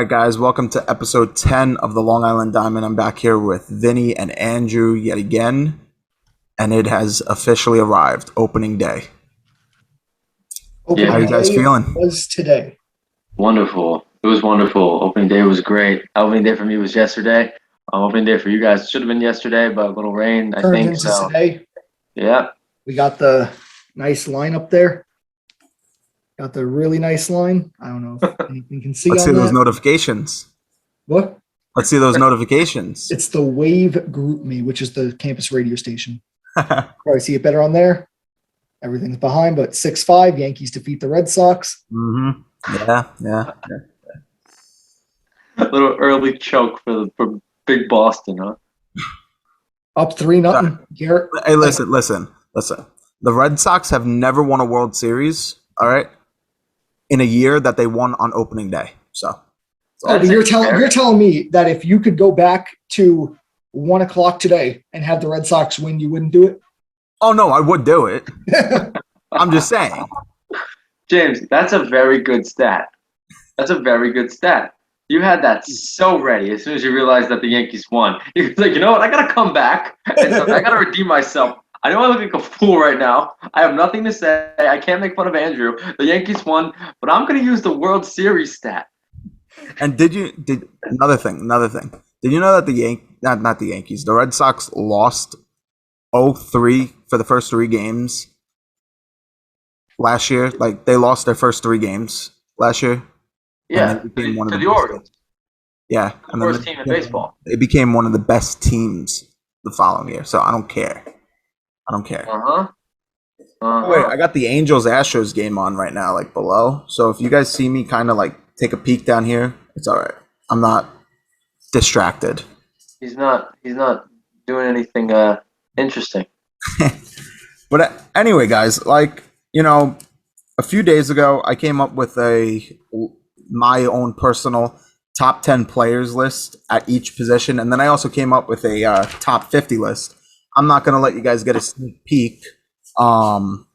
right, guys, welcome to episode 10 of the Long Island Diamond. I'm back here with Vinny and Andrew yet again, and it has officially arrived, opening day. How Opening you guys day feeling? was today. Wonderful. It was wonderful. Opening day was great. Opening day for me was yesterday. Opening day for you guys should have been yesterday, but a little rain, I Turned think. into So, today. yeah. We got the nice line up there. Got the really nice line. I don't know if anything can see Let's see on those that. notifications. What? Let's see those notifications. It's the Wave Group Me, which is the campus radio station. Probably see it better on there. Everything's behind, but 6-5, Yankees defeat the Red Sox. Yeah. A little early choke for big Boston, huh? Up 3-0. Garrett. Hey, listen. The Red Sox have never won a World Series, all right, in a year that they won on opening day. So, Oh, but you're telling me that if you could go back to 1 o'clock today and have the Red Sox win, you wouldn't do it? oh no, I would do it. I'm just saying. James, that's a very good stat. You had that so ready as soon as you realized that the Yankees won. You was like, you know what? I got to come back. And so I got to redeem myself. I know I look like a fool right now. I have nothing to say. I can't make fun of Andrew. The Yankees won, but I'm going to use the World Series stat. And did another thing? Did you know that not the Yankees, the Red Sox lost 0-3 for the first 3 games last year? Like they lost their first 3 games last year. Yeah, And they became one to of the Orioles, Yeah, the worst team in baseball. It became one of the best teams the following year. So I don't care. Wait, I got the Angels Astros game on right now, like below. So if you guys see me kind of like take a peek down here, it's all right. I'm not distracted. He's not doing anything interesting. But anyway, guys, like, you know, a few days ago, I came up with my own personal top 10 players list at each position, and then I also came up with a top 50 list. I'm not gonna let you guys get a sneak peek. I'm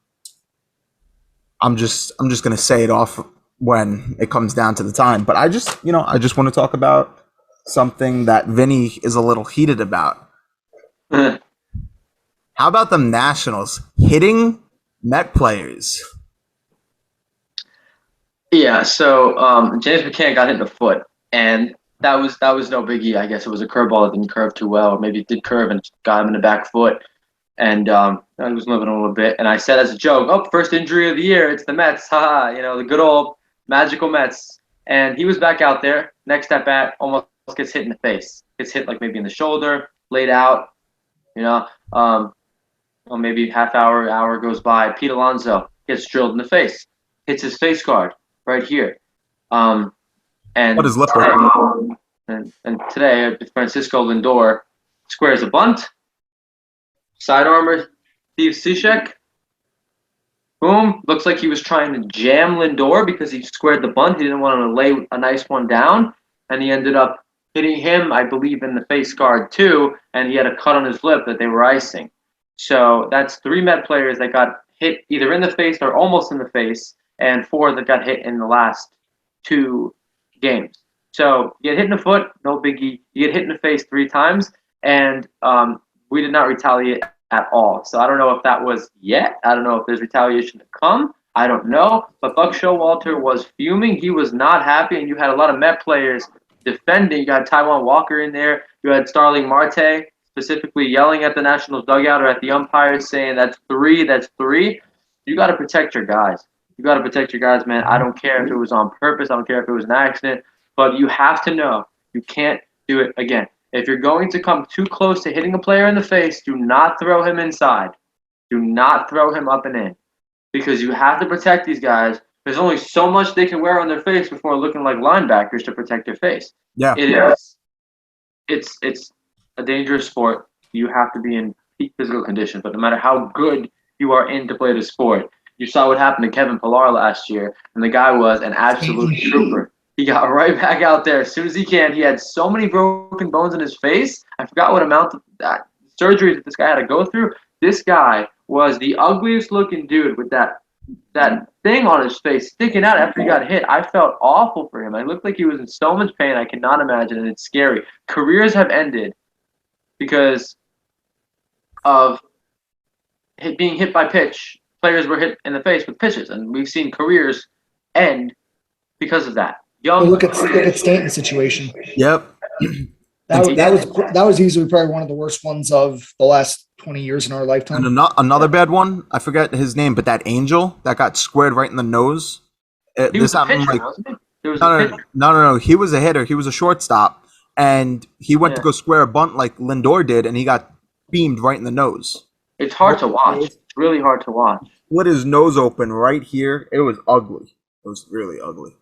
just gonna say it off when it comes down to the time. But I just want to talk about something that Vinny is a little heated about. How about them Nationals hitting Met players? Yeah, so James McCann got hit in the foot, and that was no biggie. I guess it was a curveball that didn't curve too well, or maybe it did curve and got him in the back foot, and he was living a little bit. And I said as a joke, "Oh, first injury of the year, it's the Mets, haha!" You know, the good old magical Mets. And he was back out there. Next at bat, almost gets hit in the face. Gets hit like maybe in the shoulder, laid out. You know, well, maybe hour goes by. Pete Alonso gets drilled in the face, hits his face guard right here. And What is lip? and today, Francisco Lindor squares a bunt. Side armor, Steve Cishek. Boom. Looks like he was trying to jam Lindor because he squared the bunt. He didn't want to lay a nice one down. And he ended up hitting him, I believe, in the face guard too. And he had a cut on his lip that they were icing. So that's 3 Met players that got hit either in the face or almost in the face, and 4 that got hit in the last 2 games. So you get hit in the foot, no biggie. You get hit in the face 3 times, and we did not retaliate at all. So I don't know if that was yet. I don't know if there's retaliation to come. I don't know. But Buck Showalter was fuming. He was not happy, and you had a lot of Met players defending. You got Taijuan Walker in there. You had Starling Marte specifically yelling at the Nationals dugout or at the umpires saying, that's 3. You got to protect your guys. Man. I don't care if it was on purpose. I don't care if it was an accident. But you have to know you can't do it again. If you're going to come too close to hitting a player in the face, do not throw him inside. Do not throw him up and in. Because you have to protect these guys. There's only so much they can wear on their face before looking like linebackers to protect their face. Yeah. It is. It's a dangerous sport. You have to be in peak physical condition. But no matter how good you are in to play the sport, you saw what happened to Kevin Pillar last year, and the guy was an absolute trooper. He got right back out there as soon as he can. He had so many broken bones in his face. I forgot what amount of surgery that this guy had to go through. This guy was the ugliest looking dude with that that thing on his face sticking out after he got hit. I felt awful for him. I looked like he was in so much pain. I cannot imagine, and it's scary. Careers have ended because of being hit by pitch. Players were hit in the face with pitches, and we've seen careers end because of that. Well, Young look at Stanton's situation. Yep. That was easily probably one of the worst ones of the last 20 years in our lifetime. And another bad one, I forget his name, but that Angel that got squared right in the nose. He was This a happened pitcher, like wasn't he? There was no, a no, pitcher. no. He was a hitter. He was a shortstop, and he went to Yeah. go square a bunt like Lindor did, and he got beamed right in the nose. It's hard to watch. It's really hard to watch. Split his nose open right here. It was ugly. It was really ugly.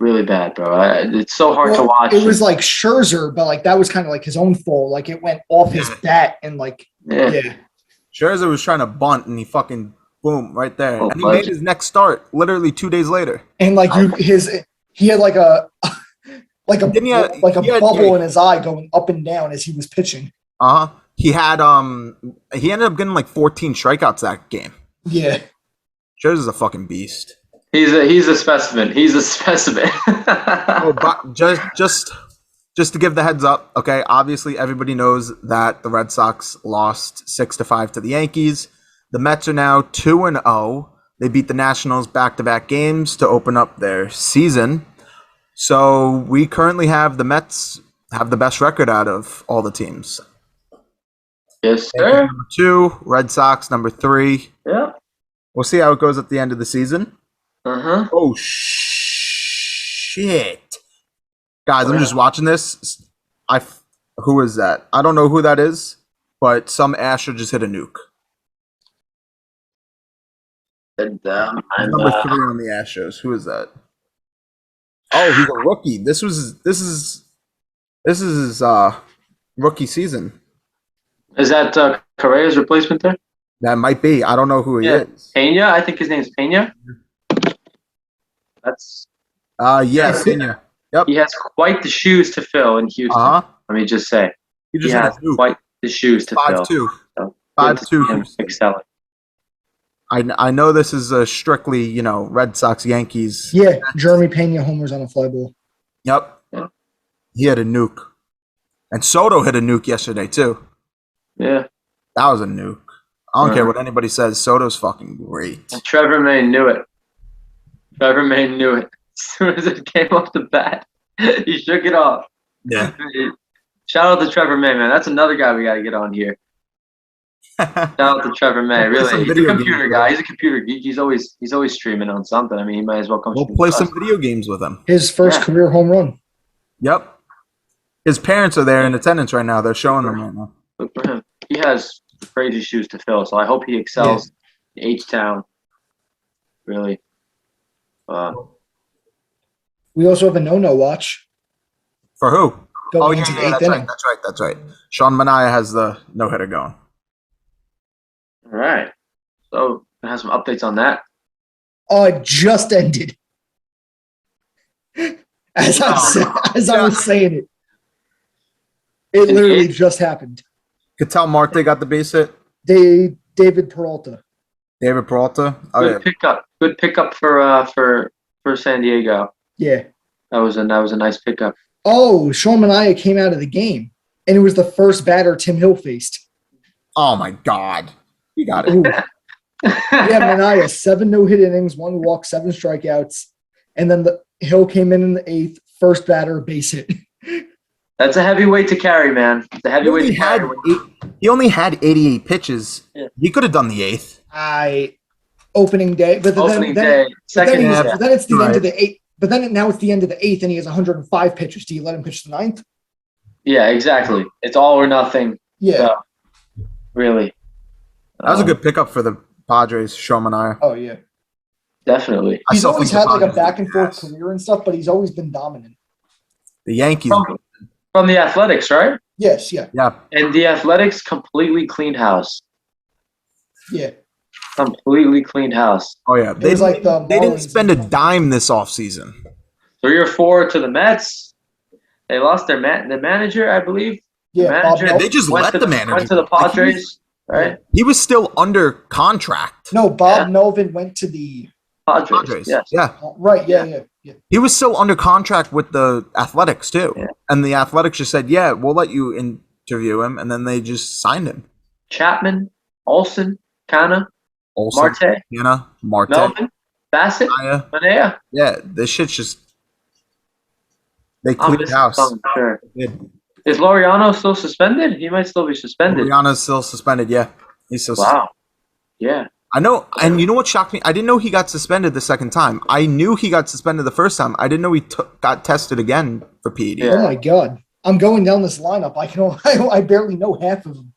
Really bad, bro. It's so hard to Well, watch. it was like Scherzer, but like that was kind of like his own fault. Like it went off his bat and like Yeah. yeah. Scherzer was trying to bunt, and he fucking boom right there, Oh, and he made legend. his next start literally 2 days later. And like he had like a Didn't he have- like a he had- bubble in his eye going up and down as he was pitching. He had he ended up getting like 14 strikeouts that game. Yeah. Scherzer's a fucking beast. He's a specimen. He's a specimen. Oh, but just to give the heads up, okay. Obviously, everybody knows that the Red Sox lost 6-5 to the Yankees. The Mets are now 2-0. They beat the Nationals back-to-back games to open up their season. So we currently have the Mets have the best record out of all the teams. Yes, sir. Number 2, Red Sox number 3. Yeah. We'll see how it goes at the end of the season. Uh-huh. Oh shit, guys! I'm just watching this. Who is that? I don't know who that is, but some Asher just hit a nuke. And Number 3 on the Astros. Who is that? Oh, he's a rookie. This is his rookie season. is that Correa's replacement there? That might be. I don't know who he Yeah. is. Pena? I think his name's Pena. That's Yes, senior. Yep. he has quite the shoes to fill in Houston. Uh huh. Let me just say. He He just hit has a nuke. quite the shoes to fill. 5-2. So, 5-2. him excelling. I know this is a strictly Red Sox Yankees. Yeah. Jeremy Pena homers on a fly ball. Yep. Yeah. He had a nuke. And Soto hit a nuke yesterday, too. Yeah. That was a nuke. I don't care Uh-huh. what anybody says. Soto's fucking great. And Trevor May knew it. Trevor May knew it. As soon as it came off the bat, he shook it off. Yeah. Shout out to Trevor May, man. That's another guy we got to get on here. Shout out to Trevor May. We'll play some Really, he's a video computer games, guy. bro. He's a computer geek. He's always streaming on something. I mean, he might as well come. We'll stream play with some us. video games with him. His first Yeah. career home run. Yep. His parents are there in attendance right now. They're showing him right now. Good for him. He has crazy shoes to fill, so I hope he excels in H-Town. Really. We also have a no watch For who? going into the eighth that's inning. right. That's right. Sean Manaea has the no-hitter going. All right. So I have some updates on that. It just ended. As I was saying it. It In literally eighth? just happened. Ketel Marte got the base hit. David Peralta. David Peralta. Oh, Good yeah. pickup. Good pickup for San Diego. Yeah. That was a nice pickup. Oh, Sean Manaea came out of the game, and it was the first batter Tim Hill faced. Oh, my God. You got it. Ooh. Yeah, Manaea, 7 no-hit innings, 1 walk, 7 strikeouts. And then Hill came in the 8th, first batter, base hit. That's a heavy weight to carry, man. It's a heavy He weight only to had carry. he only had 88 pitches. Yeah. He could have done the 8th. Opening day, but Opening then, day, second then, day. then it's the end Right. of the 8th. But then now it's the end of the 8th, and he has 105 pitches. Do you let him pitch the 9th? Yeah, exactly. It's all or nothing, Yeah. really. That was a good pickup for the Padres, Sean Manaea. Oh yeah. Definitely. I He's still always think had the like a Padres back and forth are career and stuff, but he's always been dominant. The Yankees. From the Athletics, right? Yes. Yeah. Yeah. And the Athletics completely cleaned house. Yeah. Completely cleaned house. Oh, yeah. was like the they didn't Marlins. spend a dime this offseason. 3 or 4 to the Mets. They lost their the manager, I believe. Yeah. The Bob manager- Yeah, they just Went let to the manager. Went to the Like, he was- Padres. right? He was still under contract. No, Bob Yeah. Melvin went to the Padres. Padres. Yes. Yeah. right. Yeah. He was still under contract with the Athletics too. Yeah. And the Athletics just said, yeah, we'll let you interview him. And then they just signed him. Chapman, Olson, Kana, Also, Marte, Hannah, Marte, Melvin, Bassett, Maya. Manea. Yeah, this shit's just. They I'm cleaned missing house. some, sure. Yeah. Is Laureano still suspended? He might still be suspended. Rihanna's still suspended. Yeah. He's still Wow. Yeah. I know. And you know what shocked me? I didn't know he got suspended the second time. I knew he got suspended the first time. I didn't know he got tested again for PED. Yeah. Oh my God, I'm going down this lineup. I barely know half of them.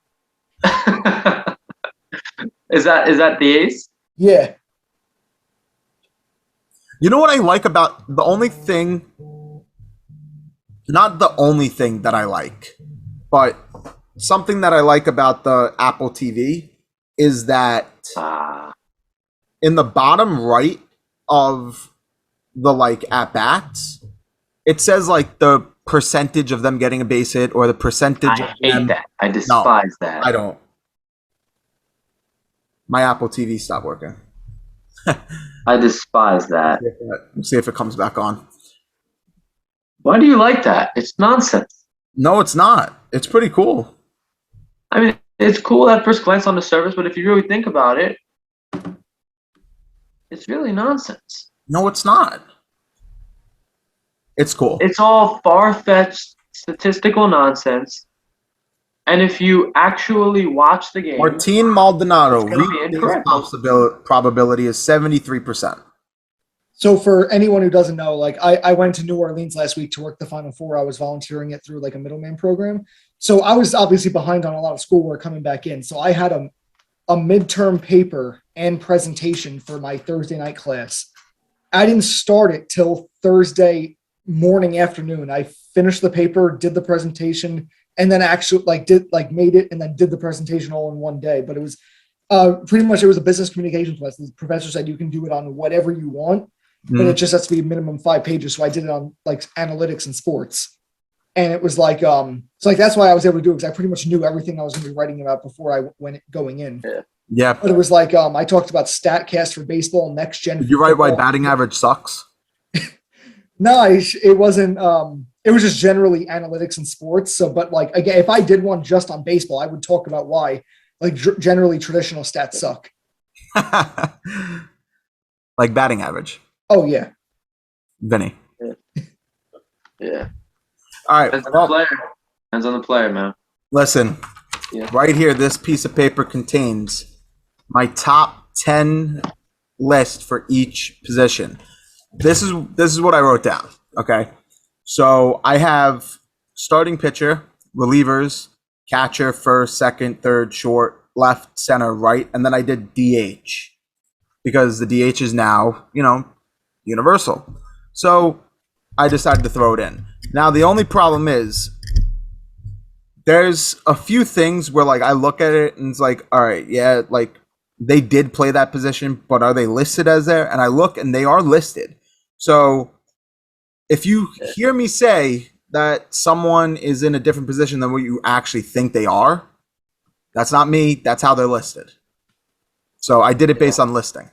Is that the ace? Yeah. You know what I like about the only thing, not the only thing that I like, but something that I like about the Apple TV is that Ah, in the bottom right of the like at bats, it says like the percentage of them getting a base hit or the percentage I of hate them. that. I despise that. I don't. My Apple TV stopped working. I despise that. Let's see if it comes back on. Why do you like that? It's nonsense. No, it's not. It's pretty cool. I mean, it's cool at first glance on the surface, but if you really think about it, it's really nonsense. No, it's not. It's cool. It's all far-fetched statistical nonsense. And if you actually watch the game, Martin Maldonado, It's gonna be read incorrect. probability is 73%. So for anyone who doesn't know, like I went to New Orleans last week to work the Final Four. I was volunteering it through like a middleman program. So I was obviously behind on a lot of schoolwork coming back in. So I had a midterm paper and presentation for my Thursday night class. I didn't start it till Thursday morning, afternoon. I finished the paper, did the presentation, and then actually made it and then did the presentation all in one day. But it was pretty much, it was a business communications class. The professor said you can do it on whatever you want, but it just has to be minimum 5 pages. So I did it on like analytics and sports. And it was like, so like, that's why I was able to do it, because I pretty much knew everything I was going to be writing about before I went going in. Yeah. But it was like, I talked about StatCast for baseball, next gen. Did you write why batting average sucks? No, it wasn't. It was just generally analytics and sports. So, but like, again, if I did one just on baseball, I would talk about why like generally traditional stats suck. Like batting average. Oh yeah. Vinny. yeah, All right. depends on the Well, player. Depends on the player, man. listen. Yeah. Right here, this piece of paper contains my top 10 list for each position. This is what I wrote down. Okay. So I have starting pitcher, relievers, catcher, first, second, third, short, left, center, right, and then I did DH because the DH is now, universal. So I decided to throw it in. Now the only problem is there's a few things where like I look at it and it's like, all right, yeah, like they did play that position, but are they listed as there? And I look and they are listed. So if you hear me say that someone is in a different position than what you actually think they are, that's not me. That's how they're listed. So I did it based on listing.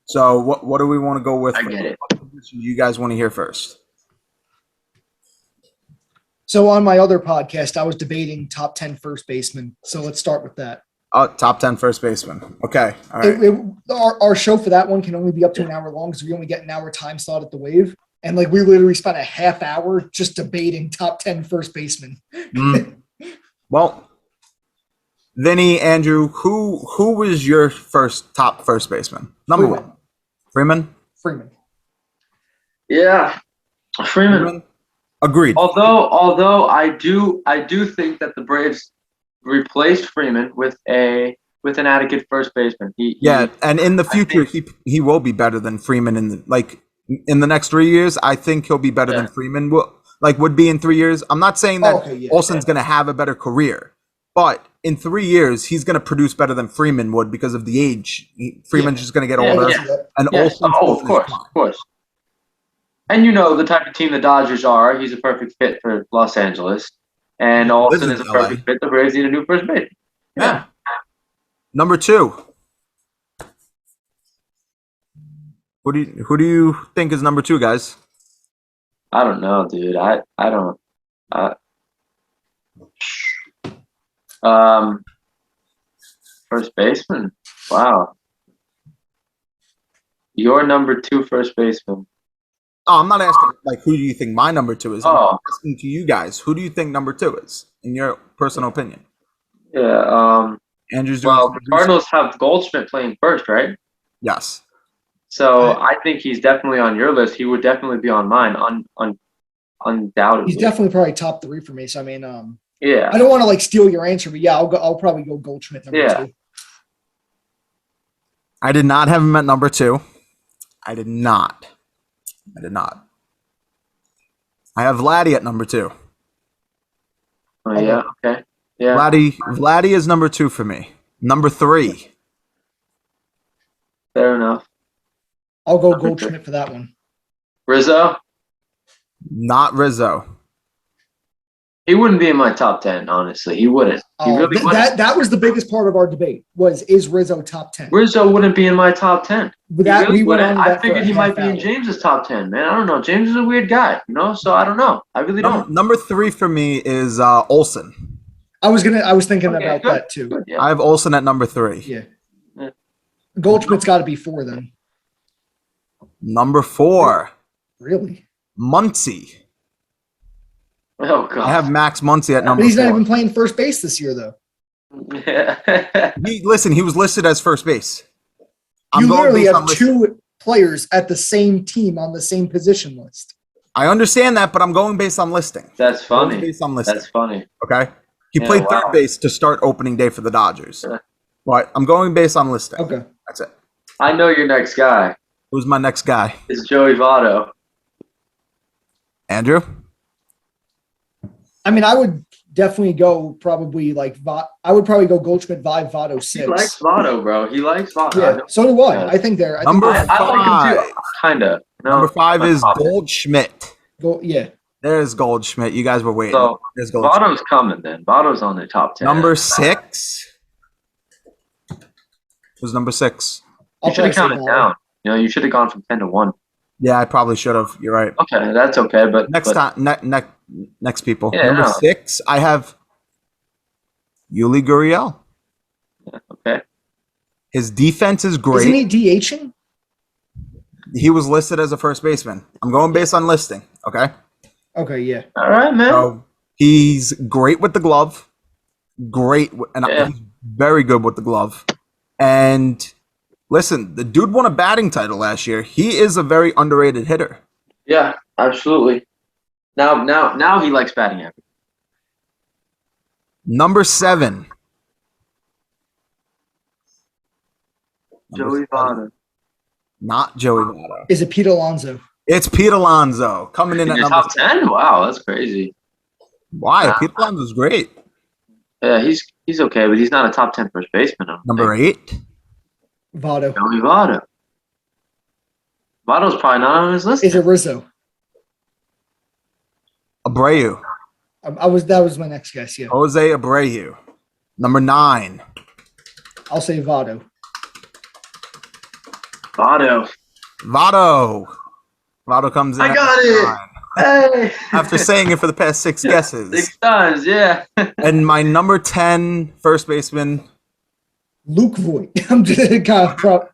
So what do we want to go with? I get it. What position do you guys want to hear first? So on my other podcast, I was debating top 10 first baseman. So let's start with that. Top 10 first baseman. Okay. All right. Our show for that one can only be up to an hour long because we only get an hour time slot at the Wave. And like we literally spent a half hour just debating top 10 first baseman. Well, Vinny, Andrew, who was your top first baseman? Number Freeman. one. Freeman? Freeman. Yeah, Freeman. Agreed. Although I do think that the Braves replaced Freeman with an adequate first baseman. Yeah, and in the future he will be better than Freeman in the next 3 years. I think he'll be better than Freeman would be in 3 years. I'm not saying that Olson's going to have a better career, but in 3 years he's going to produce better than Freeman would because of the age. Freeman's just going to get older, and Olson. Oh, of course. And the type of team the Dodgers are, he's a perfect fit for Los Angeles. And Lives Olsen in is a LA. perfect fit. The Braves need a new first base. Yeah. Number 2. Who do you think is number 2, guys? I don't know, dude. I don't. Um, first baseman. Wow. Your number 2 first baseman. Oh, I'm not asking like who do you think my number 2 is. I'm Oh, asking to you guys. Who do you think number 2 is in your personal opinion? yeah. Andrew's doing Well, some the research. Cardinals have Goldschmidt playing first, right? Yes. So I think he's definitely on your list. He would definitely be on mine, undoubtedly. He's definitely probably top 3 for me. So I mean, Yeah. I don't want to like steal your answer, but yeah, I'll probably go Goldschmidt number Yeah. 2. I did not have him at number 2. I did not. I have Vladdy at number 2. Oh, yeah. Okay. Yeah. Vladdy is number 2 for me. Number 3. Fair enough. I'll go Goldschmidt for that one. Rizzo. Not Rizzo. He wouldn't be in my top 10, honestly. He wouldn't. He really wouldn't. That was the biggest part of our debate is Rizzo top 10? Rizzo wouldn't be in my top 10. But He that really we went on wouldn't. that I figured for a he might half be in hour. James's top 10, man. I don't know. James is a weird guy, so I don't know. I really don't. Number 3 for me is Olsen. I was thinking Okay, about good, that too. Good, yeah. I have Olsen at number 3. Yeah. Yeah. Goldschmidt's got to be 4 then. Number 4, Really? Muncy. Oh, God. I have Max Muncy at number But he's 4. not even playing first base this year though. He was listed as first base. You literally based on have list- 2 players at the same team on the same position list. I understand that, but I'm going based on listing. That's Going funny. based on listing. That's funny. Okay. He Yeah, played third wow. base to start opening day for the Dodgers. Yeah. But I'm going based on listing. Okay. That's it. I know your next guy Who's my next guy? is Joey Votto. Andrew? I mean, I would definitely go probably like I would probably go Goldschmidt 5, Votto 6. He likes Votto, bro. He likes Votto. Yeah, so do I. Yeah. I think they're Number I like him five. too. Kinda. No, Number 5 not is top. Goldschmidt. yeah. There's Goldschmidt. You guys were waiting. So, There's Goldschmidt. Votto's coming then. Votto's on the top 10. Number 6. Who's number 6? You I'll should have probably say counted Votto. down. You should have gone from 10 to 1. Yeah, I probably should have. You're right. Okay, that's okay. But Next but, time, next people. Yeah, Number no. 6, I have Yuli Gurriel. Okay. His defense is Isn't great. he DHing? He was listed as a first baseman. I'm going based on listing. Okay. Okay, yeah. All right, man. So he's great with the glove. And Yeah. he's very good with the glove. And listen, the dude won a batting title last year. He is a very underrated hitter. Yeah, absolutely. Now he likes batting average. Number 7. Joey Votto. Not Joey Votto. Is it Pete Alonso? It's Pete Alonso coming in In at your number top 10? Wow, that's crazy. Why? Wow. Pete Alonso's great. Yeah, he's okay, but he's not a top 10 first baseman. I don't Number think. 8. Votto. Joey Votto. Votto's probably not on his list. Is it Rizzo? Abreu. That was my next guess, yeah. Jose Abreu. Number 9. I'll say Votto. Votto. Votto comes in. I at got number it. 9. Hey. After saying it for the past 6 guesses. 6 times, yeah. And my number 10 first baseman, Luke Voigt. I'm just kind of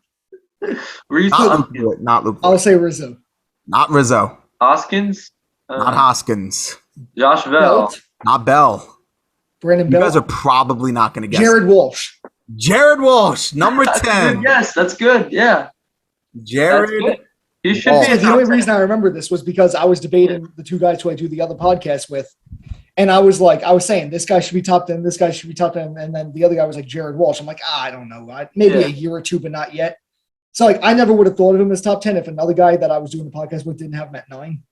Reese not Luke Voigt, not Luke I'll Voigt, say Rizzo. not Rizzo, Hoskins. not Hoskins, Josh Bell. Belt. not Bell. Brandon You Bell. guys are probably not going to guess. Jared Walsh. Jared Walsh, number That's a 10. good guess. That's good. Yeah. That's Jared. good. He should Walsh. be So a the top only 10. reason I remember this was because I was debating the 2 guys who I do the other podcast with. And I was saying this guy should be top 10, this guy should be top 10. And then the other guy was like Jared Walsh. I'm like, I don't know. Maybe Yeah. a year or 2, but not yet. So like I never would have thought of him as top 10 if another guy that I was doing the podcast with didn't have him at 9.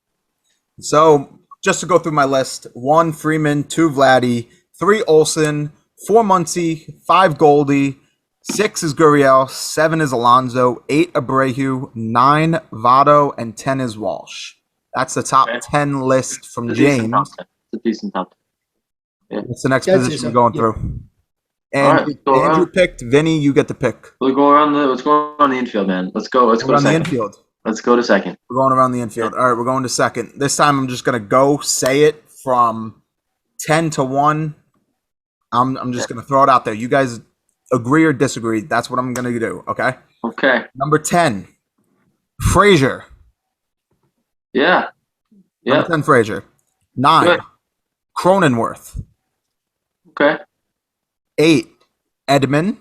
So just to go through my list: 1 Freeman, 2 Vladdy, 3 Olsen, 4 Muncy, 5 Goldie, 6 is Gurriel, 7 is Alonso, 8 Abreu, 9 Votto, and 10 is Walsh. That's the top Okay. 10 list from It's a decent James. top 10. It's a decent top 10. What's the next Yeah, I'd say position so. we're going Yeah. through? All right, Andrew, let's go Andrew around. picked. Vinny, you get to pick. Let's go on the infield, man. Let's go to Around the second. infield. Let's go to second. We're going around the infield. All right, we're going to second. This time I'm just gonna go say it from 10 to 1. I'm just gonna throw it out there. You guys agree or disagree? That's what I'm gonna do. Okay. Okay. Number 10, Frazier. Yeah. Number Yeah. 10, Frazier. 9, Good. Cronenworth. Okay. 8, Edmund.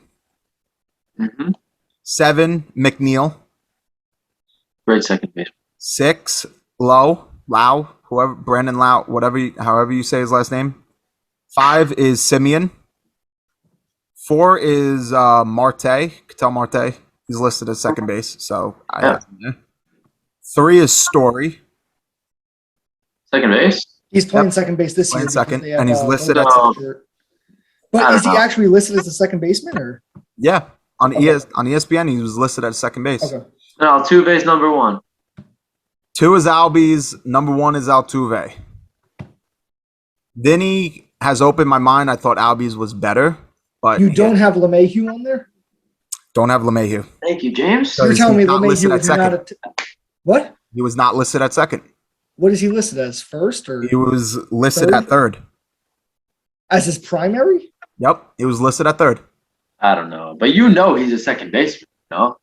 Mm-hmm. 7, McNeil. Great second base. 6, Lau, whoever, Brandon Lau, however you say his last name. 5 is Simeon. 4 is Marte, Ketel Marte. He's listed as second base, so I Yeah. have him there. 3 is Story. Second base. He's playing Yep. second base this Playing year. second, because they have, and he's listed Bogart at- on the shirt. I But don't is he know. actually listed as a second baseman or? Yeah, on Okay. on ESPN, he was listed as second base. Okay. No, Altuve's number 1. 2 is Albies. Number 1 is Altuve. Vinny has opened my mind. I thought Albies was better, but You don't have LeMahieu on there? don't have LeMahieu. Thank you, James. So You're he's telling me not listed LeMahieu at is not second. what? He was not listed at second. What is he listed as? First or He was listed Third? at third. as his primary? Yep, he was listed at third. I don't know, but you know he's a second baseman. No.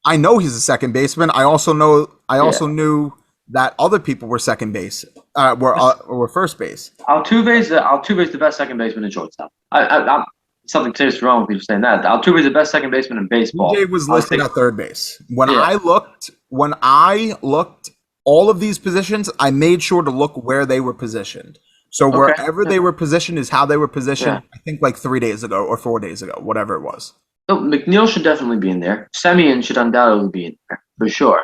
I know he's a second baseman. I also knew that other people were second base, were first base. Altuve's the best second baseman in shortstop. I'm something seriously wrong with you saying that. Altuve's the best second baseman in baseball. DJ was listed at third base. When Yeah. I looked all of these positions, I made sure to look where they were positioned. So Okay. wherever they were positioned is how they were positioned. Yeah. I think like 3 days ago or 4 days ago, whatever it was. So McNeil should definitely be in there. Semien should undoubtedly be in there for sure.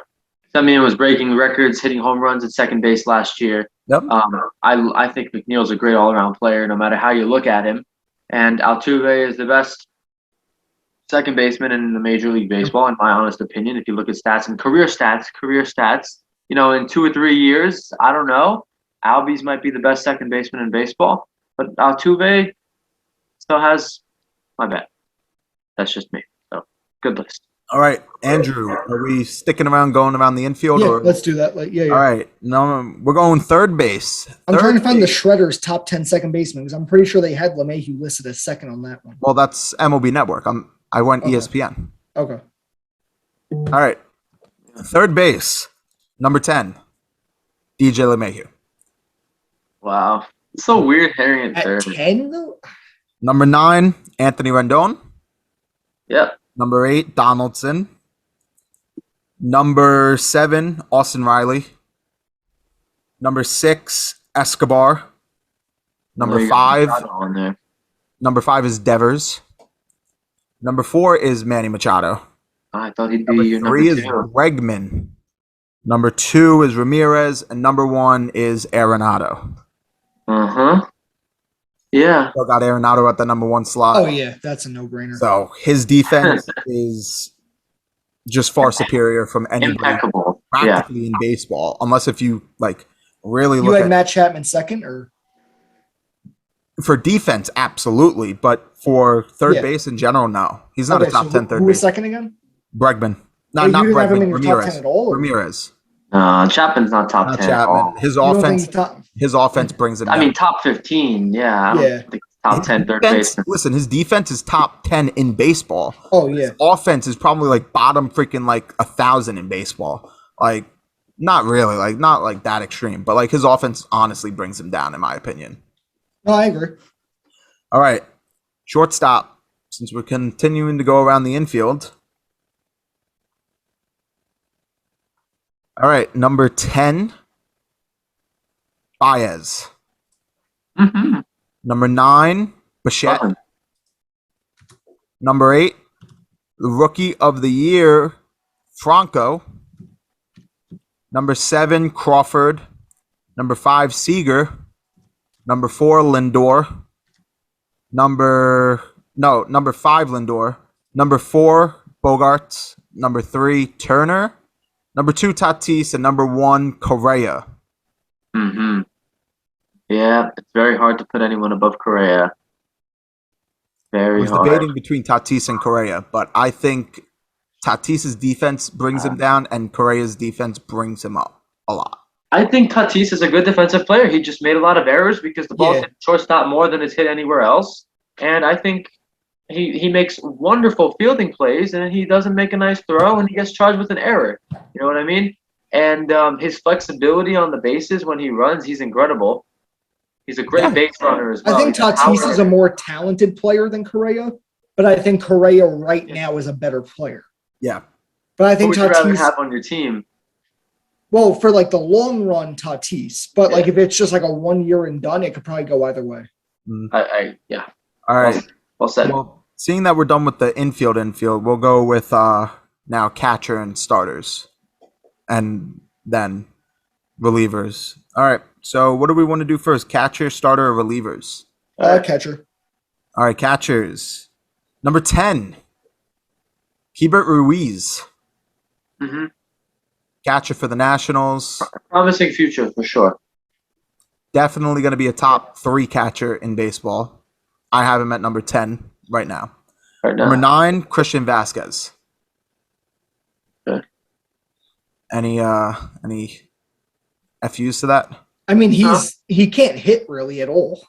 Semien was breaking records, hitting home runs at second base last year. Yep. I think McNeil's a great all-around player, no matter how you look at him. And Altuve is the best second baseman in the Major League Baseball, in my honest opinion. If you look at stats and career stats, in 2 or 3 years, I don't know. Albies might be the best second baseman in baseball, but Altuve still has my bet. That's just me. So good list. All right, Andrew, are we sticking around, going around the infield? Yeah, or let's do that. Yeah. All right, no, we're going third base. I'm Third trying to find the base. Shredders top 10 second baseman because I'm pretty sure they had LeMahieu listed as second on that one. Well, that's MLB Network. I went Okay. ESPN. Okay. All right, third base, number 10, DJ LeMahieu. Wow. It's so weird hearing it At third. 10 though? Number 9, Anthony Rendon. Yep. Number 8, Donaldson. Number 7, Austin Riley. Number 6, Escobar. Number There you go. 5, Machado on there. number 5 is Devers. Number 4 is Manny Machado. I thought he'd be Number your 3 is number 2. Bregman. Number 2 is Ramirez, and number 1 is Arenado. Uh-huh. Yeah. Still got Arenado at the number 1 slot. Oh yeah, that's a no-brainer. So his defense is just far superior from anybody Impeccable. Yeah. practically in baseball, unless if you like really You look had at Matt Chapman second or for defense, absolutely, but for third Yeah. base in general, no, he's not Okay, a top so 10 third who was base. second again? Bregman, Oh, you not didn't have him Bregman. in your top Ramirez. 10 at all, or? Ramirez, Chapman's not top not 10 at Chapman. all. His You don't think offense, he's top? his offense brings him. I down. mean, top 15. Yeah. I don't Yeah. think top His 10 third defense- baseman. Listen, his defense is top 10 in baseball. Oh yeah. Offense is probably like bottom freaking like 1,000 in baseball. Like, not really, like not like that extreme, but like his offense honestly brings him down, in my opinion. No, I agree. All right, shortstop. Since we're continuing to go around the infield. All right, number 10, Baez. Mm-hmm. Number 9, Bichette. Number 8, the Rookie of the Year, Franco. Number 7, Crawford. Number 5, Seager. Number 4, Lindor. Number 5, Lindor. Number 4, Bogarts. Number 3, Turner. Number 2, Tatis. And number 1, Correa. Mm-hmm. Yeah, it's very hard to put anyone above Correa. I Very was hard. debating between Tatis and Correa, but I think Tatis's defense brings him down, and Correa's defense brings him up a lot. I think Tatis is a good defensive player. He just made a lot of errors because the ball's Yeah. hit shortstop more than it's hit anywhere else. And I think he makes wonderful fielding plays, and he doesn't make a nice throw, and he gets charged with an error. You know what I mean? And his flexibility on the bases when he runs, he's incredible. He's a great Yeah. base runner as well. I think He's a Tatis power is a more talented player than Correa, but I think Correa right now is a better player. Yeah. But I Who think would you rather Tatis, have on your team? well, for like the long run, Tatis. But like Yeah. if it's just like a 1 year and done, it could probably go either way. Yeah. All right. Well said. Well, seeing that we're done with the infield, we'll go with now catcher and starters, and then relievers. All right. So what do we want to do first? Catcher, starter, or relievers? All right. Catcher. All right, catchers. Number 10, Hebert Ruiz, hmm catcher for the Nationals. Promising future for sure. Definitely going to be a top 3 catcher in baseball. I have him at number 10 right now. Right Number now. 9, Christian Vasquez. Okay. Any FUs to that? I mean, he can't hit really at all.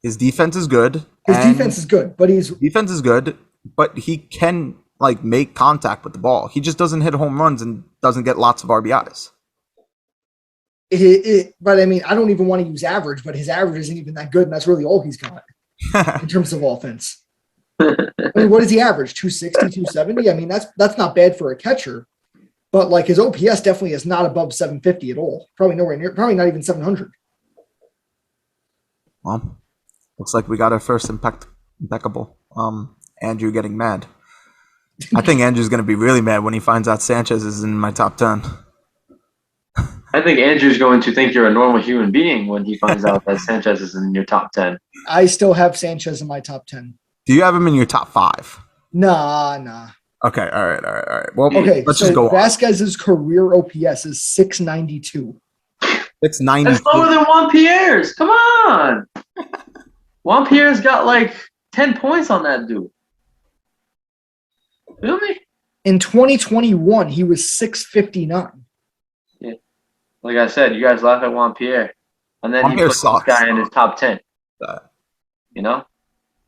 His defense is good. His and defense is good, but defense is good, but he can like make contact with the ball. He just doesn't hit home runs and doesn't get lots of RBIs. but I mean, I don't even want to use average, but his average isn't even that good, and that's really all he's got in terms of offense. I mean, what does he average? 260, 270? I mean, that's not bad for a catcher, but like his OPS definitely is not above 750 at all. Probably nowhere near, probably not even 700. Well, looks like we got our first impeccable. Andrew getting mad. I think Andrew's going to be really mad when he finds out Sanchez is in my top 10. I think Andrew's going to think you're a normal human being when he finds out that Sanchez is in your top 10. I still have Sanchez in my top 10. Do you have him in your top 5? Nah. Okay, all right. Well, Okay, let's so just go on. Vasquez's career OPS is 692. It's 90. That's lower than Juan Pierre's. Come on. Juan Pierre's got like 10 points on that dude. Feel me? In 2021, he was 659. Like I said, you guys laugh at Juan Pierre. And then Juan he Pierre puts sucks. this guy in his top 10. Uh, You know?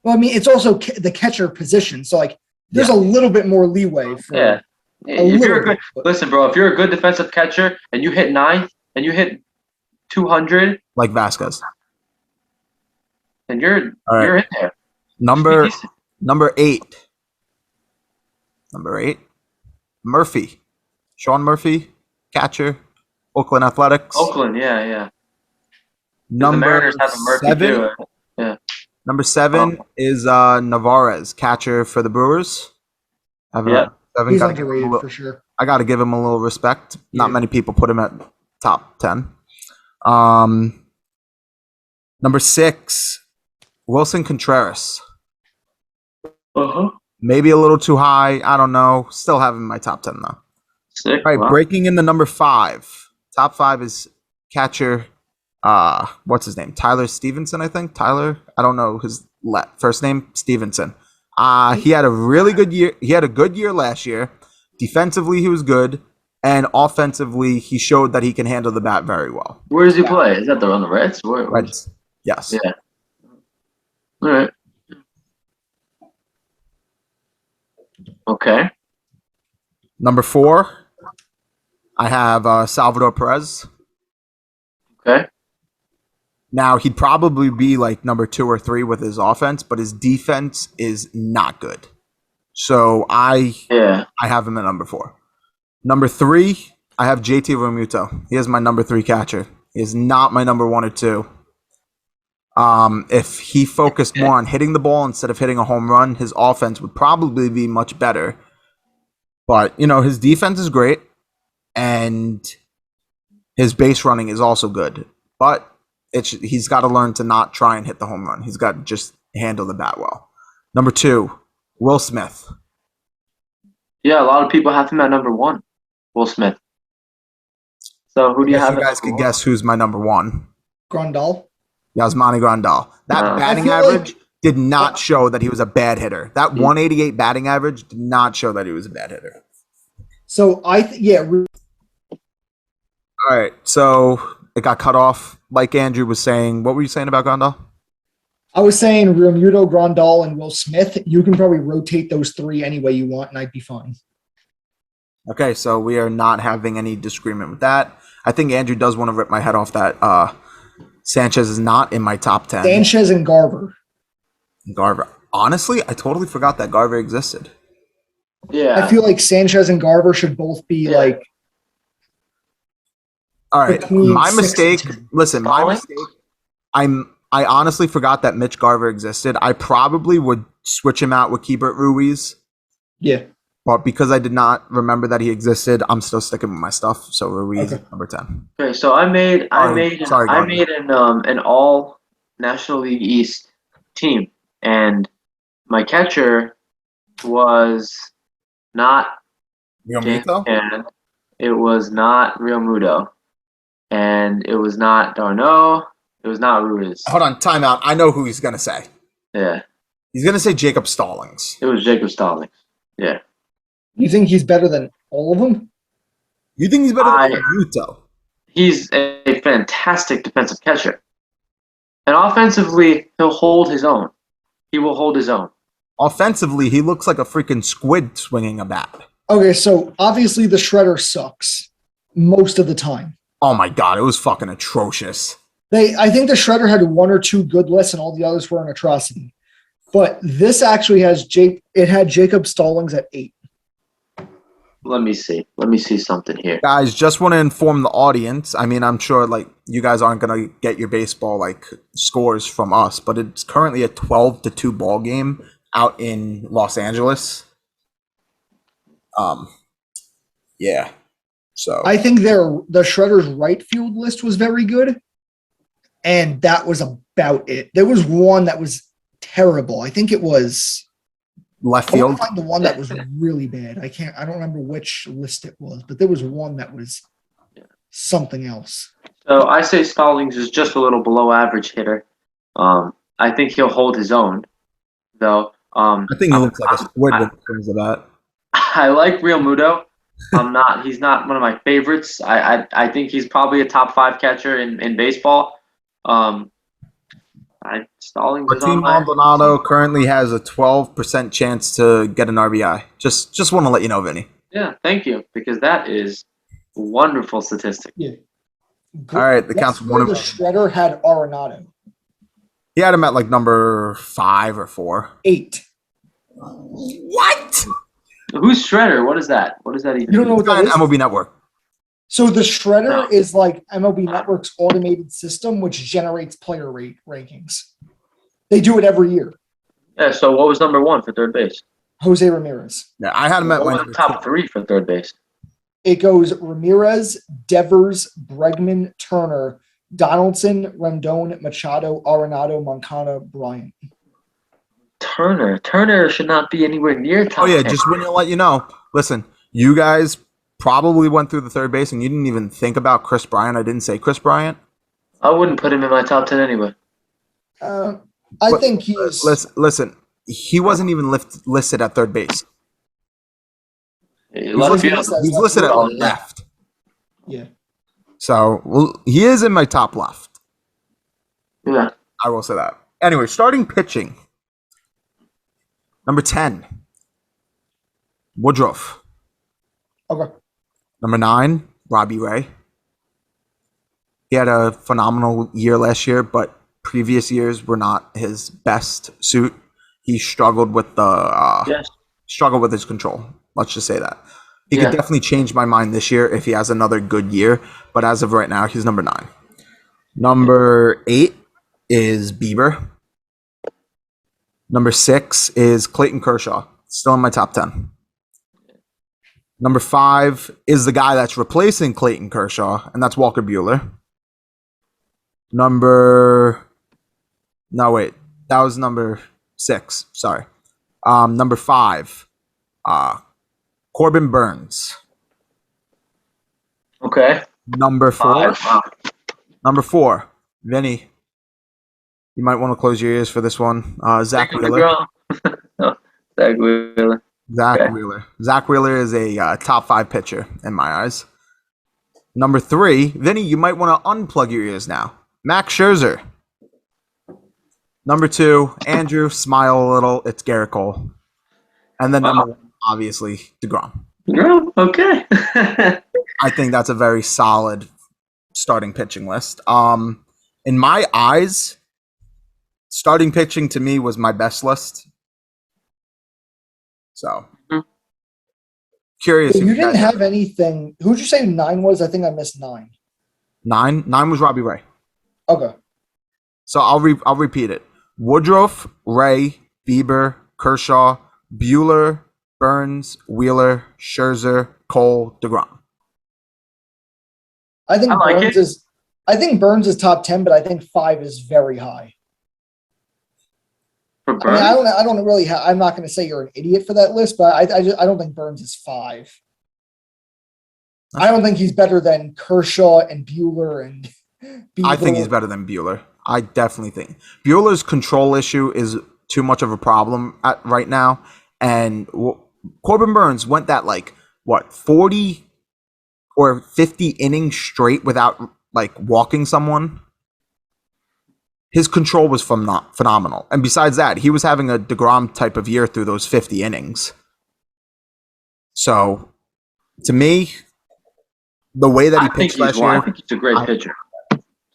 Well, I mean, it's also the catcher position, so like there's a little bit more leeway for. Yeah. A If you're little a good, bit. listen, bro, if you're a good defensive catcher and you hit 9th and you hit 200, like Vasquez. then you're All right. you're in there. Number 8. Number 8, Murphy. Sean Murphy, catcher, Oakland Athletics. Oakland, yeah. The Number Mariners have a Murphy 7. too. Number 7 is Navarez, catcher for the Brewers. Yeah. 7. He's Gotta give him a underrated little- for sure. I got to give him a little respect. Not Yeah. many people put him at top 10. Number 6, Wilson Contreras. Uh-huh. Maybe a little too high. I don't know. Still have him in my top 10 though. Sick. All right, Wow. breaking into number 5. Top 5 is catcher. What's his name? Tyler Stevenson, I think. Tyler. I don't know his first name. Stevenson. He had a really good year. He had a good year last year. Defensively, he was good, and offensively, he showed that he can handle the bat very well. Where does he play? Is that on the Reds? Reds. Yes. Yeah. All right. Okay. Number 4, I have Salvador Perez. Okay. Now, he'd probably be like number 2 or 3 with his offense, but his defense is not good. So I have him at number 4. Number 3, I have JT Realmuto. He is my number 3 catcher. He is not my number 1 or 2. If he focused more on hitting the ball instead of hitting a home run, his offense would probably be much better. But, his defense is great, and his base running is also good. But he's got to learn to not try and hit the home run. He's got to just handle the bat well. Number 2, Will Smith. Yeah, a lot of people have him at number 1. Will Smith. So who do you Guess have? you guys could guess who's my number 1. Grandal. Yasmani Grandal. That No. batting I feel like- average did not show that he was a bad hitter. That 188 batting average did not show that he was a bad hitter. So All right, so it got cut off. Like Andrew was saying, what were you saying about Grandal? I was saying Realmuto, Grandal, and Will Smith. You can probably rotate those three any way you want, and I'd be fine. Okay, so we are not having any disagreement with that. I think Andrew does want to rip my head off that Sanchez is not in my top 10. Sanchez and Garver. Garver. Honestly, I totally forgot that Garver existed. Yeah. I feel like Sanchez and Garver should both be Yeah. like All right, between my 6 and mistake. 10. Listen, my Stalling? mistake. I honestly forgot that Mitch Garver existed. I probably would switch him out with Keibert Ruiz, Yeah. but because I did not remember that he existed, I'm still sticking with my stuff. So Ruiz Okay. is number 10. Okay, so I made Sorry, Gardner. an all National League East team, and my catcher was not James Realmuto? McCann, it was not Real Muto, and it was not Darno, it was not Ruiz. Hold on, timeout. I know who he's gonna say. Yeah, He's gonna say Jacob Stallings. it was Jacob Stallings. Yeah, You think he's better than all of them? You think he's better than I- Realmuto? he's a fantastic defensive catcher, and offensively he'll hold his own. He will hold his own. Offensively, he looks like a freaking squid swinging a bat. Okay, so obviously the shredder sucks most of the time. Oh my god, it was fucking atrocious. I think the shredder had one or two good lists, and all the others were an atrocity. But this actually has it had Jacob Stallings at 8. Let me see. Let me see something here. Guys, just want to inform the audience. I mean, I'm sure like you guys aren't gonna get your baseball like scores from us, but it's currently a 12-2 ball game out in Los Angeles. Yeah. So I think the shredder's right field list was very good, and that was about it. There was one that was terrible. I think it was. left I want field. to find the one that was really bad. I don't remember which list it was, but there was one that was something else. So I say Stallings is just a little below average hitter. I think he'll hold his own, though. I think he looks like a squid when it comes to that. I like Real Muto. He's not one of my favorites. I think he's probably a top 5 catcher in baseball. Stallings is Martin on my. Maldonado currently has a 12% chance to get an RBI. Just want to let you know, Vinny. Yeah, thank you, because that is a wonderful statistic. All right, the count's Yesterday, 1 the shredder had Arenado He had him at like number 5 or 4. 8. What? Who's Shredder? What is that? What does that even You don't know mean? what that is? MLB Network. So the shredder No. is like MLB Network's automated system, which generates player rankings. They do it every year. Yeah, so what was number 1 for third base? Jose Ramirez. Yeah, I had him at What my was number the top 2. 3 for third base? It goes Ramirez, Devers, Bregman, Turner, Donaldson, Rendon, Machado, Arenado, Moncada, Bryant. Turner should not be anywhere near top Oh yeah, 10. just want to let you know. Listen, you guys probably went through the third base and you didn't even think about Chris Bryant. I didn't say Chris Bryant. I wouldn't put him in my top 10 anyway. I But- think he's. Listen, he wasn't even listed at third base. He He left was field. listed, he was listed at field. left. Yeah. So well, he is in my top left. Yeah. I will say that. Anyway, starting pitching. Number 10, Woodruff. Okay. Number 9, Robbie Ray. He had a phenomenal year last year, but previous years were not his best suit. He struggled with Yes. struggled with his control. Let's just say that. He Yeah. could definitely change my mind this year if he has another good year, but as of right now, he's number 9. Number 8 is Bieber. Number 6 is Clayton Kershaw, still in my top 10. Number 5 is the guy that's replacing Clayton Kershaw, and that's Walker Buehler. That was number 6. Sorry. Number 5, Corbin Burns. Okay. Number 4, 5. Wow. number 4, Vinny. You might want to close your ears for this one. Zach Jacob Wheeler. DeGrom. No, Zach Wheeler. Zach Okay. Wheeler. Zach Wheeler is a top 5 pitcher in my eyes. Number 3, Vinny, you might want to unplug your ears now. Max Scherzer. Number 2, Andrew, smile a little. It's Garrett Cole. And then number 1, obviously, DeGrom. DeGrom. Okay. I think that's a very solid starting pitching list. In my eyes, starting pitching to me was my best list. So, curious. You if didn't guys- have anything. Who'd you say 9 was? I think I missed 9. 9 was Robbie Ray. Okay. So I'll repeat it: Woodruff, Ray, Bieber, Kershaw, Bueller, Burns, Wheeler, Scherzer, Cole, DeGrom. I think I like Burns it. is. I think Burns is top 10, but I think 5 is very high. For I mean, Burns? I don't really. I'm not going to say you're an idiot for that list, but I don't think Burns is 5. I don't think he's better than Kershaw and Bueller and. I think Bieber. he's better than Bueller. I definitely think Bueller's control issue is too much of a problem right now. And Corbin Burns went that 40 or 50 innings straight without walking someone. His control was phenomenal. And besides that, he was having a DeGrom type of year through those 50 innings. So, to me, the way that he I think pitched last I year. think he's a great pitcher.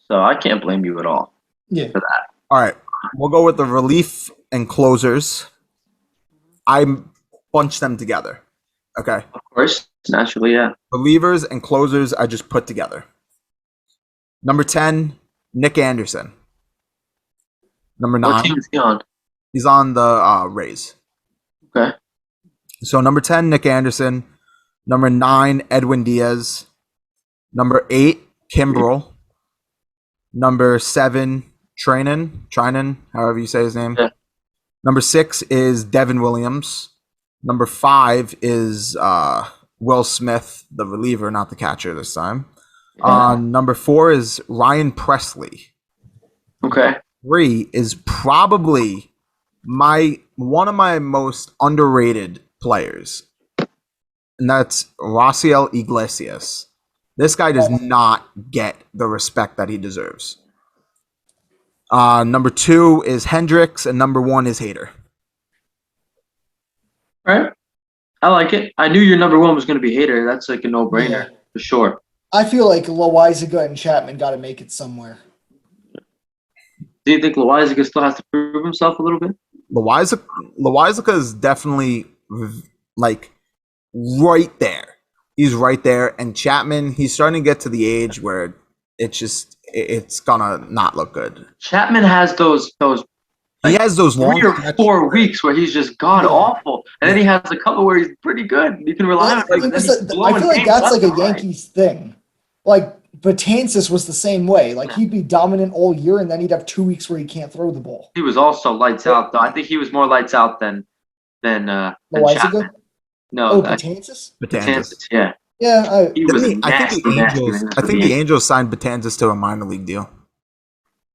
So I can't blame you at all Yeah. for that. All right, we'll go with the relief and closers. I bunched them together. Okay, Of course, naturally, yeah. relievers and closers I just put together. Number 10, Nick Anderson. Number What 9, team is he on? he's on the Rays. Okay. So number 10, Nick Anderson. Number 9, Edwin Diaz. Number 8, Kimbrel. Number 7, Trinan, however you say his name. Yeah. Number 6 is Devin Williams. Number 5 is Will Smith, the reliever, not the catcher this time. Number 4 is Ryan Presley. Okay. 3 is probably one of my most underrated players, and that's Raciel Iglesias. This guy does not get the respect that he deserves. Number 2 is Hendricks, and number 1 is Hader. All right. I like it. I knew your number 1 was going to be Hader. That's like a no-brainer Yeah. for sure. I feel like Loizaga and Chapman got to make it somewhere. Do you think Loizaga still has to prove himself a little bit? Loizaga is definitely right there. He's right there, and Chapman, he's starting to get to the age where it's gonna not look good. Chapman has those He has those long 3 or stretches 4 weeks where he's just god Yeah. awful, and then he has a couple where he's pretty good. You can rely on him. and then he's I blowing feel like games that's left like a and right. Yankees thing. Like Betances was the same way. Like he'd be dominant all year, and then he'd have 2 weeks where he can't throw the ball. He was also lights out, though. I think he was more lights out than Loizaga? Chapman. No, Oh, that Betances? Betances. yeah. Yeah, He was I nasty, think the nasty Angels. when he was I with think the the Angels signed Betances to a minor league deal.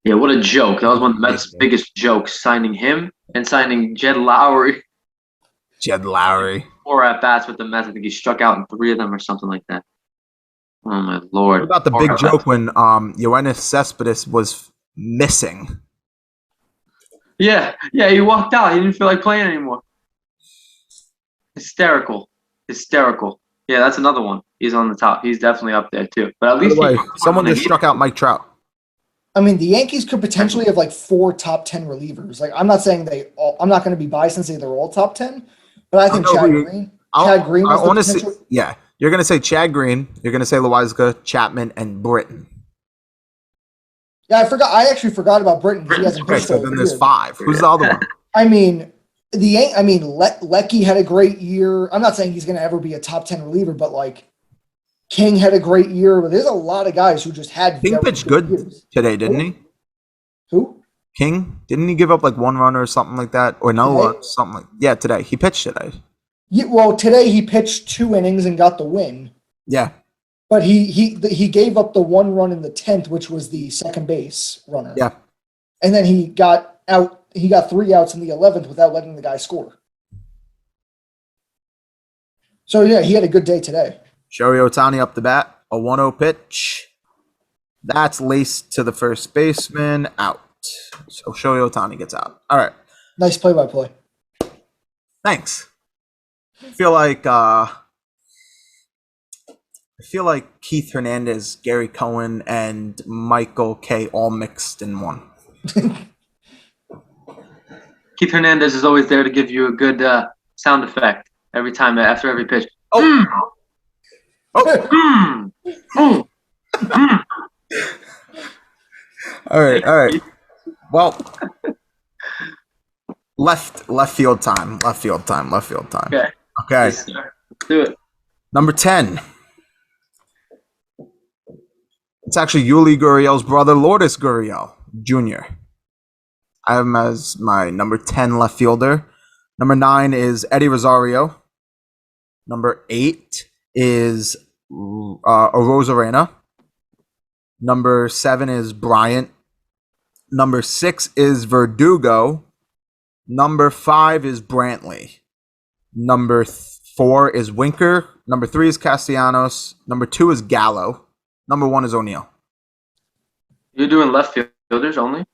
Yeah, what a joke. That was one of the Mets' biggest jokes, signing him and signing Jed Lowry. Jed Lowry. 4 at-bats with the Mets. I think he struck out in 3 of them or something like that. Oh, my Lord. What about the 4 big at-bats. joke when Yoenis Cespedes was missing? Yeah, he walked out. He didn't feel like playing anymore. Hysterical. Yeah, that's another one. He's on the top. He's definitely up there, too. But at By the least way, he someone just struck out Mike Trout. I mean, the Yankees could potentially have like 4 top 10 relievers. Like, I'm not saying I'm not going to be biased and say they're all top 10, but I think know Chad who you- Green. I Chad Green was the want to say, potential. yeah. You're gonna say Chad Green. You're gonna say Loizaga, Chapman, and Britton. Yeah, I actually forgot about Britton because he hasn't Okay, pitched so all then there's year. 5. Who's the other one? I mean, Lecky had a great year. I'm not saying he's going to ever be a top 10 reliever, but like King had a great year. But there's a lot of guys who just had King very pitched good years. today, didn't he? Who? King, didn't he give up like 1 run or something like that, or no, Today? something like yeah. Today he pitched today. Yeah, well, today he pitched 2 innings and got the win. Yeah, But he gave up the 1 run in the 10th, which was the second base runner. yeah. and then he got out. He got 3 outs in the 11th without letting the guy score. So yeah, he had a good day today. Shohei Ohtani up the bat, a 1-0 pitch. That's laced to the first baseman, out. So Shohei Ohtani gets out. All right, Nice play-by-play. thanks. I feel like Keith Hernandez, Gary Cohen, and Michael K all mixed in one. Keith Hernandez is always there to give you a good sound effect every time after every pitch. Oh. All right. Well, left field time. Okay. Okay. Yes, sir. Let's do it. Number 10. It's actually Yuli Gurriel's brother, Lourdes Gurriel Jr. I have him as my number 10 left fielder. Number 9 is Eddie Rosario. Number 8 is Arozarena. Number 7 is Bryant. Number 6 is Verdugo. Number 5 is Brantley. Number 4 is Winker. Number 3 is Castellanos. Number 2 is Gallo. Number 1 is O'Neill. You're doing left fielders only?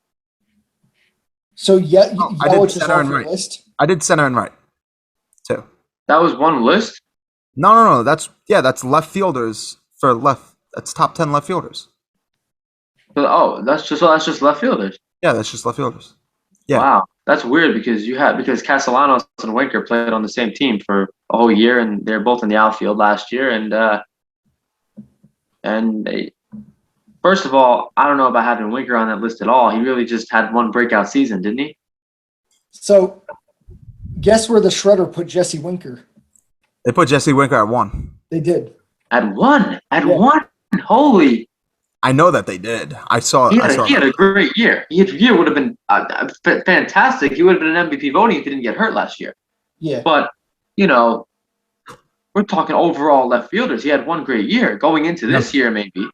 So yeah, I did Yelich is center off and your right. list. I did center and right, too. That was one list? No. That's left fielders for left. That's top 10 left fielders. Oh, that's just left fielders. Yeah, that's just left fielders. Yeah. Wow. That's weird because Castellanos and Winker played on the same team for a whole year, and they're both in the outfield last year. And they, first of all, I don't know about having Winker on that list at all. He really just had one breakout season, didn't he? So guess where the Shredder put Jesse Winker? They put Jesse Winker at 1. They did. At one. Yeah. Holy. I know that they did. I saw. He had a great year. His year would have been fantastic. He would have been an MVP voting if he didn't get hurt last year. Yeah. But, we're talking overall left fielders. He had one great year. Going into this year, maybe.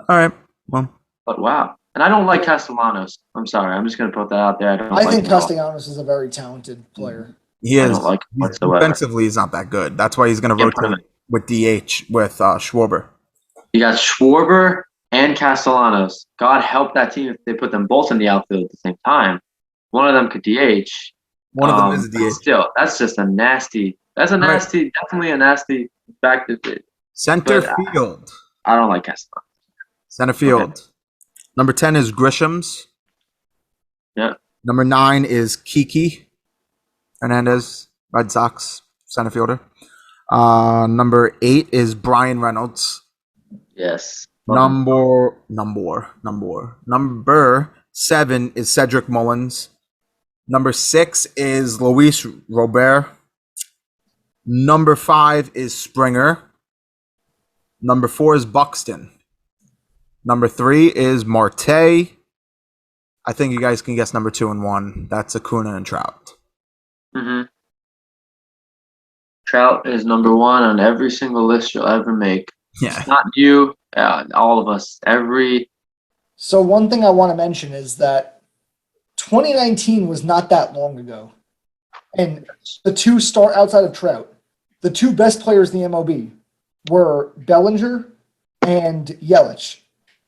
All right. Well, But wow. And I don't like Castellanos. I'm sorry. I'm just going to put that out there. I think Castellanos is a very talented player. he I is. don't like him whatsoever. Defensively, he's not that good. That's why he's going to Yeah, put him rotate with DH with Schwarber. You got Schwarber and Castellanos. God help that team if they put them both in the outfield at the same time. One of them could DH. One of them is a but DH. Still, that's just a nasty. That's a nasty. Definitely a nasty back to it. Center But, field. I don't like Castellanos. Center field. Okay. Number 10 is Grisham's. Yeah. Number 9 is Kiki Hernandez, Red Sox center fielder. Number 8 is Brian Reynolds. Yes. Number 7 is Cedric Mullins. Number 6 is Luis Robert. Number 5 is Springer. Number 4 is Buxton. Number 3 is Marte. I think you guys can guess number 2 and 1. That's Acuna and Trout. Mm-hmm. Trout is number 1 on every single list you'll ever make. Yeah. It's not you, all of us. So one thing I want to mention is that 2019 was not that long ago. And the two star outside of Trout, the two best players in the MLB were Bellinger and Yelich.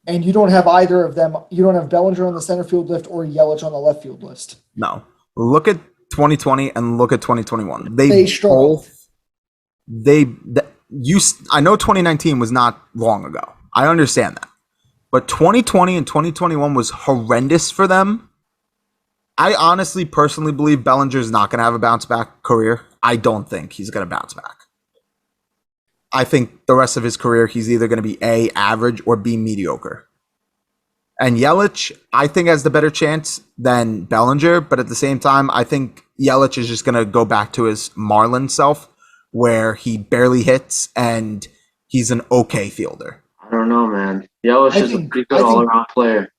And you don't have either of them. You don't have Bellinger on the center field list or Yelich on the left field list. No. Look at 2020 and look at 2021. They struggled. I know 2019 was not long ago. I understand that. But 2020 and 2021 was horrendous for them. I honestly, personally believe Bellinger's not going to have a bounce back career. I don't think he's going to bounce back. I think the rest of his career, he's either going to be A, average, or B, mediocre. And Yelich, I think, has the better chance than Bellinger. But at the same time, I think Yelich is just going to go back to his Marlin self, where he barely hits and he's an okay fielder. I don't know, man. Yelich is a pretty good all-around player.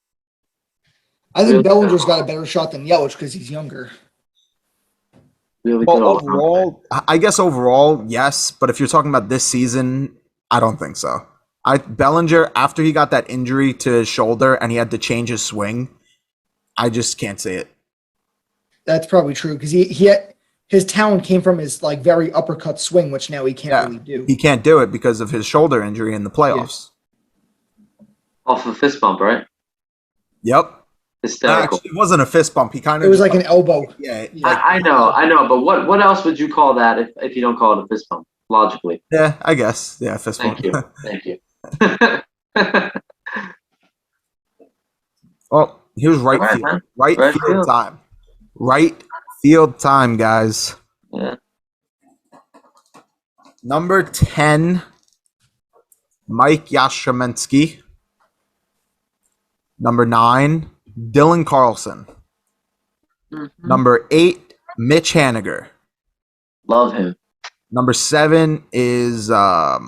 I think Bellinger's got a better shot than Yelich because he's younger. Really good Well, all-around. overall, yes. But if you're talking about this season, I don't think so. Bellinger, after he got that injury to his shoulder and he had to change his swing, I just can't see it. That's probably true because his talent came from his like very uppercut swing, which now he can't really do. He can't do it because of his shoulder injury in the playoffs. Off a fist bump, right? Yep. Hysterical. Actually, it wasn't a fist bump. He kind of It was like an elbow. Yeah. I know, but what else would you call that if you don't call it a fist bump? Logically. Yeah, I guess. Yeah, fist bump. Thank you. Well, here's right All right, field. man. Right Right field field. time. Right field time, guys. Yeah. Number 10, Mike Yastrzemski. Number 9, Dylan Carlson. Mm-hmm. Number 8, Mitch Haniger. Love him. Number 7 is I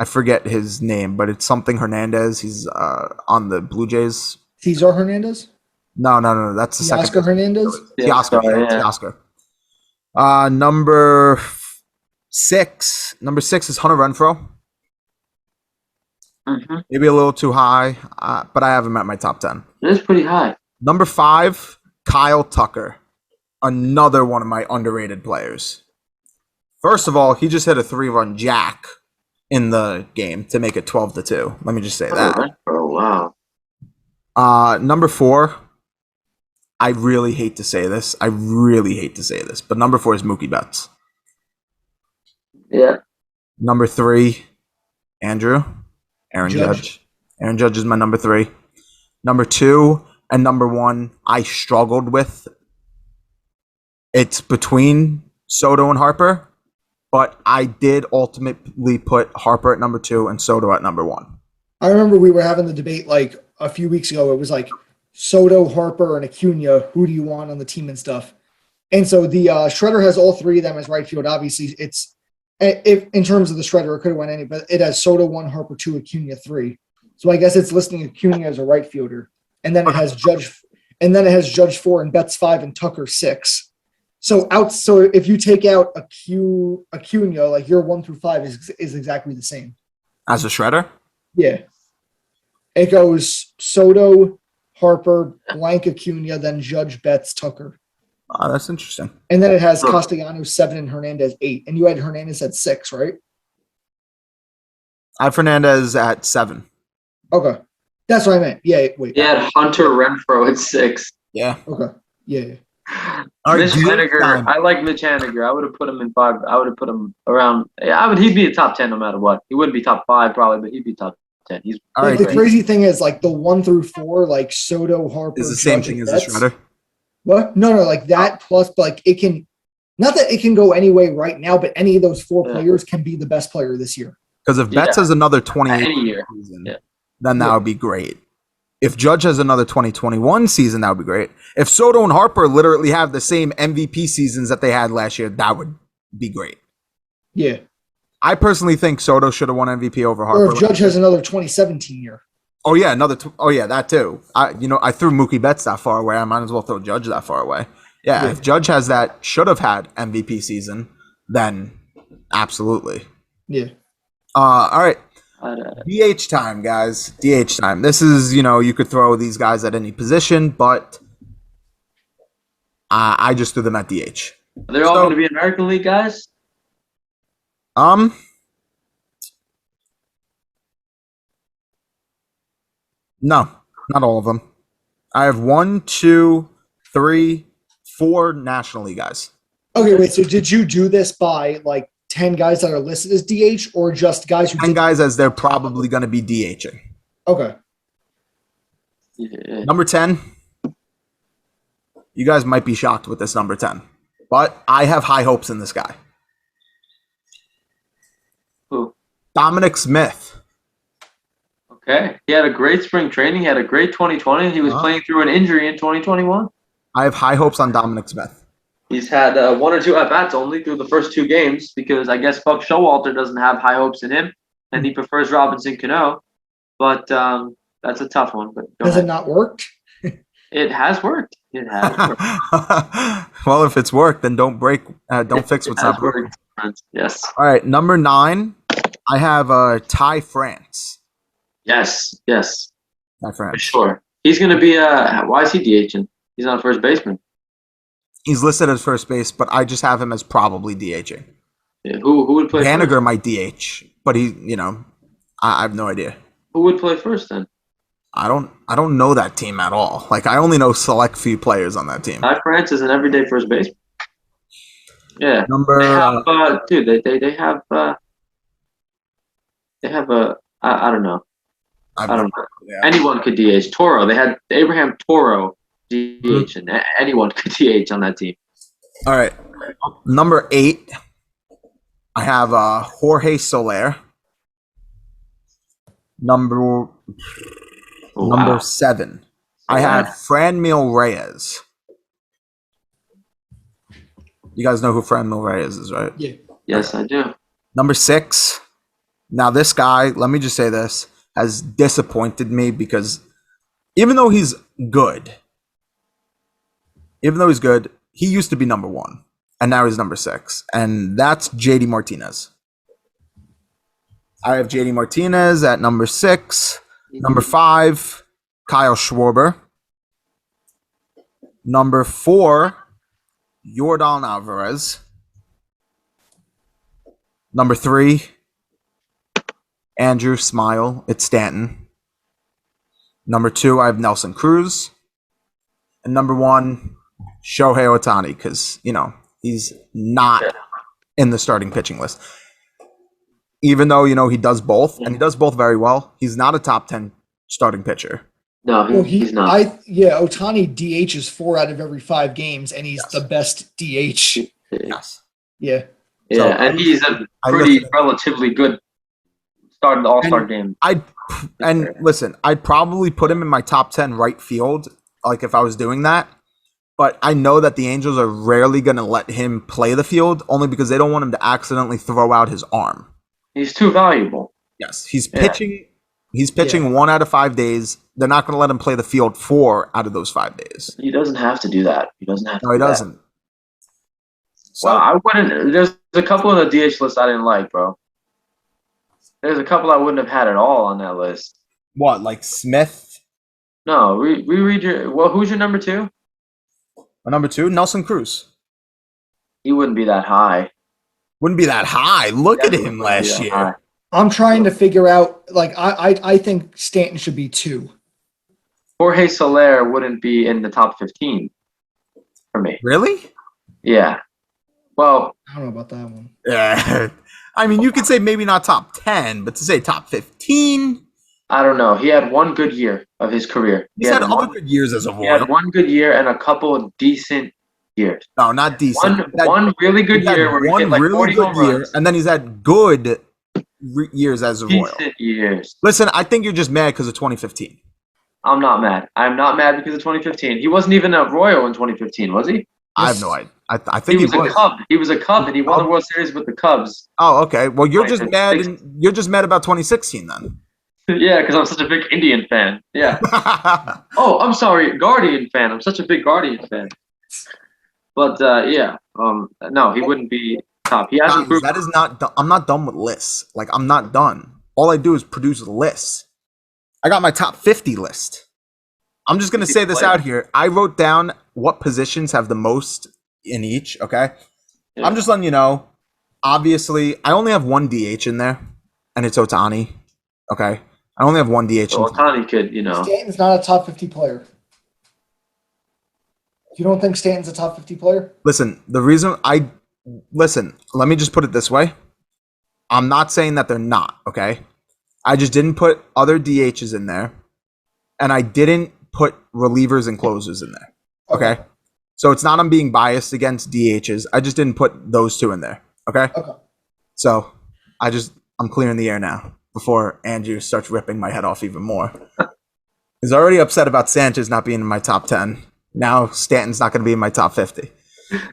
forget his name, but it's something Hernandez. He's on the Blue Jays. Cesar Hernandez? No. That's the second. Oscar Hernandez? Teoscar, Yeah. Teoscar. Number 6 is Hunter Renfroe. Mm-hmm. Maybe a little too high, but I have him at my top 10. It is pretty high. Number 5, Kyle Tucker. Another one of my underrated players. First of all, he just hit a 3-run jack in the game to make it 12-2. Let me just say that. Oh, wow. Number 4, I really hate to say this. But number 4 is Mookie Betts. Yeah. Number 3, Aaron Judge. Aaron Judge is my number 3. Number 2 and number 1, I struggled with. It's between Soto and Harper, but I did ultimately put Harper at number 2 and Soto at number 1. I remember we were having the debate like a few weeks ago. It was like Soto, Harper, and Acuna. Who do you want on the team and stuff? And so the Shredder has all three of them as right field. Obviously, if in terms of the Shredder, it could have went any, but it has Soto 1, Harper 2, Acuna 3. So I guess it's listing Acuna as a right fielder, and then it has Judge 4 and Betts 5 and Tucker 6. So if you take out Acuna, like your 1 through 5 is exactly the same. As a shredder? Yeah. It goes Soto, Harper, blank Acuna, then Judge, Betts, Tucker. Oh, that's interesting. And then it has Castellanos 7 and Hernandez 8. And you had Hernandez at 6, right? I have Fernandez at 7. Okay. That's what I meant. Yeah, wait. Yeah, Hunter Renfroe at 6. Yeah. Okay. Yeah. All right, Mitch Haniger. I like Mitch Haniger. I would have put him in 5. I would have put him around. Yeah, he'd be a top 10 no matter what. He wouldn't be top 5 probably, but he'd be top 10. He's all right. The crazy thing is, like the 1 through 4, like Soto, Harper, is the same Judge, thing and as a Betts. shredder. What? No, like that plus, like it can. Not that it can go any way right now, but any of those 4 players can be the best player this year. Because if Betts has another 28 any year, season, then that would be great. If Judge has another 2021 season, that would be great. If Soto and Harper literally have the same MVP seasons that they had last year, that would be great. Yeah. I personally think Soto should have won MVP over Or Harper. if Judge has another 2017 year. Oh yeah, that too. I threw Mookie Betts that far away. I might as well throw Judge that far away. Yeah, if Judge has that should have had MVP season, then absolutely. Yeah. All right. DH time, guys. DH time. This is, you could throw these guys at any position, but I just threw them at DH. They're all going to be American League guys? No, not all of them. I have 1, 2, 3, 4 National League guys. Okay, wait. So did you do this by like 10 guys that are listed as DH or just guys who 10 guys as they're probably going to be DHing. Okay. Yeah. Number 10. You guys might be shocked with this number 10, but I have high hopes in this guy. Who? Dominic Smith. Okay. He had a great spring training. He had a great 2020. He was playing through an injury in 2021. I have high hopes on Dominic Smith. He's had 1 or 2 at-bats only through the first 2 games because I guess Buck Showalter doesn't have high hopes in him, and he prefers Robinson Cano. But that's a tough one. But Has it not worked? It has worked. It has worked. Well, if it's worked, then don't fix what's not broken. Yes. All right, number 9, I have Ty France. Yes. Ty For France. sure. He's going to be why is he DHing? He's not a first baseman. He's listed as first base, but I just have him as probably DHing. Yeah, who would play Haniger first? might DH, but I have no idea. Who would play first then? I don't know that team at all. Like I only know select few players on that team. Ty France is an everyday first baseman. Yeah. Number They have, dude, they have a, I don't know. I don't know. Yeah. Anyone could DH. Toro. They had Abraham Toro DH, and anyone could DH on that team. All right. Number 8, I have Jorge Soler. Number Oh, wow. 7, I have Franmil Reyes. You guys know who Franmil Reyes is, right? Yeah. Yes, I do. Number 6. Now this guy, let me just say this, has disappointed me because even though he's good, he used to be number 1, and now he's number 6, and that's JD Martinez. I have JD Martinez at number 6. Number 5, Kyle Schwarber. Number 4, Yordan Alvarez. Number 3, Andrew Smile. It's Stanton. Number 2, I have Nelson Cruz. And number 1, Shohei Ohtani, because, he's not in the starting pitching list. Even though, he does both, and he does both very well, he's not a top 10 starting pitcher. No, Well, he's not. Ohtani DHs 4 out of every 5 games, and he's the best DH. Yes. Yeah. Yeah, So, and he's a I pretty listen- relatively good start in the All-Star game. Listen, I'd probably put him in my top 10 right field, like if I was doing that. But I know that the Angels are rarely going to let him play the field, only because they don't want him to accidentally throw out his arm. He's too valuable. Yes, he's pitching. He's pitching 1 out of 5 days. They're not going to let him play the field 4 out of those 5 days. He doesn't have to do that. He doesn't have to. No, he do that. doesn't. So Well, I wouldn't. There's a couple of the DH lists I didn't like, bro. There's a couple I wouldn't have had at all on that list. what, like Smith? No, reread your. Well, who's your number 2? Number 2, Nelson Cruz. He wouldn't be that high. Wouldn't be that high. Look at Definitely him wouldn't be last that year. high. I'm trying to figure out, like, I think Stanton should be 2. Jorge Soler wouldn't be in the top 15 for me. Really? Yeah. Well, I don't know about that one. Yeah. I mean, you could say maybe not top 10, but to say top 15, I don't know. He had one good year of his career. he's had other good years as a He had Royal. one good year and a couple of decent years. No, not decent. One really good He's had year where he one hit like really 40 good home year, runs. and then he's had good years as a Royal. Decent years. Listen, I think you're just mad because of 2015. I'm not mad. I'm not mad because of 2015. He wasn't even a Royal in 2015, was he? I have no idea. I think He was a Cub. He was a Cub, and he won the World Series with the Cubs. Oh, okay. Well, you're just mad. 2016. You're just mad about 2016 then. Yeah, because I'm such a big Indian fan. Yeah. Oh, I'm sorry, Guardian fan. I'm such a big Guardian fan. But yeah, no, he wouldn't be top. He hasn't Guys, proved. that is not. I'm not done with lists. Like I'm not done. All I do is produce lists. I got my top 50 list. I'm just gonna say this out here. I wrote down what positions have the most in each. Okay. Yeah. I'm just letting you know. Obviously, I only have 1 DH in there, and it's Ohtani. Okay. I only have 1 DH. So Ohtani could, Stanton's not a top 50 player. You don't think Stanton's a top 50 player? Listen, let me just put it this way. I'm not saying that they're not, okay? I just didn't put other DHs in there, and I didn't put relievers and closers in there, okay? So it's not I'm being biased against DHs. I just didn't put those 2 in there, okay? Okay. So I'm clearing the air now before Andrew starts ripping my head off even more. He's already upset about Sanchez not being in my top 10. Now Stanton's not going to be in my top 50.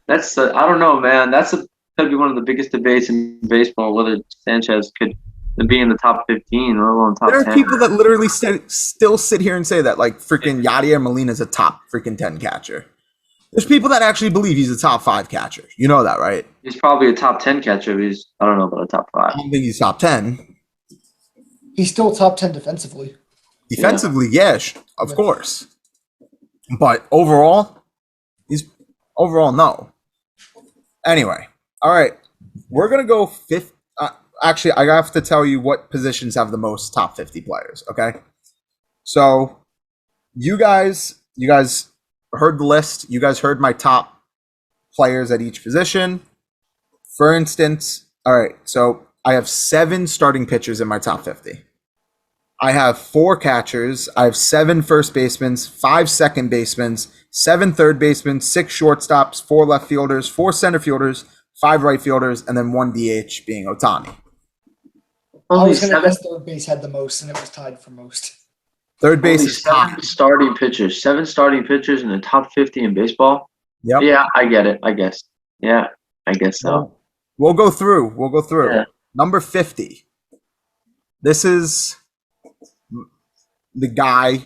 That's I don't know, man. That's could be one of the biggest debates in baseball whether Sanchez could be in the top 15 or alone top There are 10. people that literally still sit here and say that, like freaking Yadier Molina is a top freaking 10 catcher. There's people that actually believe he's a top 5 catcher. You know that, right? He's probably a top 10 catcher. I don't know about a top 5. I don't think he's top 10. He's still top 10 defensively. Defensively, yes, of course. But overall, no. Anyway, all right. We're going to go fifth. Actually, I have to tell you what positions have the most top 50 players, okay? So, you guys heard the list. You guys heard my top players at each position. For instance, all right, so I have 7 starting pitchers in my top 50. I have 4 catchers. I have 7 first basemen, 5 second basemen, 7 third basemen, 6 shortstops, 4 left fielders, 4 center fielders, 5 right fielders, and then 1 DH being Otani. I Only was going to 7, guess third base had the most, and it was tied for most. Third base only is top. 7 starting pitchers. 7 starting pitchers in the top 50 in baseball. Yep. Yeah, I get it. I guess. Yeah, I guess so. We'll go through. Yeah. Number 50. This is the guy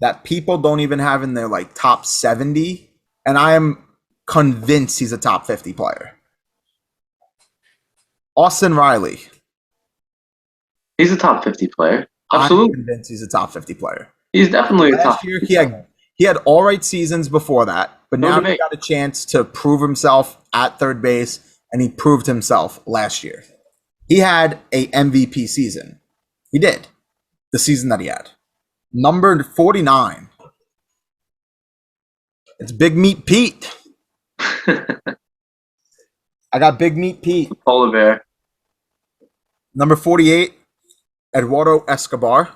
that people don't even have in their like top 70, and I am convinced he's a top 50 player. Had Riley. He's a top 50 player. Absolutely. I'm convinced he's a top 50 player. He's definitely a top Last year he had all right seasons before that, but No now he debate. got a chance to prove himself at third base, and he proved himself last year. He had a MVP season. He did. The season that he had. Number 49. It's Big Meat Pete. I got Big Meat Pete. Polar bear. Number 48, Eduardo Escobar.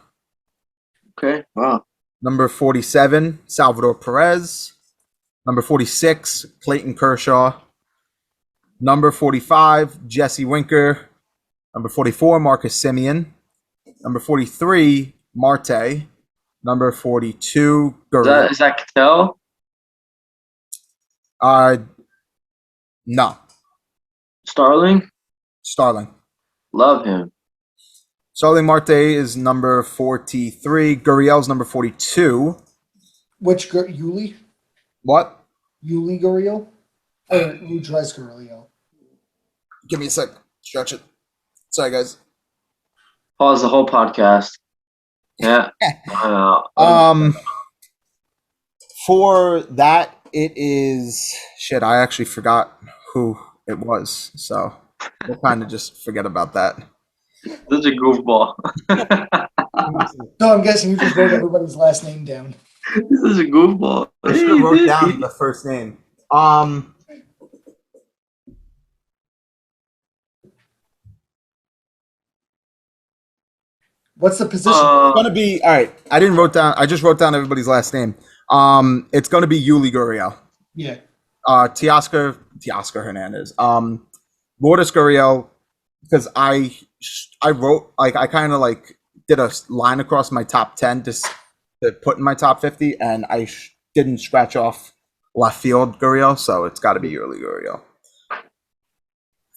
Okay. Wow. Number 47, Salvador Perez. Number 46, Clayton Kershaw. Number 45, Jesse Winker. Number 44, Marcus Semien. Number 43, Marte. Number 42, Gurriel. Is that Cattell? No, Starling? Starling. Love him. Starling Marte is number 43. Gurriel's number 42. Which Yuli? What? Yuli Gurriel? Or Ludres Gurriel? Give me a sec. Stretch it. Sorry, guys. Pause the whole podcast. Yeah. For that, it is shit. I actually forgot who it was, so we'll kind of just forget about that. Such a goofball. So I'm guessing you just wrote everybody's last name down. This is a goofball. I should have wrote down the first name. What's the position? It's gonna be all right. I just wrote down everybody's last name. It's gonna be Yuli Gurriel. Yeah. Teoscar Hernandez. Lourdes Gurriel, because I wrote like I kind of like did a line across my top 10 to put in my top 50, and I didn't scratch off left field Gurriel, so it's got to be Yuli Gurriel.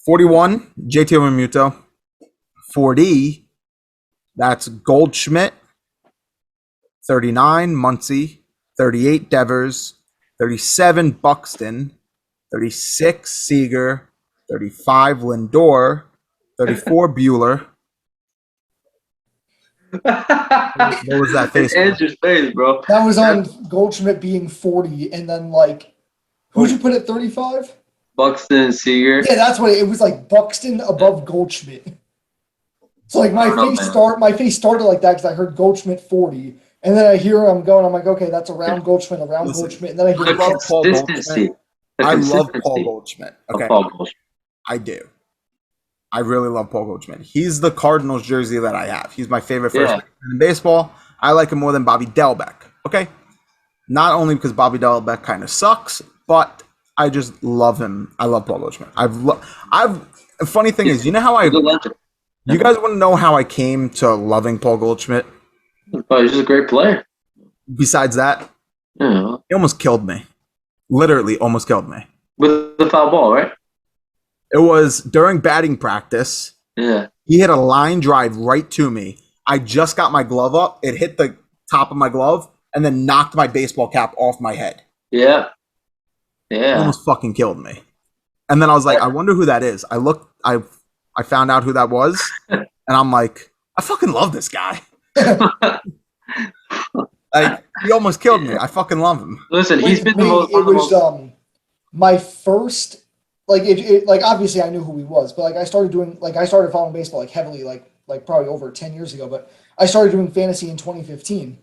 41, JT Realmuto. 40, that's Goldschmidt. 39, Muncy. 38, Devers. 37, Buxton. 36, Seager. 35, Lindor. 34, Bueller. What was that face? Andrew's face, bro. That was on Goldschmidt being 40, and then like, who'd you put at 35? Buxton, Seager. Yeah, that's what it was like. Buxton above Goldschmidt. So like I don't know, man. my face started like that because I heard Goldschmidt 40, and then I hear him going. I'm like, okay, that's around Goldschmidt, Listen, Goldschmidt, and then I The hear love Paul consistency. The I love consistency Paul Goldschmidt. of Okay, Paul Goldschmidt. I do. I really love Paul Goldschmidt. He's the Cardinals jersey that I have. He's my favorite first Yeah. baseman in baseball. I like him more than Bobby Delbeck. Okay, not only because Bobby Delbeck kind of sucks, but I just love him. I love Paul Goldschmidt. The funny thing is, you know how He's a legend. you guys want to know how I came to loving Paul Goldschmidt? Oh, he's just a great player. Besides that, Yeah. he almost killed me. Literally almost killed me. With the foul ball, right? It was during batting practice. Yeah. He hit a line drive right to me. I just got my glove up. It hit the top of my glove and then knocked my baseball cap off my head. Yeah. He Yeah. almost fucking killed me. And then I was like, I wonder who that is. I found out who that was, and I'm like, I fucking love this guy. Like, he almost killed me. I fucking love him. Listen, he's With been the me, most. it was my first like obviously I knew who he was, but like I started following baseball like heavily like probably over 10 years ago, but I started doing fantasy in 2015,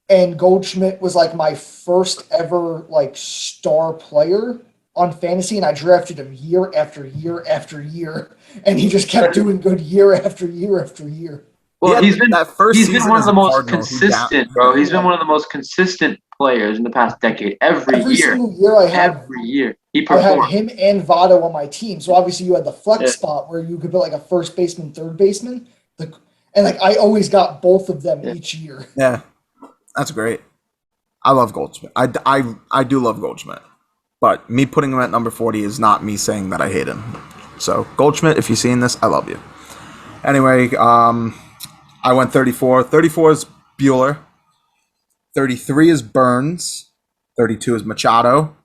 and Goldschmidt was like my first ever like star player on fantasy, and I drafted him year after year after year, and he just kept doing good year after year after year. Well, He had that first he's been season one of as the a most Cardinal, consistent, bro. He's been one of the most consistent players in the past decade. Every year, Single year I had every year, he I had performed. him and Votto on my team. So obviously you had the flex Yeah. spot where you could put like a first baseman, third baseman. And like I always got both of them Yeah. each year. Yeah, that's great. I love Goldschmidt. I do love Goldschmidt. But me putting him at number 40 is not me saying that I hate him. So, Goldschmidt, if you're seeing this, I love you. Anyway, I went 34. 34 is Bueller. 33 is Burns. 32 is Machado.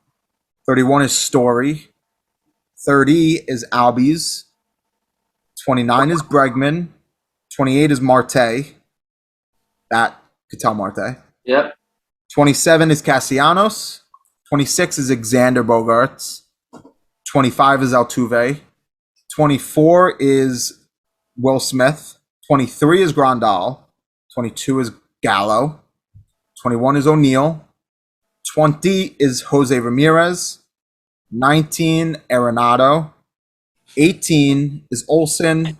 31 is Story. 30 is Albies. 29 is Bregman. 28 is Marte. That could tell Marte. Yep. 27 is Castellanos. 26 is Xander Bogaerts. 25 is Altuve. 24 is Will Smith. 23 is Grandal. 22 is Gallo. 21 is O'Neill. 20 is Jose Ramirez. 19, Arenado. 18 is Olson.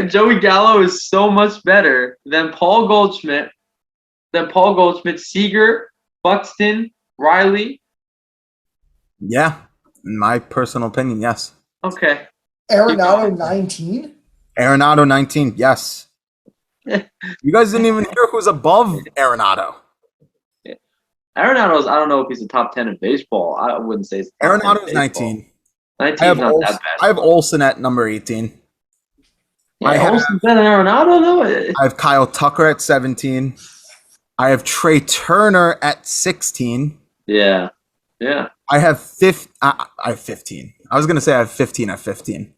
Joey Gallo is so much better than Paul Goldschmidt, Seager, Buxton, Riley. Yeah, in my personal opinion, yes. Okay. Arenado 19? Arenado 19, yes. You guys didn't even hear who's above Arenado. Arenado's, I don't know if he's a top 10 in baseball. I wouldn't say he's top 10 in Arenado's baseball. 19. 19 I have not Olson, that bad. I have Olson at number 18. Yeah, I have- Olsen's better than Arenado, though. I have Kyle Tucker at 17. I have Trey Turner at 16. Yeah. Yeah. I have 15. I have 15. I was going to say I have 15 at 15.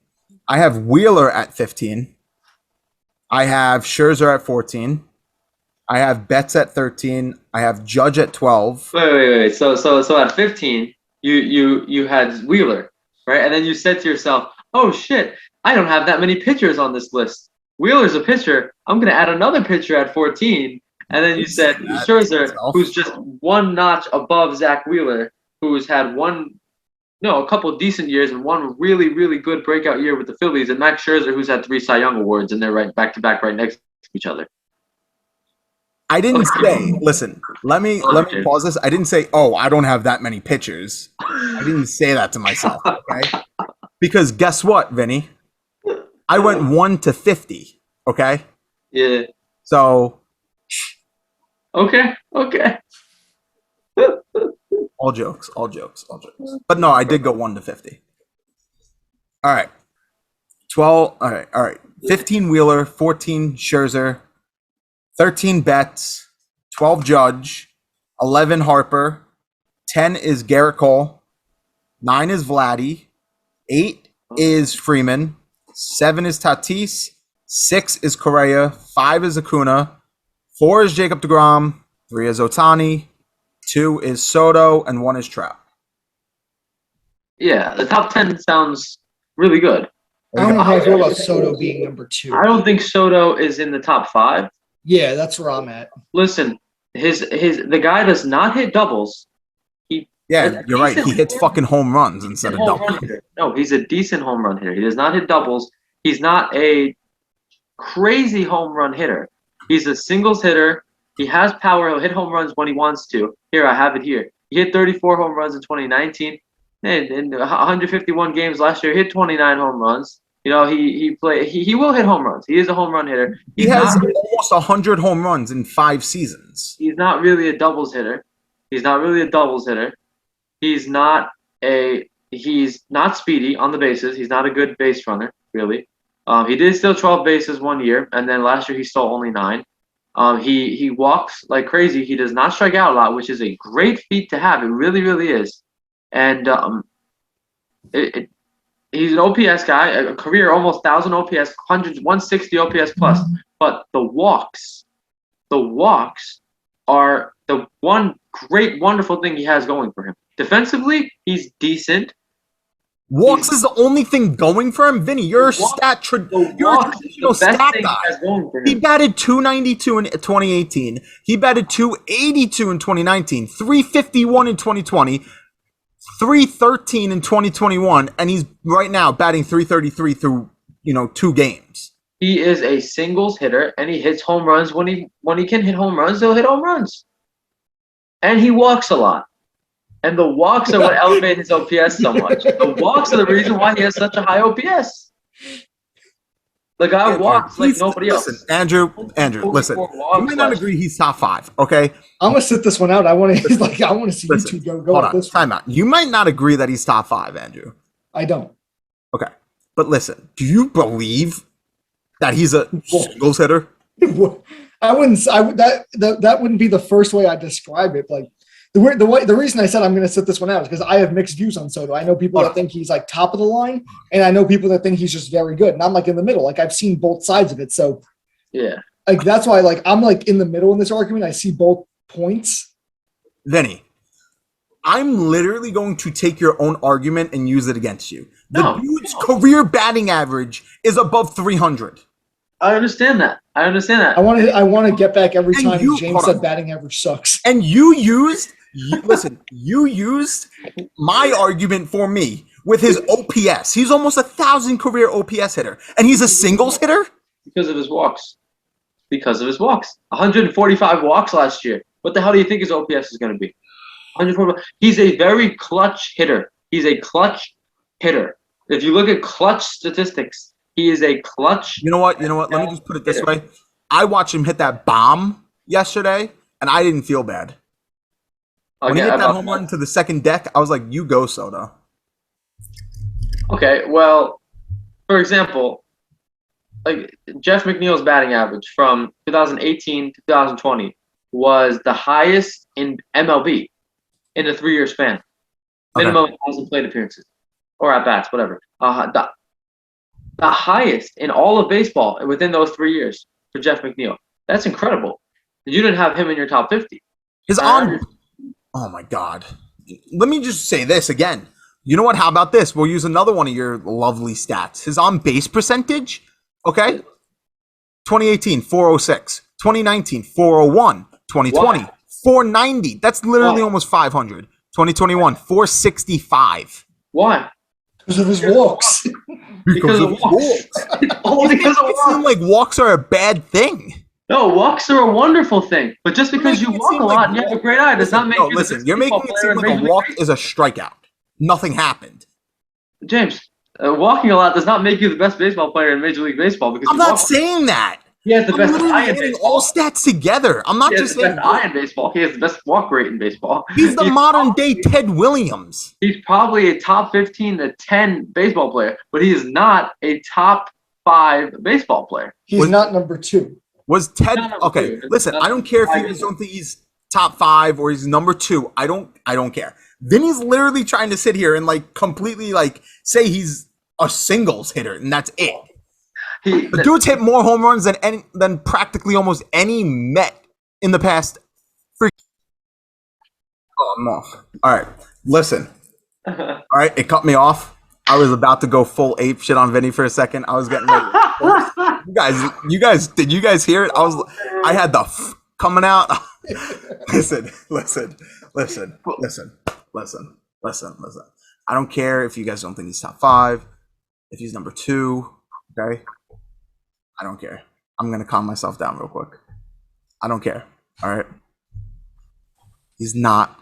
I have Wheeler at 15. I have Scherzer at 14. I have Betts at 13. I have Judge at 12. Wait. So at 15, you had Wheeler, right? And then you said to yourself, "Oh shit, I don't have that many pitchers on this list. Wheeler's a pitcher. I'm gonna add another pitcher at 14." And then you said Scherzer, who's just one notch above Zach Wheeler, who's had a couple of decent years and one really, really good breakout year with the Phillies, and Max Scherzer, who's had 3 Cy Young awards, and they're right back to back, right next to each other. I didn't say, listen, let me pause this. I didn't say, oh, I don't have that many pitchers. I didn't say that to myself, okay? Because guess what, Vinny? I went 1 to 50, okay? Yeah. So Okay. all jokes. But no, I did go 1 to 50. All right. 12, all right. 15 Wheeler, 14 Scherzer, 13 Betts, 12 Judge, 11 Harper, 10 is Garrett Cole, 9 is Vladdy, 8 is Freeman, 7 is Tatis, 6 is Correa, 5 is Acuna, 4 is Jacob deGrom, 3 is Otani, 2 is Soto, and 1 is Trout. Yeah, the top 10 sounds really good. I don't know how I feel about Soto being number 2. I don't think Soto is in the top 5. Yeah, that's where I'm at. Listen, the guy does not hit doubles. Yeah, you're right. He hits fucking home runs instead of doubles. No, he's a decent home run hitter. He does not hit doubles. He's not a crazy home run hitter. He's a singles hitter. He has power. He'll hit home runs when he wants to. Here, I have it here. He hit 34 home runs in 2019. In 151 games last year, he hit 29 home runs. You know, he will hit home runs. He is a home run hitter. He has almost 100 home runs in 5 seasons. He's not really a doubles hitter. He's not speedy on the bases. He's not a good base runner, really. He did steal 12 bases one year, and then last year he stole only 9. He walks like crazy. He does not strike out a lot, which is a great feat to have. It really, really is. And he's an OPS guy, a career almost 1,000 OPS, 160 OPS plus. But the walks are the one great, wonderful thing he has going for him. Defensively, he's decent. Walks is the only thing going for him. Vinny, you're a you're a traditional stat guy. He batted 292 in 2018. He batted 282 in 2019, 351 in 2020, 313 in 2021, and he's right now batting 333 through 2 games. He is a singles hitter, and he hits home runs when he can hit home runs. He'll hit home runs, and he walks a lot. And the walks are what elevate his OPS so much. The walks are the reason why he has such a high OPS. The guy walks like nobody else. Andrew, listen. You may not agree he's top 5, okay? I'm gonna sit this one out. I want to see you two go hold with on, this. Time out. You might not agree that he's top 5, Andrew. I don't. Okay, but listen. Do you believe that he's a singles hitter? I wouldn't. That wouldn't be the first way I describe it. Like the reason I said I'm going to sit this one out is because I have mixed views on Soto. I know people that think he's like top of the line, and I know people that think he's just very good. And I'm like in the middle. Like I've seen both sides of it. So yeah, like that's why I'm like in the middle in this argument. I see both points. Vinny, I'm literally going to take your own argument and use it against you. The dude's career batting average is above 300. I understand that. I want to get back every time James said on. Batting average sucks. And you used my argument for me with his OPS. He's almost 1,000 career OPS hitter, and he's a singles hitter because of his walks. 145 walks last year. What the hell do you think his OPS is going to be? 145. He's a very clutch hitter. If you look at clutch statistics, he is a clutch. You know what? Let me just put it this way. I watched him hit that bomb yesterday, and I didn't feel bad. When he hit that home run to the second deck, I was like, you go, Soto. Okay, well, for example, like Jeff McNeil's batting average from 2018 to 2020 was the highest in MLB in a 3-year span. Minimum 1,000 plate appearances or at bats, whatever. The highest in all of baseball within those 3 years for Jeff McNeil. That's incredible. You didn't have him in your top 50. Oh my God. Let me just say this again. You know what? How about this? We'll use another one of your lovely stats. His on base percentage. Okay. 2018, 406. 2019, 401. 2020, 490. That's literally almost 500. 2021, 465. Why? Because of his walks. Because of walks. Only because of walks. It seems like walks are a bad thing. No, walks are a wonderful thing. But just because you walk a lot and you have a great eye does not make you. Listen, you're making it seem like a walk is a strikeout. Nothing happened. James, walking a lot does not make you the best baseball player in Major League Baseball. Because I'm not saying that. He has the best eye in baseball. All stats together. I'm not just saying. He has the best eye in baseball. He has the best walk rate in baseball. He's the modern day Ted Williams. He's probably a top 15 to 10 baseball player, but he is not a top 5 baseball player. He's not number 2. Was Ted okay? Listen, I don't care if you guys don't think he's top 5 or he's number 2. I don't care. Vinny's literally trying to sit here and like completely like say he's a singles hitter and that's it. The dude's hit more home runs than practically almost any Met in the past. Oh, I'm off. All right, listen. All right, it cut me off. I was about to go full ape shit on Vinny for a second. I was getting ready. You guys, did you guys hear it? I had the coming out. Listen. I don't care if you guys don't think he's top 5, if he's number 2. Okay. I don't care. I'm going to calm myself down real quick. I don't care. All right. He's not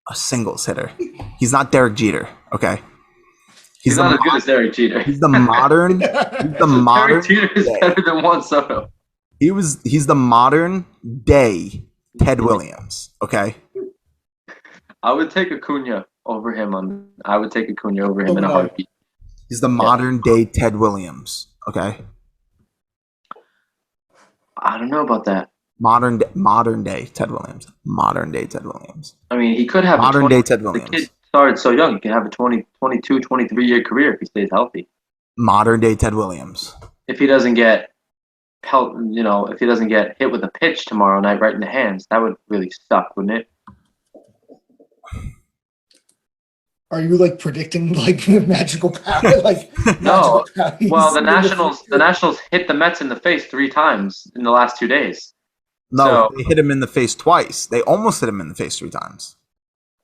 a singles hitter. He's not Derek Jeter. Okay. He's not as good as Derek Jeter. He's the modern. Derek Jeter is better than Juan Soto. He's the modern day Ted Williams. Okay. I would take Acuna over him in a heartbeat. He's the modern day Ted Williams. Okay. I don't know about that. Modern day Ted Williams. Modern day Ted Williams. I mean, he could have Modern day Ted The Williams. kid started so young. He can have a 20, 22, 23-year career if he stays healthy. Modern day Ted Williams. If he doesn't get if he doesn't get hit with a pitch tomorrow night right in the hands, that would really suck, wouldn't it? Are you like predicting like magical power? Like No. magical powers Well, the in future? Nationals hit the Mets in the face 3 times in the last 2 days. No, So- they hit him in the face twice. They almost hit him in the face 3 times.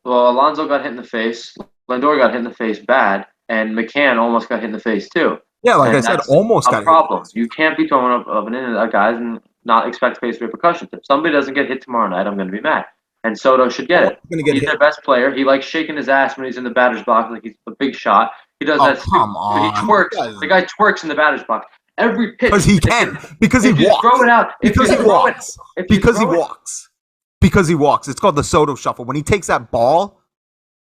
Well, Alonso got hit in the face, Lindor got hit in the face bad, and McCann almost got hit in the face too. Yeah, like And I said, that's almost a got problem. hit. You can't be throwing up an inning at guys and not expect to face repercussions. If somebody doesn't get hit tomorrow night, I'm going to be mad. And Soto should get it. Gonna get He's hit. their best player. He likes shaking his ass when he's in the batter's box like he's a big shot. He does Oh, that. come on. He twerks. The guy twerks in the batter's box. Every pitch. Because he can. Because he If you walks. throw it out. Because he walks. Because he walks. walks. Because he walks. It's called the Soto shuffle. When he takes that ball,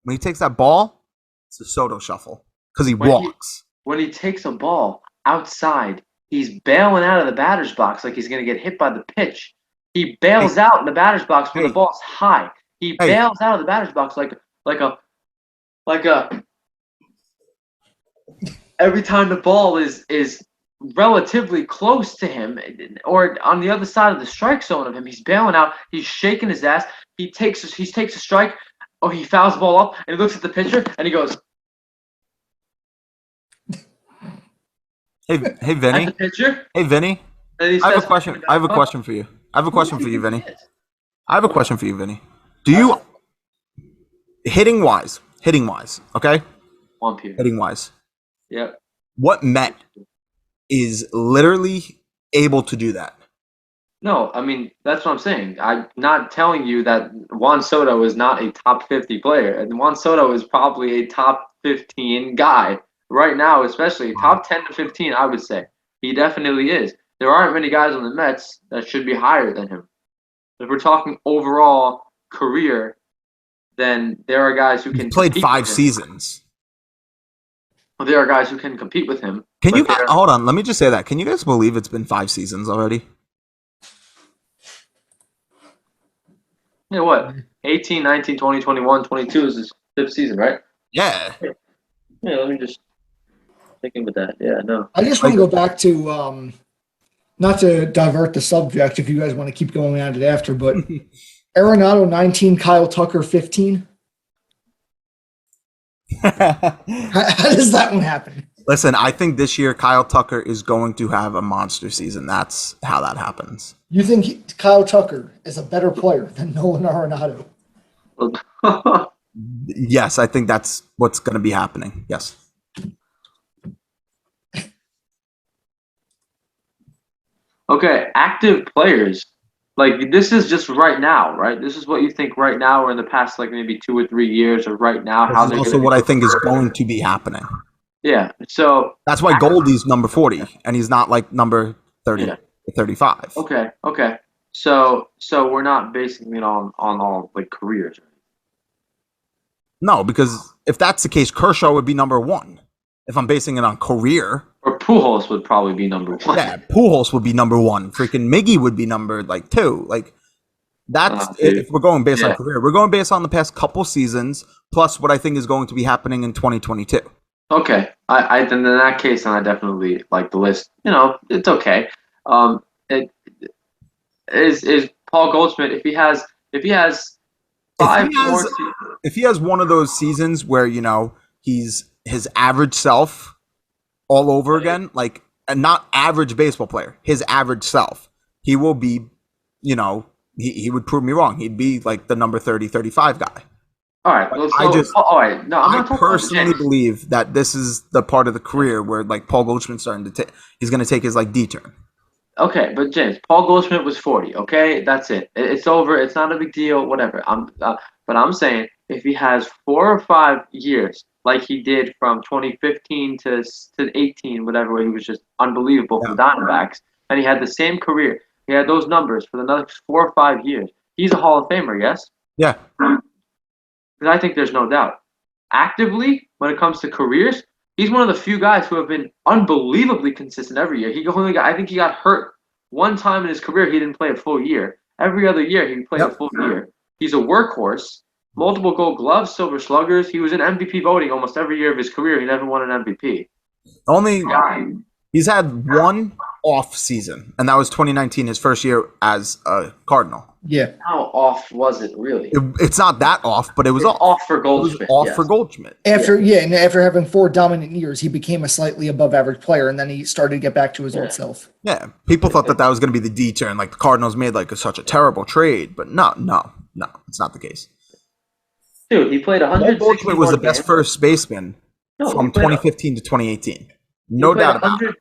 it's the Soto shuffle. Because he walks. When he takes a ball outside, he's bailing out of the batter's box like he's going to get hit by the pitch. He bails out in the batter's box when the ball's high. He bails out of the batter's box like a. Every time the ball is relatively close to him, or on the other side of the strike zone of him, he's bailing out. He's shaking his ass. He takes a strike. Oh, he fouls the ball up, and he looks at the pitcher, and he goes, Hey, "At Vinny. the pitcher." Hey, Vinny. And he I have says, a question. I have a question for you. I have a question for you, Vinny. Do you hitting wise, okay? One period. Hitting wise. Yep. What Met is literally able to do that? No, I mean, that's what I'm saying. I'm not telling you that Juan Soto is not a top 50 player. And Juan Soto is probably a top 15 guy right now, especially top 10 to 15, I would say. He definitely is. There aren't many guys on the Mets that should be higher than him. If we're talking overall career, then there are guys who can He's played compete 5 with him. seasons. Well, there are guys who can compete with him. Can but you there- hold on? Let me just say that. Can you guys believe it's been 5 seasons already? Yeah, what? 18, 19, 20, 21, 22 is his 5th season, right? Yeah. Yeah, let me just thinking with that. Yeah, no. I just want to go back to not to divert the subject if you guys want to keep going at it after, but Arenado 19, Kyle Tucker 15. How does that one happen? Listen, I think this year Kyle Tucker is going to have a monster season. That's how that happens. You think Kyle Tucker is a better player than Nolan Arenado? Yes, I think that's what's going to be happening. Yes. Okay, active players. Like, this is just right now, right? This is what you think right now, or in the past, like maybe 2 or 3 years, or right now. This is also what I think is going to be happening. Yeah. So. That's why Goldie's number 40, and he's not like number 30 Yeah. or 35. Okay. Okay. So we're not basing it on all like careers. No, because if that's the case, Kershaw would be number 1. If I'm basing it on career, Or Pujols would probably be number 1. yeah, Pujols would be number 1. Freaking Miggy would be number 2. Like that's Dude. if we're going based Yeah. on career. We're going based on the past couple seasons plus what I think is going to be happening in 2022. Okay. I then in that case, then I definitely like the list. You know, it's okay. It is Paul Goldschmidt if he has 5 more. If he has one of those seasons where he's his average self all over again, like and not average baseball player, his average self, he will be, he would prove me wrong. He'd be like the number 30, 35 guy. All right. Well, so, all right. No, I'm I not talking personally about James. believe that this is the part of the career where like Paul Goldschmidt's starting to he's going to take his like D turn. Okay, but James, Paul Goldschmidt was 40. Okay, that's it. It's over. It's not a big deal. Whatever. But I'm saying if he has 4 or 5 years, like he did from 2015 to 18, whatever, where he was just unbelievable for the Diamondbacks, and he had the same career. He had those numbers for the next 4 or 5 years. He's a Hall of Famer, yes? Yeah. Because I think there's no doubt. Actively, when it comes to careers, he's one of the few guys who have been unbelievably consistent every year. I think he got hurt One time in his career, he didn't play a full year. Every other year, he played a Yep. full year. He's a workhorse. Multiple Gold Gloves, Silver Sluggers. He was in MVP voting almost every year of his career. He never won an MVP. Only Guy, he's had one off season, and that was 2019, his first year as a Cardinal. Yeah. how off was it really? It's not that off, but it was It's off. off for It was Goldschmidt. off yes. for Goldschmidt. And after having 4 dominant years, he became a slightly above average player, and then he started to get back to his Yeah. old self. Yeah, people thought that was going to be the D turn, like the Cardinals made like such a terrible trade, but no, it's not the case. Dude, he played Paul 161 Goldschmidt was the best games. first baseman No, from he played 2015 to 2018. he No played doubt about it. 100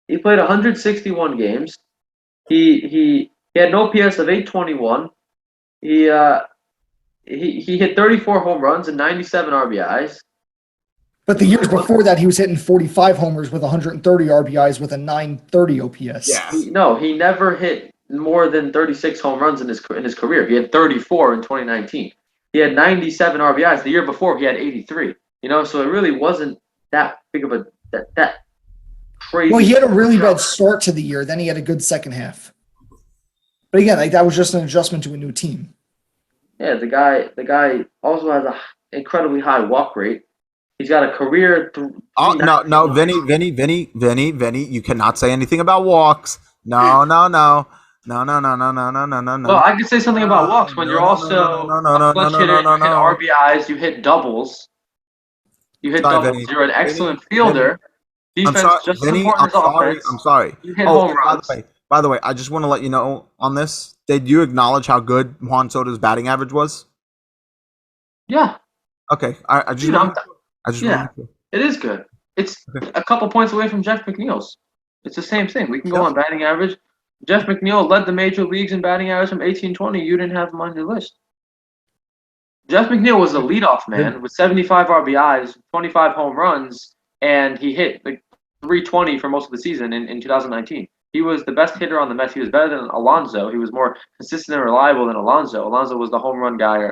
He played 161 games. He had an OPS of 821. He hit 34 home runs and 97 RBIs. But the years before that, he was hitting 45 homers with 130 RBIs with a 930 OPS. Yeah. He never hit more than 36 home runs in his career. He had 34 in 2019. He had 97 RBIs. The year before, he had 83. So it really wasn't that big of that crazy. Well, he had a really bad start to the year. Then he had a good second half. But again, like that was just an adjustment to a new team. Yeah, the guy also has a incredibly high walk rate. He's got a career. Oh no, Vinny, you cannot say anything about walks. No. Well, I could say something about walks when you're also a clutch hitter. You hit RBIs. You hit doubles. Sorry, doubles. Vinny. You're an excellent fielder. I'm Defense sorry, just as Vinny. important as offense. I'm sorry. You hit home runs. By the way, I just want to let you know on this. Did you acknowledge how good Juan Soto's batting average was? Yeah. Okay, I just. Dude, wanted to. It is good. It's a couple points away from Jeff McNeil's. It's the same thing. We can go on batting average. Jeff McNeil led the major leagues in batting average from 1820. You didn't have him on your list. Jeff McNeil was the leadoff man with 75 RBIs, 25 home runs, and he hit like 320 for most of the season in 2019. He was the best hitter on the Mets. He was better than Alonso. He was more consistent and reliable than Alonso. Alonso was the home run guy,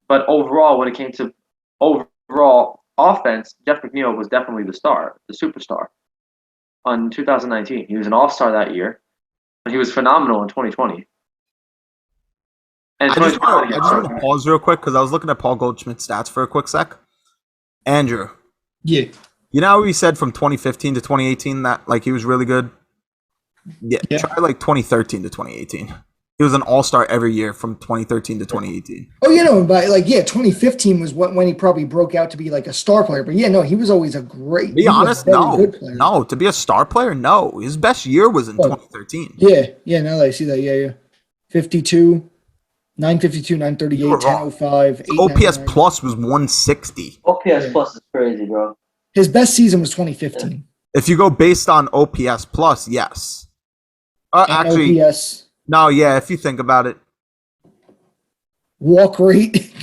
but overall, when it came to overall offense, Jeff McNeil was definitely the star, the superstar. On 2019, he was an all-star that year, and he was phenomenal in 2020. And I just want to pause real quick because I was looking at Paul Goldschmidt's stats for a quick sec. Andrew, Yeah. you know how he said from 2015 to 2018 that like he was really good? Yeah. Try like 2013 to 2018. He was an all-star every year from 2013 to 2018. Oh, but 2015 was when he probably broke out to be like a star player. But he was always a great. Be honest, good player. no. To be a star player, no. His best year was in 2013. Yeah. Now that I see that, yeah. 52, 952, 938, 1005, OPS plus was 160. OPS plus is crazy, bro. His best season was 2015. If you go based on OPS plus, yes. Actually, OPS. No, yeah, if you think about it. Walk rate.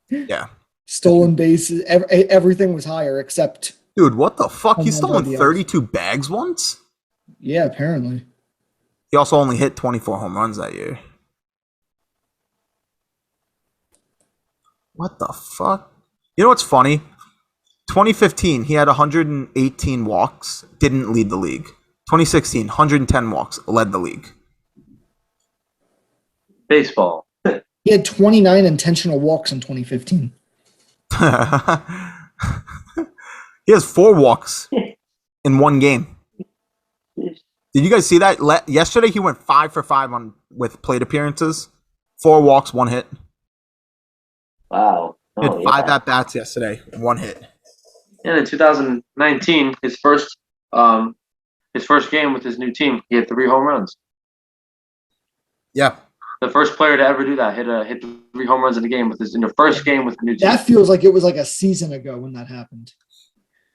Yeah. Stolen bases. Everything was higher except. Dude, what the fuck? He's Home stolen runs, 32 bags once? Yeah, apparently. He also only hit 24 home runs that year. What the fuck? You know what's funny? 2015, he had 118 walks, didn't lead the league. 2016, 110 walks, led the league. Baseball. He had 29 intentional walks in 2015. He has 4 walks in one game. Did you guys see that? Yesterday, he went 5 for 5 with plate appearances. 4 walks, 1 hit. Wow. He had 5 at-bats yesterday, 1 hit. And in 2019, his first game with his new team, he had 3 home runs. Yeah. The first player to ever do that, hit 3 home runs in a game in the first game with the new team. That feels like it was like a season ago when that happened.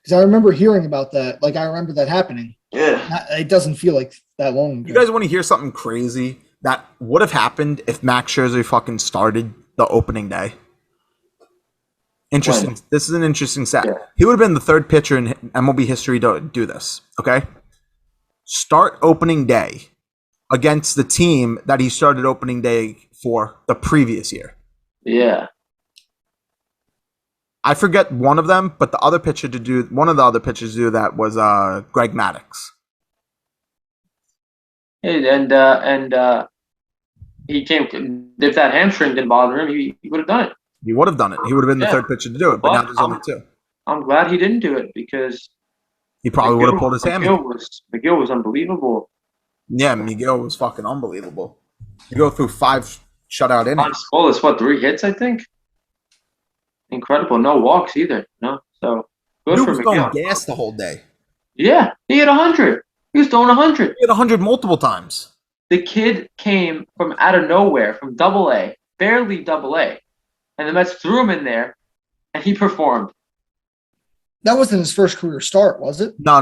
Because I remember hearing about that. Like I remember that happening. Yeah. It doesn't feel like that long ago. You guys want to hear something crazy that would have happened if Max Scherzer fucking started the opening day? Interesting. When? This is an interesting stat. Yeah. He would have been the 3rd pitcher in MLB history to do this. Okay. Start opening day against the team that he started opening day for the previous year. Yeah. I forget one of them, but one of the other pitchers to do that was Greg Maddux. And he came. If that hamstring didn't bother him, he would have done it. He would have done it. He would have been the Yeah. third pitcher to do it, but now there's only two. I'm glad he didn't do it because He probably would have pulled his hammy. McGill was unbelievable. Yeah, Miguel was fucking unbelievable. You go through 5 shutout On innings. scoreless, what, 3 hits, I think? Incredible. No walks either. No. So good He for was going McGill. gas the whole day. Yeah, he hit 100. He was throwing 100. He hit 100 multiple times. The kid came from out of nowhere, from Double A, barely Double A, and the Mets threw him in there, and he performed. That wasn't his first career start, was it? No.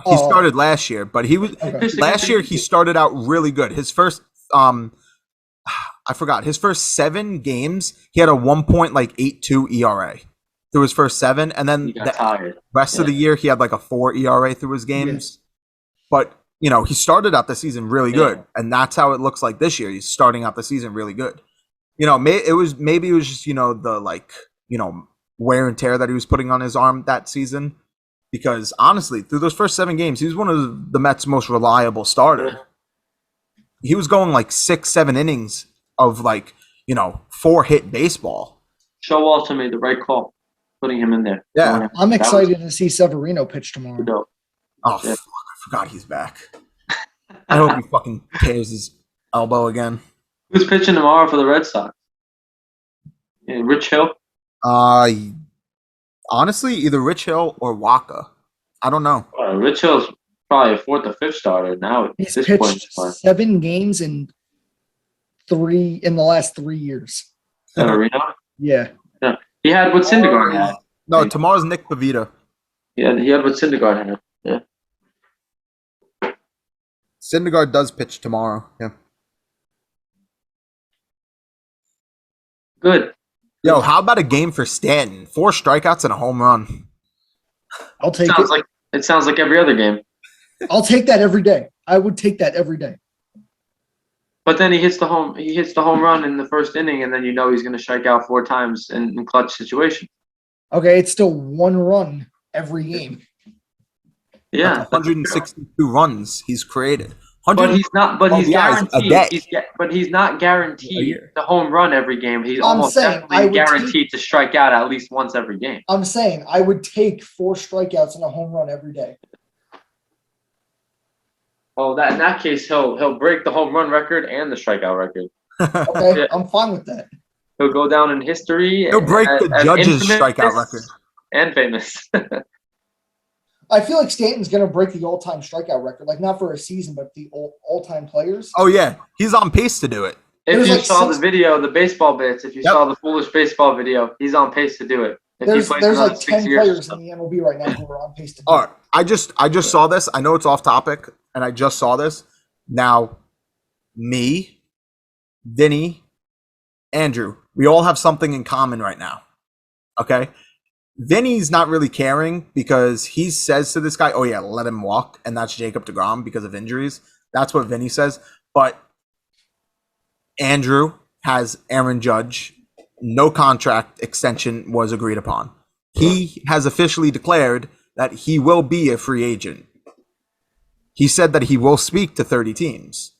He Oh. started last year, but he was Okay. last year. He started out really good. His first, I forgot his first 7 games. He had a 1.82 ERA through his first 7, and then He got the tired. rest of the year he had like a 4 ERA through his games. But he started out the season really good, and that's how it looks like this year. He's starting out the season really good. Maybe it was just the wear and tear that he was putting on his arm that season. Because honestly, through those first 7 games, he was one of the Mets' most reliable starters. He was going like 6-7 innings of 4-hit baseball. Showalter made the right call, putting him in there. Yeah. I'm excited to see Severino pitch tomorrow. Dope. Oh, Yeah. fuck, I forgot he's back. I hope he fucking tears his elbow again. Who's pitching tomorrow for the Red Sox? Yeah, Rich Hill. Honestly, either Rich Hill or Waka. I don't know. Rich Hill's probably a 4th or 5th starter now at He's this point. in pitched time. 7 games in the last 3 years. Severino. Yeah. He had what Syndergaard had. No, tomorrow's Nick Pavita. He had what Syndergaard had. Yeah. Syndergaard does pitch tomorrow. Yeah. Good. Yo, how about a game for Stanton? 4 strikeouts and a home run. I'll take it. It sounds like every other game. I'll take that every day. I would take that every day. But then he hits the home run in the first inning, and then he's going to strike out 4 times in clutch situations. Okay, it's still 1 run every game. Yeah, That's 162 runs he's created. but he's not. But he's RBIs a guaranteed. day. But he's not A guaranteed year. the home run every game. He's I'm almost saying, I definitely would guaranteed to strike out at least once every game. I'm saying I would take 4 strikeouts and a home run every day. Oh, in that case, he'll break the home run record and the strikeout record. Okay, Yeah. I'm fine with that. He'll go down in history. He'll break the as judge's infamous strikeout record. and famous. I feel like Stanton's going to break the all-time strikeout record, like not for a season, but the all-time players. Oh yeah, he's on pace to do it. If There's you like saw 6 the video, the baseball bits, if you Yep. saw the foolish baseball video, he's on pace to do it. If he There's plays like another 10 6 years or players in something. the MLB right now who are on pace to do All it. right, I just saw this. I know it's off topic, and I just saw this. Now, me, Vinny, Andrew, we all have something in common right now. Okay? Vinny's not really caring because he says to this guy, oh yeah, let him walk, and that's Jacob deGrom because of injuries. That's what Vinny says. But Andrew has Aaron Judge. No contract extension was agreed upon. He has officially declared that he will be a free agent. He said that he will speak to 30 teams.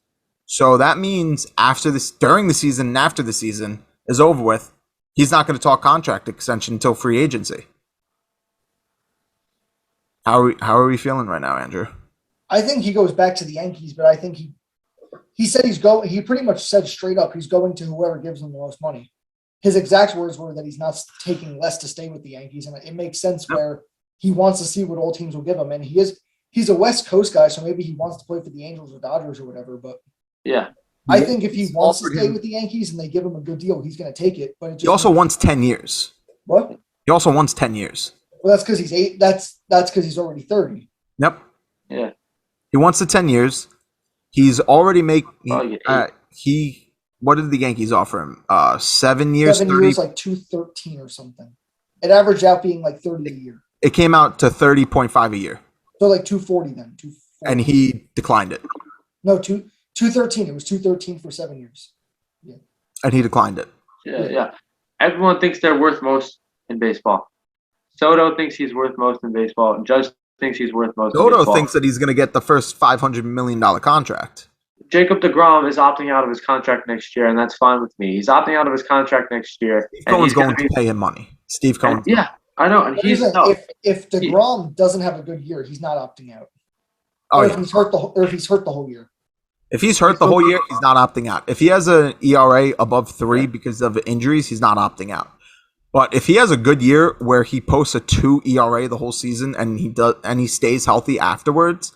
So that means during the season and after the season is over with, he's not going to talk contract extension until free agency. How are we feeling right now, Andrew? I think he goes back to the Yankees, but I think he said he pretty much said straight up he's going to whoever gives him the most money. His exact words were that he's not taking less to stay with the Yankees, and it makes sense where he wants to see what all teams will give him. And he's a West Coast guy, so maybe he wants to play for the Angels or Dodgers or whatever. But Yeah. I think if he wants to offered stay him- with the Yankees and they give him a good deal, he's going to take it. But it just He also wants 10 years. what? He also wants 10 years. Well, that's because he's 8. That's because he's already 30. Yep. Yeah. He wants the 10 years. He's already Probably get 8. What did the Yankees offer him? 7 years, 7 30. years, like 213 or something. It averaged out being like 30 a year. It came out to 30.5 a year, So like 240 then. 240. and he declined it. No, 213. It was 213 for 7 years. And he declined it. Yeah. Everyone thinks they're worth most in baseball. Soto thinks he's worth most in baseball. Judge thinks he's worth most in Soto baseball. thinks that he's going to get the first $500 million contract. Jacob DeGrom is opting out of his contract next year, and that's fine with me. He's opting out of his contract next year. Steve and Cohen's he's gonna going to pay him money. Steve Cohen. and, yeah, I know. And But he's here's the no. thing, if DeGrom doesn't have a good year, he's not opting out. Oh, Or yeah. if he's hurt the whole year. If he's hurt the whole year, he's not opting out. If he has an ERA above 3 because of injuries, he's not opting out. But if he has a good year where he posts a 2 ERA the whole season and he stays healthy afterwards,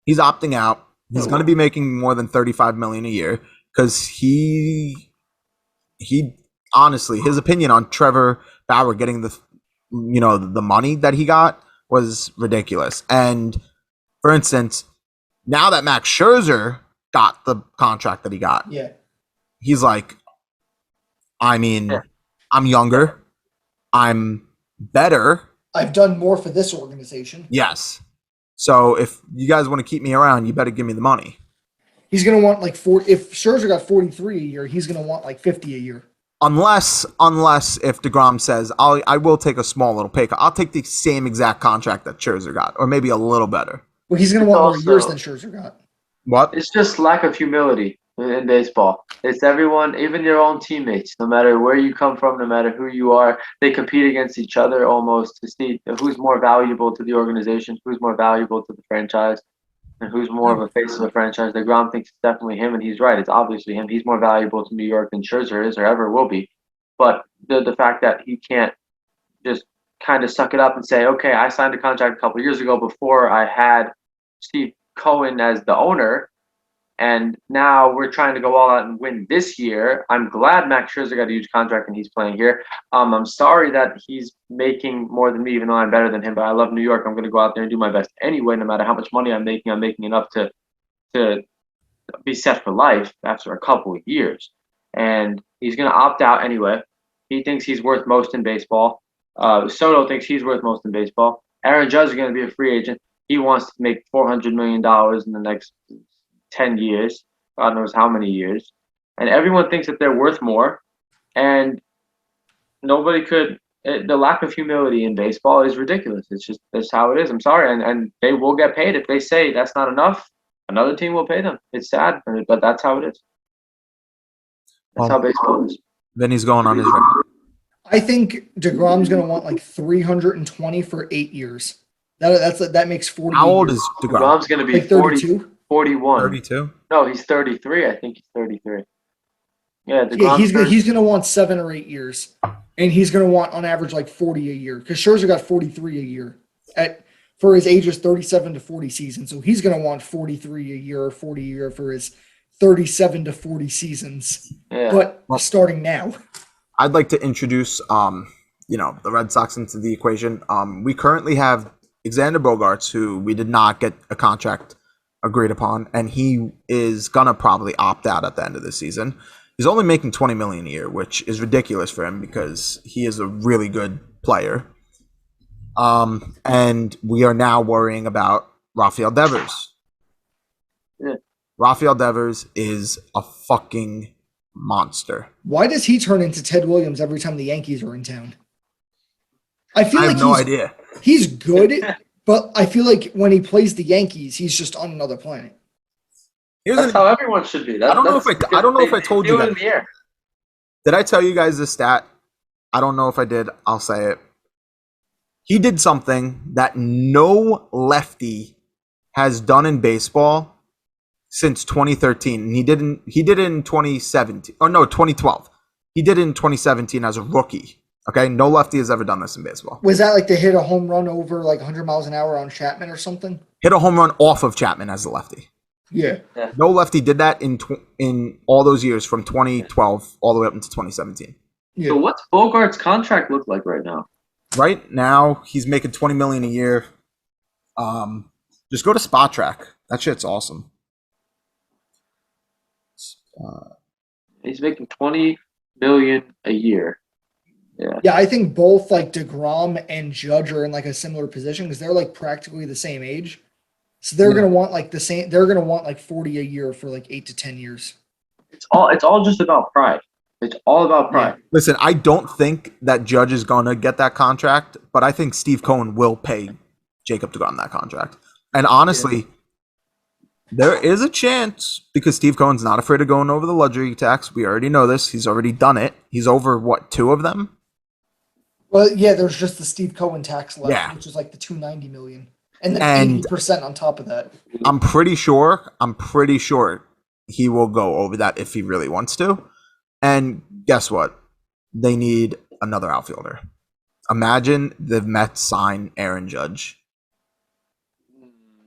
he's opting out. He's going to be making more than $35 million a year because he honestly, his opinion on Trevor Bauer getting the money that he got was ridiculous. And for instance, now that Max Scherzer got the contract that he got, Yeah. he's like, I mean, I'm younger, I'm better. I've done more for this organization. Yes. So if you guys want to keep me around, you better give me the money. He's gonna want like 40. If Scherzer got 43 a year, he's gonna want like 50 a year. Unless if DeGrom says, I will take a small little pay cut. I'll take the same exact contract that Scherzer got, or maybe a little better. Well, he's gonna want more Also- years than Scherzer got. What? It's just lack of humility in baseball. It's everyone, even your own teammates, no matter where you come from, no matter who you are, they compete against each other almost to see who's more valuable to the organization, who's more valuable to the franchise, and who's more of a face of the franchise. DeGrom thinks it's definitely him, and he's right. It's obviously him. He's more valuable to New York than Scherzer is or ever will be. But the fact that he can't just kind of suck it up and say, okay, I signed a contract a couple of years ago before I had Steve Cohen as the owner, and now we're trying to go all out and win this year. I'm glad Max Scherzer got a huge contract and he's playing here. I'm sorry that he's making more than me, even though I'm better than him. But I love New York. I'm going to go out there and do my best anyway. No matter how much money I'm making enough to be set for life after a couple of years. And he's going to opt out anyway. He thinks he's worth most in baseball. Soto thinks he's worth most in baseball. Aaron Judge is going to be a free agent. He wants to make $400 million in the next 10 years. God knows how many years. And everyone thinks that they're worth more. And nobody could. The lack of humility in baseball is ridiculous. It's just that's how it is. I'm sorry. And they will get paid. If they say that's not enough, another team will pay them. It's sad, but that's how it is. That's how baseball is. Then he's going on his record. I think DeGrom's gonna want like 320 for 8 years. That makes 40. How a old year. is DeGrom? DeGrom's going to be Like 32? 41. 32. No, he's 33. I think he's 33. Yeah, Yeah, DeGrom's he's gonna want 7 or 8 years, and he's gonna want on average like 40 a year because Scherzer got 43 a year for his ages 37 to 40 season. So he's gonna want 43 a year or 40 a year for his 37 to 40 seasons. Yeah. But starting now, I'd like to introduce the Red Sox into the equation. We currently have Xander Bogaerts, who we did not get a contract agreed upon, and he is gonna probably opt out at the end of the season. He's only making $20 million a year, which is ridiculous for him because he is a really good player. And we are now worrying about Rafael Devers. Yeah. Rafael Devers is a fucking monster. why does he turn into Ted Williams every time the Yankees are in town? I feel I like have no idea. he's good, but I feel like when he plays the Yankees, he's just on another planet. Here's That's an, how everyone should be. I don't know if I told you that. that. In the air. Did I tell you guys this stat? I don't know if I did. I'll say it. He did something that no lefty has done in baseball since 2013. And he did it in 2017. Or no, 2012. He did it in 2017 as a rookie. Okay? No lefty has ever done this in baseball. Was that like to hit a home run over like 100 miles an hour on Chapman or something? Hit a home run off of Chapman as a lefty. Yeah. No lefty did that in all those years from 2012 all the way up into 2017. Yeah. So what's Bogart's contract look like right now? Right now, he's making $20 million a year. Just go to Spot Track. That shit's awesome. He's making $20 million a year. Yeah. Yeah, I think both like DeGrom and Judge are in like a similar position because they're like practically the same age. So they're gonna want like the same. They're gonna want like 40 a year for like 8 to 10 years. It's all just about pride. It's all about pride. Listen, I don't think that Judge is going to get that contract, but I think Steve Cohen will pay Jacob DeGrom that contract. And honestly, There is a chance because Steve Cohen's not afraid of going over the luxury tax. We already know this. He's already done it. He's over what, 2 of them? Well, yeah, there's just the Steve Cohen tax left, Yeah. which is like the 290 million, and then And 80% on top of that. I'm pretty sure he will go over that if he really wants to. And guess what? They need another outfielder. Imagine the Mets sign Aaron Judge.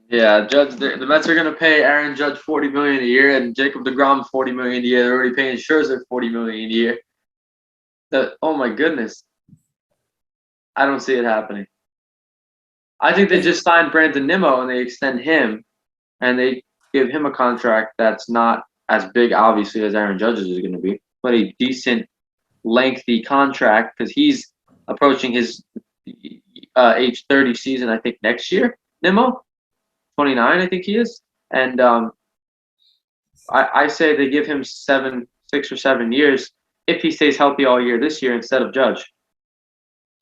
Yeah, Judge. The Mets are gonna pay Aaron Judge $40 million a year, and Jacob DeGrom $40 million a year. They're already paying Scherzer $40 million a year. Oh my goodness, I don't see it happening. I think they just signed Brandon Nimmo and they extend him, and they give him a contract that's not as big, obviously, as Aaron Judge's is going to be, but a decent, lengthy contract because he's approaching his age 30 season, I think, next year. Nimmo, 29, I think he is. And I say they give him 6 or 7 years if he stays healthy all year this year instead of Judge.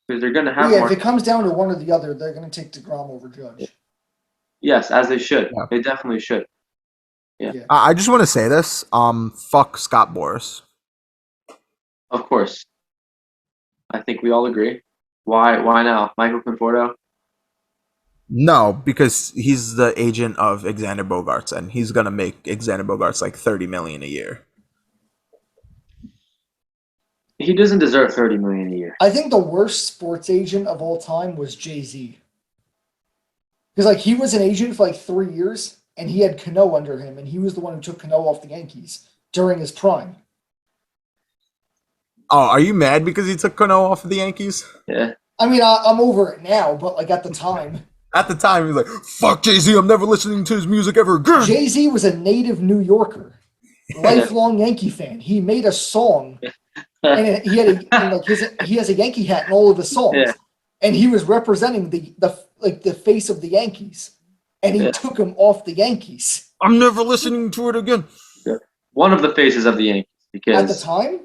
Because they're going to have Yeah, more. if it comes down to one or the other, they're going to take DeGrom over Judge. Yes, as they should. Yeah. They definitely should. I just want to say this. Fuck Scott Boras. Of course. I think we all agree. Why now? Michael Conforto? No, because he's the agent of Xander Bogaerts, and he's gonna make Xander Bogaerts like $30 million a year. He doesn't deserve $30 million a year. I think the worst sports agent of all time was Jay-Z. Because like he was an agent for like 3 years, and he had Cano under him, and he was the one who took Cano off the Yankees during his prime. Oh, are you mad because he took Cano off of the Yankees? Yeah. I mean, I'm over it now, but like at the time, At the time, he was like, "Fuck Jay-Z, I'm never listening to his music ever again." Jay-Z was a native New Yorker, lifelong Yankee fan. He made a song, and he has a Yankee hat in all of his songs, Yeah. and he was representing the face of the Yankees, and he took him off the Yankees. I'm never listening to it again. One of the faces of the Yankees. At the Because time,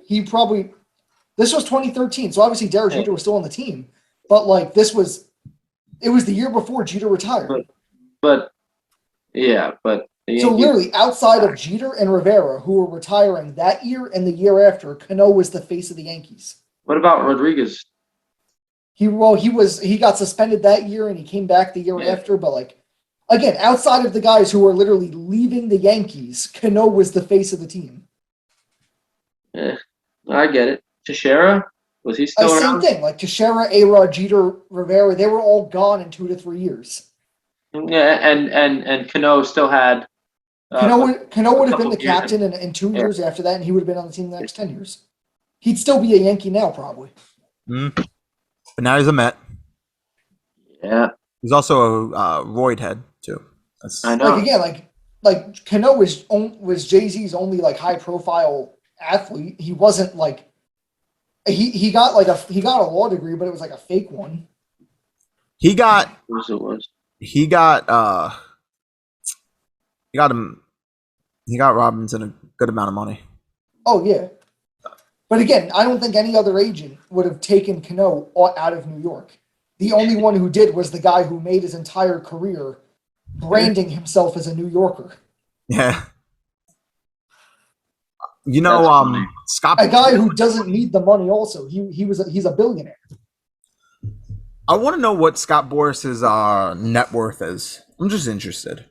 this was 2013, so obviously Derek Jeter was still on the team, but like it was the year before Jeter retired. but the So Yankees, literally, outside of Jeter and Rivera, who were retiring that year and the year after, Cano was the face of the Yankees. what about Rodriguez? He got suspended that year and he came back the year Yeah. after, but like again, outside of the guys who were literally leaving the Yankees, Cano was the face of the team. I get it. Teixeira? Was he still Same around? thing, like Teixeira, A-Rod, Jeter, Rivera, they were all gone in 2 to 3 years. Yeah, and Cano still had Cano would have been couple the years. captain in 2 Yeah. years after that, and he would have been on the team the next 10 years. He'd still be a Yankee now, probably. But now he's a Met. Yeah, He's also a roid head too. I know. Like again, like Cano was Jay-Z's only like high profile athlete. He wasn't like he got a law degree, but it was like a fake one. He got Of course it was. he got Robinson a good amount of money. Oh yeah. But again, I don't think any other agent would have taken Cano out of New York. The only one who did was the guy who made his entire career branding himself as a New Yorker. Yeah. You know, That's funny. Scott. A guy who doesn't need the money. Also, he's a billionaire. I want to know what Scott Boris's net worth is. I'm just interested.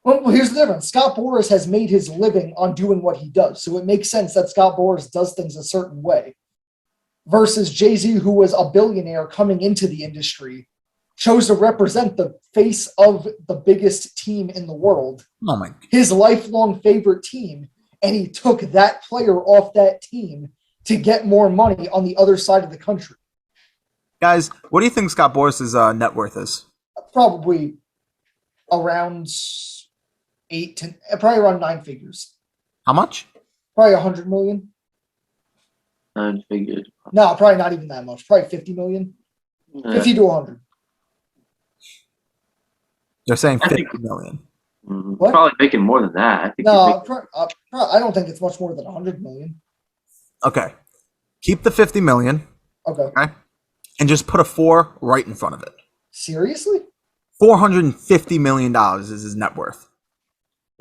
Well, here's the difference. Scott Boras has made his living on doing what he does, so it makes sense that Scott Boras does things a certain way. Versus Jay-Z, who was a billionaire coming into the industry, chose to represent the face of the biggest team in the world, Oh my! his lifelong favorite team, and he took that player off that team to get more money on the other side of the country. Guys, what do you think Scott Boris's net worth is? Probably around probably around 9 figures. How much? Probably 100 million. I figured. No, probably not even that much. Probably 50 million. 50 to 100. They're saying I 50 think- million. What? Probably making more than that. I think he's No, making- I don't think it's much more than 100 million. Okay, keep the 50 million Okay. and just put a 4 right in front of it. Seriously? $450 million is his net worth.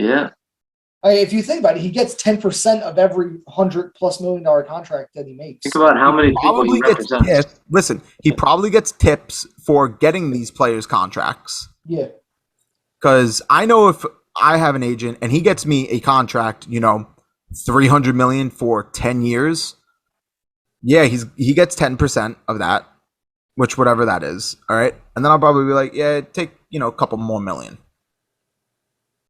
Yeah. If you think about it, he gets 10% of every $100+ million contract that he makes. Think about how many people he represents. tips. Listen, he probably gets tips for getting these players contracts. Yeah. Because I know if I have an agent and he gets me a contract, $300 million for 10 years. Yeah, he gets 10% of that, which whatever that is. All right. And then I'll probably be like, yeah, take, a couple more million.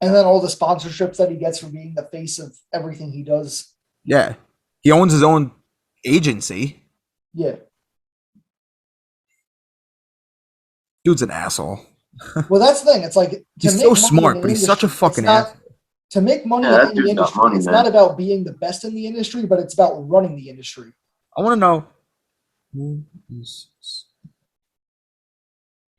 And then all the sponsorships that he gets for being the face of everything he does. Yeah. He owns his own agency. Yeah. Dude's an asshole. Well, that's the thing. It's like he's so smart, but he's such a fucking ass. To make money Yeah, that in the dude's got industry, money, it's man. not about being the best in the industry, but it's about running the industry. I want to know who is.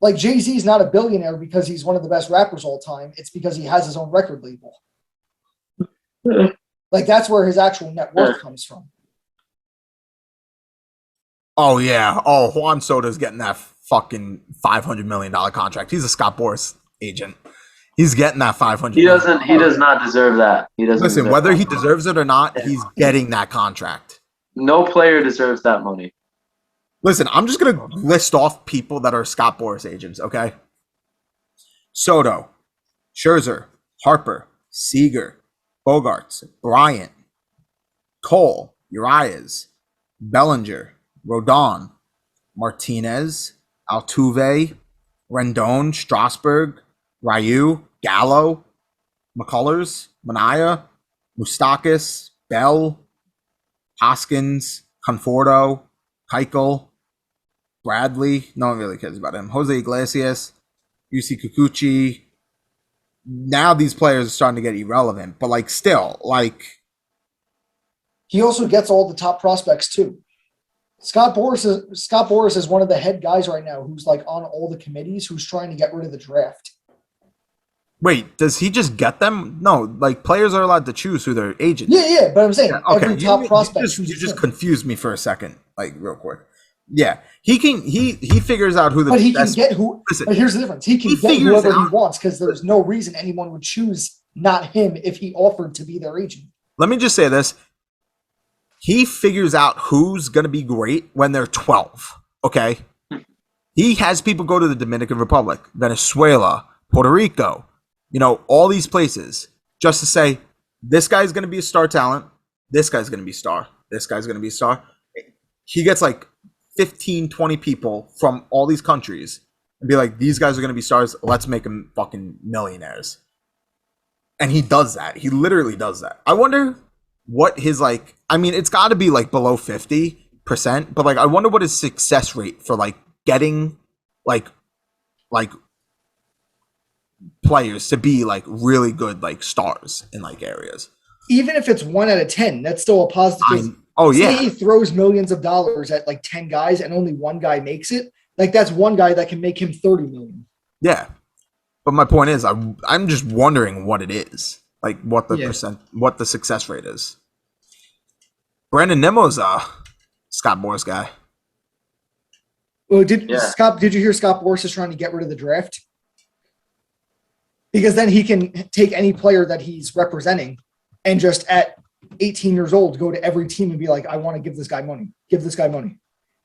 Like Jay-Z's not a billionaire because he's one of the best rappers all time. It's because he has his own record label. Like that's where his actual net worth comes from. Oh yeah. Oh, Juan Soto's getting that fucking $500 million contract. He's a Scott Boras agent. He's getting that $500. He doesn't. He does not deserve that. He doesn't. Listen, deserve whether that he money. deserves it or not, he's getting that contract. No player deserves that money. Listen, I'm just gonna list off people that are Scott Boras agents. Okay. Soto, Scherzer, Harper, Seager, Bogarts, Bryant, Cole, Urias, Bellinger, Rodon, Martinez, Altuve, Rendon, Strasburg, Ryu, Gallo, McCullers, Manaea, Moustakis, Bell, Hoskins, Conforto, Keuchel, Bradley. No one really cares about him. Jose Iglesias, UC Kikuchi. Now these players are starting to get irrelevant, but still, He also gets all the top prospects too. Scott Boras is one of the head guys right now who's on all the committees who's trying to get rid of the draft. Wait, does he just get them? No, players are allowed to choose who their agent. Yeah, but I'm saying every top you prospect. You just confused me for a second, real quick. Yeah, he figures out who the. But he best, can get who. Listen, but here's the difference: he can get figures whoever he out- wants because there's no reason anyone would choose not him if he offered to be their agent. Let me just say this: he figures out who's gonna be great when they're 12. Okay, he has people go to the Dominican Republic, Venezuela, Puerto Rico, all these places just to say this guy's gonna be a star talent. This guy's gonna be star. This guy's gonna be a star. He gets 15, 20 people from all these countries and be like, these guys are going to be stars. Let's make them fucking millionaires. And he does that. He literally does that. I wonder what his it's got to be below 50%, but I wonder what his success rate for getting players to be really good stars in areas. Even if it's 1 out of 10, that's still a positive. Say he throws millions of dollars at 10 guys and only one guy makes it. That's one guy that can make him 30 million. Yeah. But my point is, I'm just wondering what it is. What the what the success rate is. Brandon Nimmo's a Scott Boras guy. Well, did you hear Scott Boras is trying to get rid of the draft? Because then he can take any player that he's representing and just at 18 years old, go to every team and be like, I want to give this guy money. Give this guy money.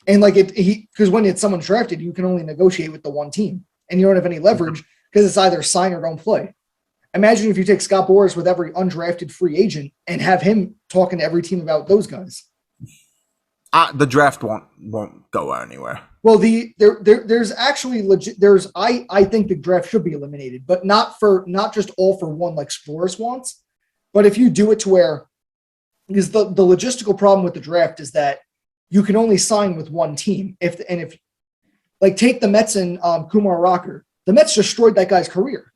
And because when it's someone drafted, you can only negotiate with the one team and you don't have any leverage because it's either sign or don't play. Imagine if you take Scott Boras with every undrafted free agent and have him talking to every team about those guys. The draft won't go anywhere. Well, there's actually legit. I think the draft should be eliminated, but not just all for one like Boras wants. But if you do it to where, because the logistical problem with the draft is that you can only sign with one team. If take the Mets and Kumar Rocker, the Mets destroyed that guy's career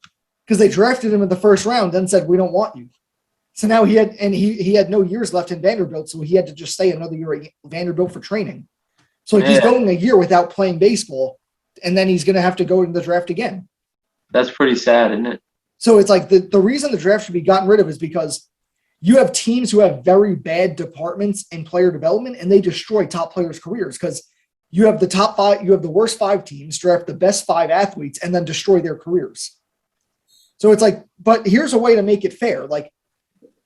because they drafted him in the first round, then said we don't want you. So now he had no years left in Vanderbilt, so he had to just stay another year at Vanderbilt for training. So he's going a year without playing baseball, and then he's going to have to go in the draft again. That's pretty sad, isn't it? So it's the reason the draft should be gotten rid of is because you have teams who have very bad departments in player development, and they destroy top players' careers because you have the top 5, you have the worst 5 teams, draft the best 5 athletes, and then destroy their careers. So it's like, but here's a way to make it fair. Like,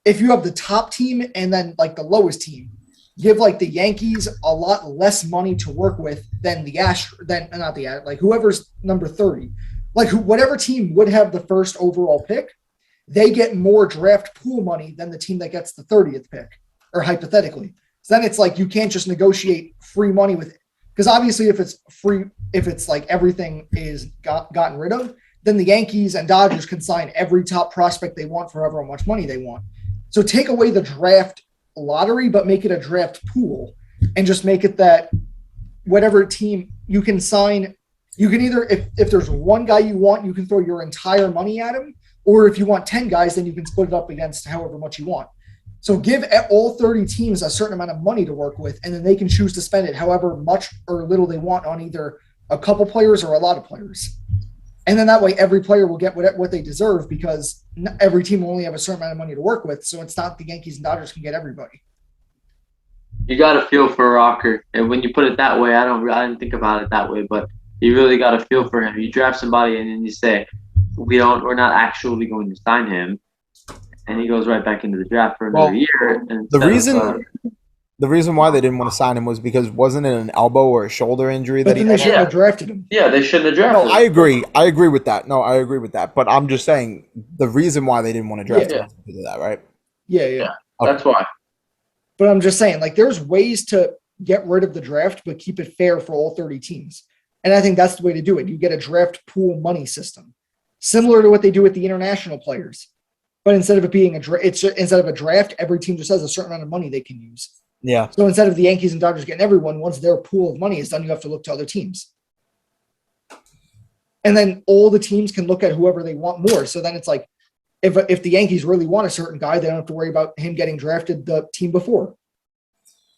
if you have the top team and then like the lowest team, give like the Yankees a lot less money to work with than the not the like whoever's number 30. Like whatever team would have the first overall pick, they get more draft pool money than the team that gets the 30th pick, or hypothetically. So then it's like you can't just negotiate free money with it. Because obviously if it's free, if it's like everything is gotten rid of, then the Yankees and Dodgers can sign every top prospect they want for however much money they want. So take away the draft lottery, but make it a draft pool and just make it that whatever team you can sign, you can either, if there's one guy you want, you can throw your entire money at him, or if you want 10 guys, then you can split it up against however much you want. So give all 30 teams a certain amount of money to work with, and then they can choose to spend it however much or little they want on either a couple players or a lot of players. And then that way every player will get what they deserve, because every team will only have a certain amount of money to work with. So it's not the Yankees and Dodgers can get everybody. You got to feel for Rocker, and when you put it that way, I didn't think about it that way, but you really got to feel for him. You draft somebody and then you say, we're not actually going to sign him, and he goes right back into the draft for another year. And the reason why they didn't want to sign him was because wasn't it an elbow or a shoulder injury But that then he they shouldn't have drafted him. Yeah, they shouldn't have drafted No, him. I agree. I agree with that. No, I agree with that. But I'm just saying the reason why they didn't want to draft him was because of that, right? Yeah. Yeah. That's why. But I'm just saying, like, there's ways to get rid of the draft, but keep it fair for all 30 teams. And I think that's the way to do it. You get a draft pool money system, similar to what they do with the international players. But instead of it being instead of a draft, every team just has a certain amount of money they can use. Yeah. So instead of the Yankees and Dodgers getting everyone, once their pool of money is done, you have to look to other teams. And then all the teams can look at whoever they want more. So then it's like, if the Yankees really want a certain guy, they don't have to worry about him getting drafted the team before.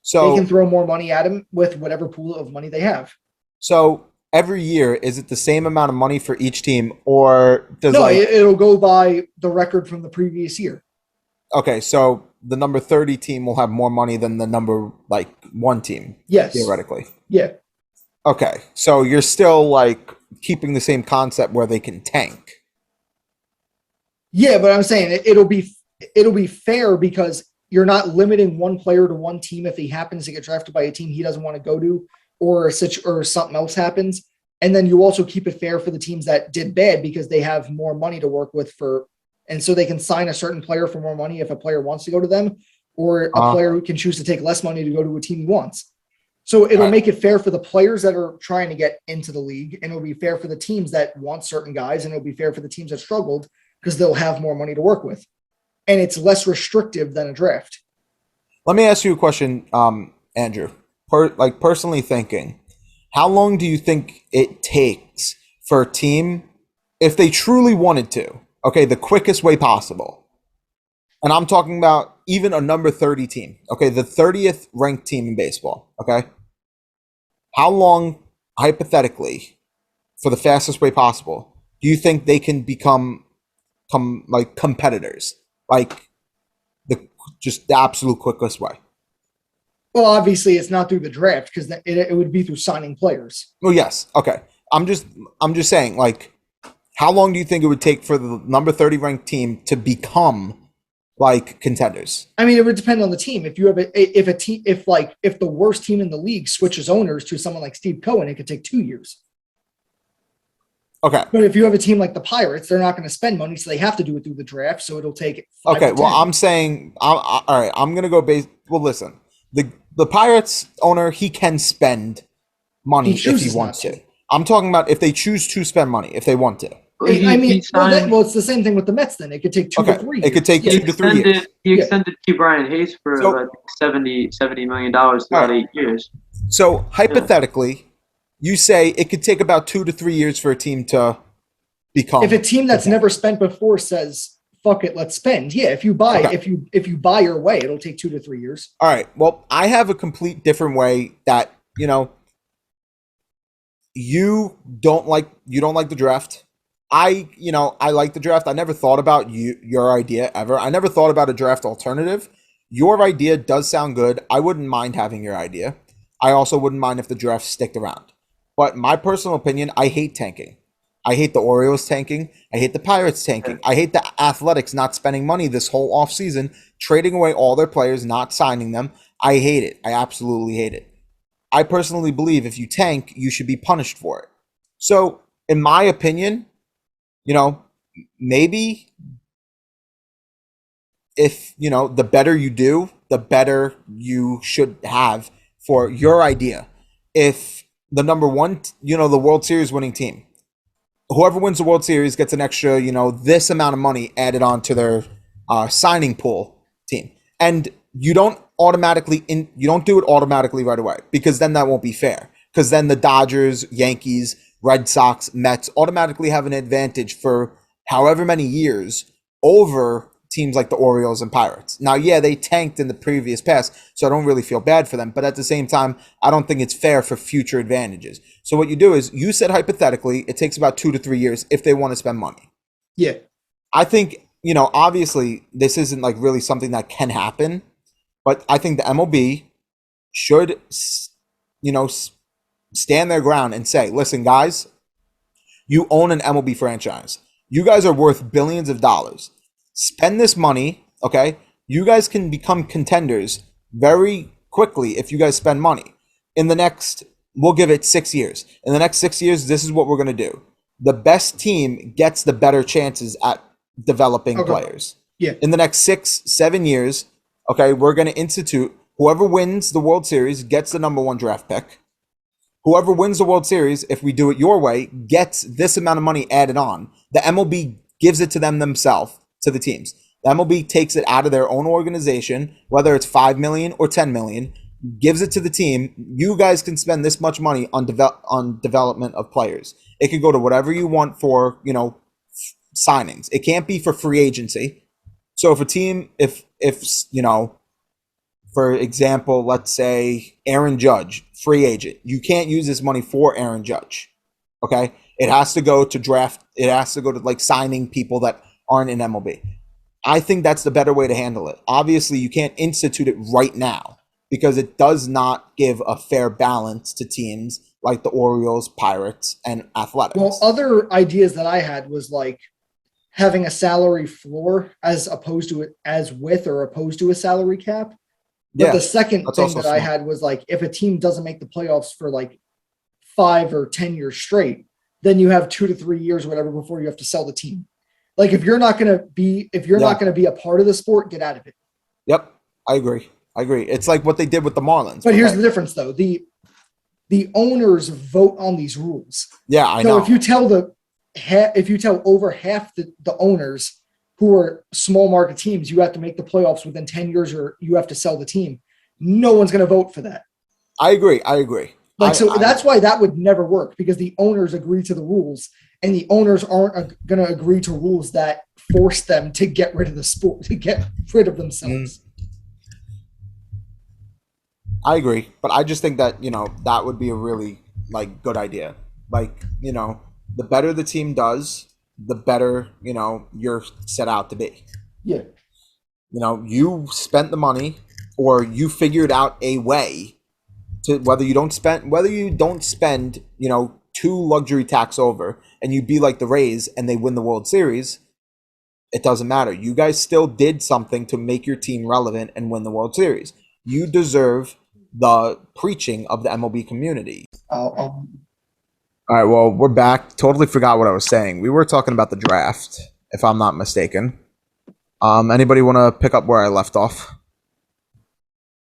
So they can throw more money at him with whatever pool of money they have. So every year, is it the same amount of money for each team, or does it'll go by the record from the previous year. Okay, so the number 30 team will have more money than the number 1 team. Yes. Theoretically. Yeah. Okay, so you're still keeping the same concept where they can tank. Yeah, but I'm saying it'll be fair because you're not limiting one player to one team if he happens to get drafted by a team he doesn't want to go to, or something else happens. And then you also keep it fair for the teams that did bad because they have more money to work with and so they can sign a certain player for more money if a player wants to go to them, or a player who can choose to take less money to go to a team he wants. So it'll make it fair for the players that are trying to get into the league, and it'll be fair for the teams that want certain guys, and it'll be fair for the teams that struggled because they'll have more money to work with. And it's less restrictive than a draft. Let me ask you a question, Andrew. Personally thinking, how long do you think it takes for a team, if they truly wanted to, the quickest way possible? And I'm talking about even a number 30 team, the 30th ranked team in baseball, How long, hypothetically, for the fastest way possible, do you think they can become competitors? Just the absolute quickest way. Well, obviously it's not through the draft because it would be through signing players. Oh yes. Okay. I'm just saying, how long do you think it would take for the number 30 ranked team to become contenders? I mean, it would depend on the team. If you have if the worst team in the league switches owners to someone like Steve Cohen, it could take 2 years. Okay. But if you have a team like the Pirates, they're not going to spend money, so they have to do it through the draft. So it'll take 5 Okay. to 10. Well, I'm saying, all right. I'm gonna go base. Well, listen. The Pirates owner, he can spend money if he wants to. I'm talking about if they choose to spend money, if they want to. It's the same thing with the Mets. Then it could take 2 to 3 years. It could take 2 to 3 years. He extended Q Brian Hayes for $70 million throughout 8 years. So hypothetically, you say it could take about 2 to 3 years for a team to become. If a team that's never spent before says, "Fuck it, let's spend." Yeah, if you buy if you buy your way, it'll take 2 to 3 years. All right. Well, I have a complete different way that you don't like the draft. I like the draft. I never thought about your idea ever. I never thought about a draft alternative. Your idea does sound good. I wouldn't mind having your idea. I also wouldn't mind if the draft sticked around. But my personal opinion, I hate tanking. I hate the Orioles tanking. I hate the Pirates tanking. I hate the Athletics not spending money this whole offseason, trading away all their players, not signing them. I hate it. I absolutely hate it. I personally believe if you tank, you should be punished for it. So, in my opinion, maybe if, the better you do, the better you should have for your idea. If the number one, the World Series winning team, whoever wins the World Series gets an extra, this amount of money added on to their signing pool team. And you don't do it automatically right away, because then that won't be fair. Because then the Dodgers, Yankees, Red Sox, Mets automatically have an advantage for however many years over teams like the Orioles and Pirates. Now, yeah, they tanked in the previous past, so I don't really feel bad for them. But at the same time, I don't think it's fair for future advantages. So what you do is, you said hypothetically, it takes about 2 to 3 years if they want to spend money. Yeah. I think, obviously this isn't like really something that can happen, but I think the MLB should, stand their ground and say, listen, guys, you own an MLB franchise. You guys are worth billions of dollars. Spend this money, okay? You guys can become contenders very quickly if you guys spend money. We'll give it 6 years. In the next 6 years, this is what we're going to do. The best team gets the better chances at developing players. Yeah. In the next 6-7 years, okay, we're going to institute whoever wins the World Series gets the number 1 draft pick. Whoever wins the World Series, if we do it your way, gets this amount of money added on. The MLB gives it to them themselves, to the teams. The MLB takes it out of their own organization, whether it's $5 million or $10 million, gives it to the team. You guys can spend this much money on development of players. It could go to whatever you want for, signings. It can't be for free agency. So if a team, for example, let's say Aaron Judge, free agent, you can't use this money for Aaron Judge. Okay? It has to go to draft. It has to go to like signing people that aren't in MLB. I think that's the better way to handle it. Obviously, you can't institute it right now because it does not give a fair balance to teams like the Orioles, Pirates, and Athletics. Well, other ideas that I had was like having a salary floor as opposed to a salary cap. But the second thing that I had was like, if a team doesn't make the playoffs for like 5 or 10 years straight, then you have 2 to 3 years, whatever, before you have to sell the team. Like if you're not going to be a part of the sport, get out of it. Yep. I agree. It's like what they did with the Marlins. But here's the difference though. The owners vote on these rules. Yeah, I know. So if you tell over half the owners who are small market teams, you have to make the playoffs within 10 years or you have to sell the team, no one's going to vote for that. I agree. That's why that would never work, because the owners agree to the rules and the owners aren't going to agree to rules that force them to get rid of the sport, to get rid of themselves. I agree, but I just think that, that would be a really good idea. The better the team does, the better, you're set out to be. Yeah. You spent the money or you figured out a way to, whether you don't spend, 2 luxury tax over and you be like the Rays and they win the World Series, it doesn't matter. You guys still did something to make your team relevant and win the World Series. You deserve the preaching of the MLB community. All right, well, we're back. Totally forgot what I was saying. We were talking about the draft, if I'm not mistaken. Anybody want to pick up where I left off?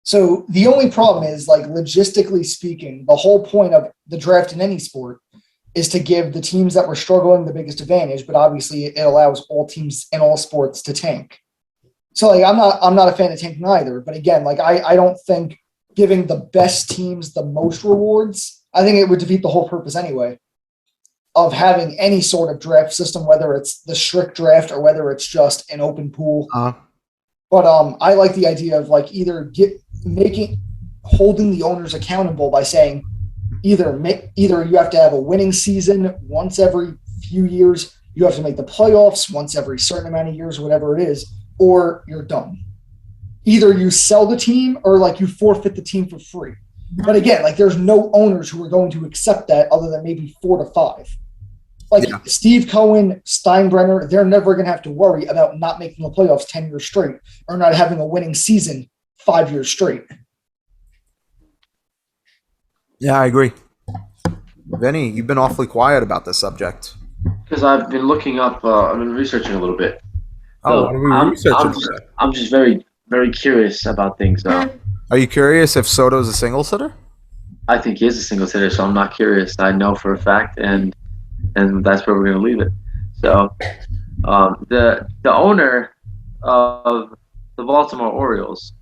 So the only problem is, logistically speaking, the whole point of the draft in any sport is to give the teams that were struggling the biggest advantage, but obviously it allows all teams in all sports to tank. So I'm not a fan of tanking either. But again, I don't think giving the best teams the most rewards, I think it would defeat the whole purpose anyway of having any sort of draft system, whether it's the strict draft or whether it's just an open pool. But I like the idea of either holding the owners accountable by saying either you have to have a winning season once every few years, you have to make the playoffs once every certain amount of years, whatever it is, or you're done. Either you sell the team or you forfeit the team for free. But again, there's no owners who are going to accept that other than maybe 4 to 5. Like Yeah. Steve Cohen, Steinbrenner, they're never going to have to worry about not making the playoffs 10 years straight or not having a winning season 5 years straight. Yeah, I agree. Vinny, you've been awfully quiet about this subject. Because I've been looking up, I've been researching a little bit. Oh, what are we researching today? I'm just very, very curious about things. Are you curious if Soto's a single sitter? I think he is a single hitter, so I'm not curious. I know for a fact, and that's where we're going to leave it. So, the owner of the Baltimore Orioles,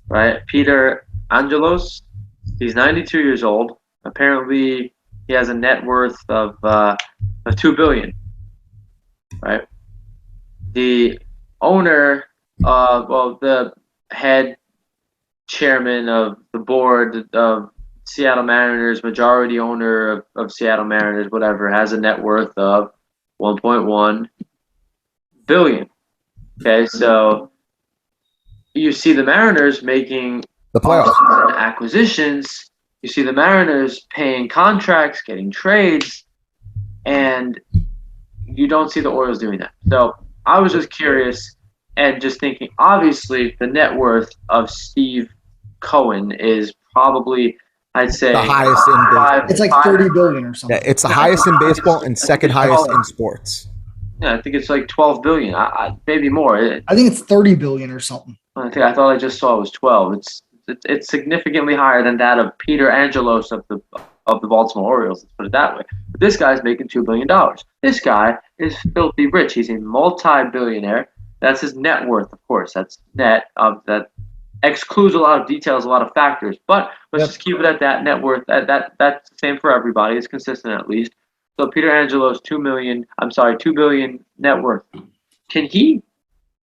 right, Peter Angelos, he's 92 years old. Apparently, he has a net worth of $2 billion, right? The owner, the head chairman of the board of Seattle Mariners, majority owner of Seattle Mariners, whatever, has a net worth of 1.1 billion. Okay, so you see the Mariners making The playoffs. acquisitions. You see the Mariners paying contracts, getting trades, and you don't see the Orioles doing that. So I was just curious and just thinking, obviously, the net worth of Steve Cohen is probably, I'd say, The highest in baseball. It's like 30 billion or something. Yeah, it's the highest in baseball and second highest in sports. Yeah, I think it's like 12 billion, maybe more. I think it's 30 billion or something. I thought I just saw it was 12. It's significantly higher than that of Peter Angelos of the Baltimore Orioles. Let's put it that way. But this guy's making $2 billion. This guy is filthy rich. He's a multi-billionaire. That's his net worth, of course. That's net. That excludes a lot of details, a lot of factors. But let's just keep it at that net worth. That's the same for everybody. It's consistent at least. So Peter Angelos, $2 billion net worth. Can he